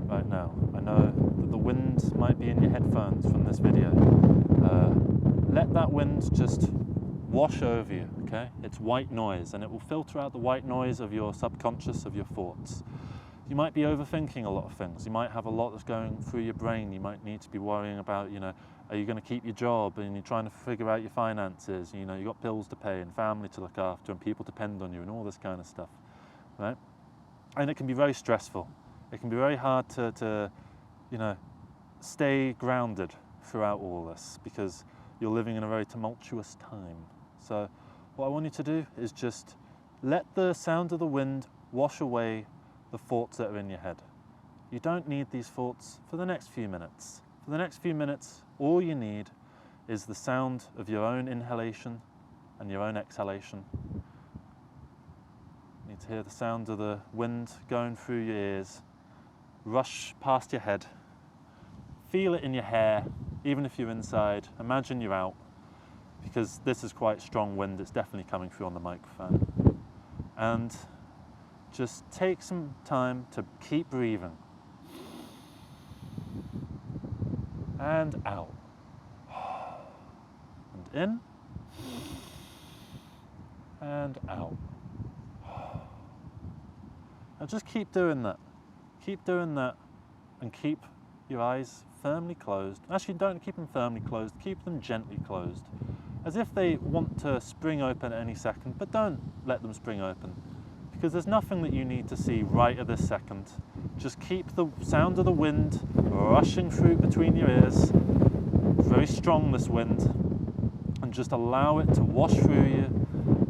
right now. I know that the wind might be in your headphones from this video. Let that wind just wash over you, okay? It's white noise, and it will filter out the white noise of your subconscious, of your thoughts. You might be overthinking a lot of things. You might have a lot that's going through your brain. You might need to be worrying about, are you going to keep your job, and you're trying to figure out your finances. You've got bills to pay and family to look after, and people depend on you, and all this kind of stuff, right? And it can be very stressful. It can be very hard to stay grounded throughout all this, because you're living in a very tumultuous time. So what I want you to do is just let the sound of the wind wash away the thoughts that are in your head. You don't need these thoughts for the next few minutes. For the next few minutes, all you need is the sound of your own inhalation and your own exhalation. You need to hear the sound of the wind going through your ears, rush past your head, feel it in your hair, even if you're inside. Imagine you're out, because this is quite strong wind. It's definitely coming through on the microphone. And just take some time to keep breathing. And out. And in. And out. Now just keep doing that. Keep doing that, and keep your eyes firmly closed. Actually, don't keep them firmly closed. Keep them gently closed, as if they want to spring open at any second, but don't let them spring open, because there's nothing that you need to see right at this second. Just keep the sound of the wind rushing through between your ears. It's very strong, this wind, and just allow it to wash through you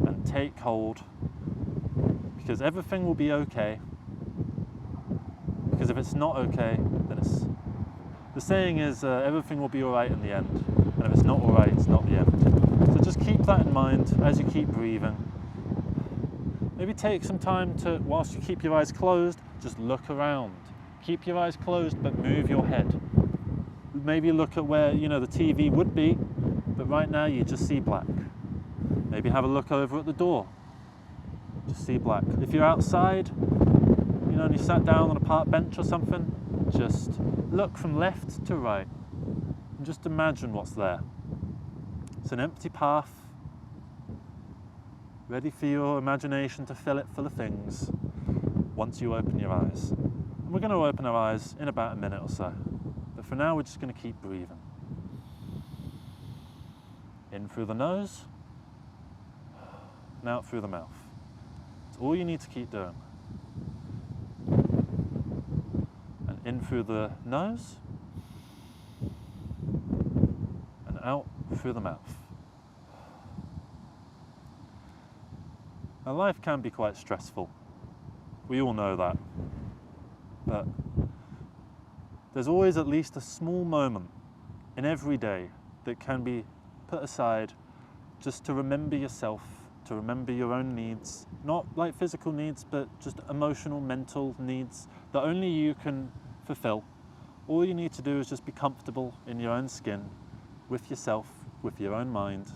and take hold, because everything will be okay. Because if it's not okay, then it's... The saying is, everything will be all right in the end, and if it's not all right, it's not the end. So just keep that in mind as you keep breathing. Maybe take some time to, whilst you keep your eyes closed, just look around. Keep your eyes closed, but move your head. Maybe look at where, the TV would be, but right now you just see black. Maybe have a look over at the door. Just see black. If you're outside, and you sat down on a park bench or something, just look from left to right and just imagine what's there. It's an empty path, ready for your imagination to fill it full of things once you open your eyes. And we're going to open our eyes in about a minute or so, but for now we're just going to keep breathing. In through the nose and out through the mouth. It's all you need to keep doing. In through the nose and out through the mouth. Now, life can be quite stressful. We all know that. But there's always at least a small moment in every day that can be put aside just to remember yourself, to remember your own needs. Not like physical needs, but just emotional, mental needs that only you can fulfill. All you need to do is just be comfortable in your own skin, with yourself, with your own mind,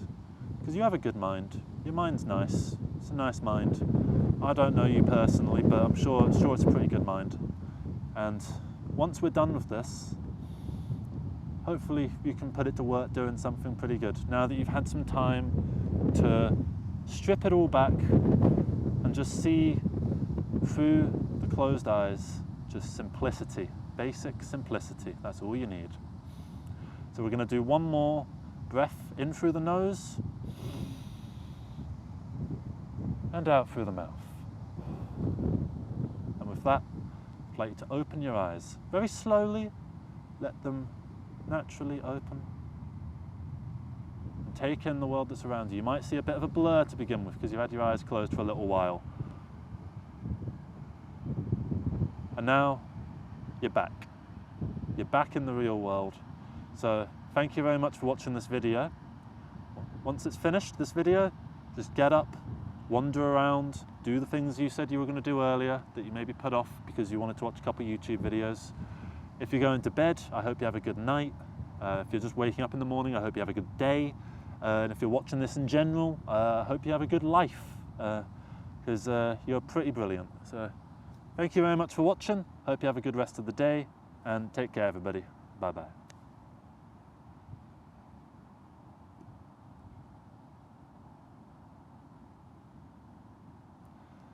because you have a good mind. Your mind's nice. It's a nice mind. I don't know you personally, but I'm sure it's a pretty good mind. And once we're done with this, hopefully you can put it to work doing something pretty good. Now that you've had some time to strip it all back and just see through the closed eyes, just simplicity, basic simplicity. That's all you need. So we're going to do one more breath in through the nose and out through the mouth. And with that, I'd like you to open your eyes very slowly. Let them naturally open. And take in the world that's around you. You might see a bit of a blur to begin with because you've had your eyes closed for a little while. And now you're back. You're back in the real world. So thank you very much for watching this video. Once it's finished, this video, just get up, wander around, do the things you said you were going to do earlier that you maybe put off because you wanted to watch a couple of YouTube videos. If you're going to bed, I hope you have a good night. If you're just waking up in the morning, I hope you have a good day. And if you're watching this in general, I hope you have a good life, because you're pretty brilliant. So thank you very much for watching. Hope you have a good rest of the day, and take care, everybody. Bye-bye.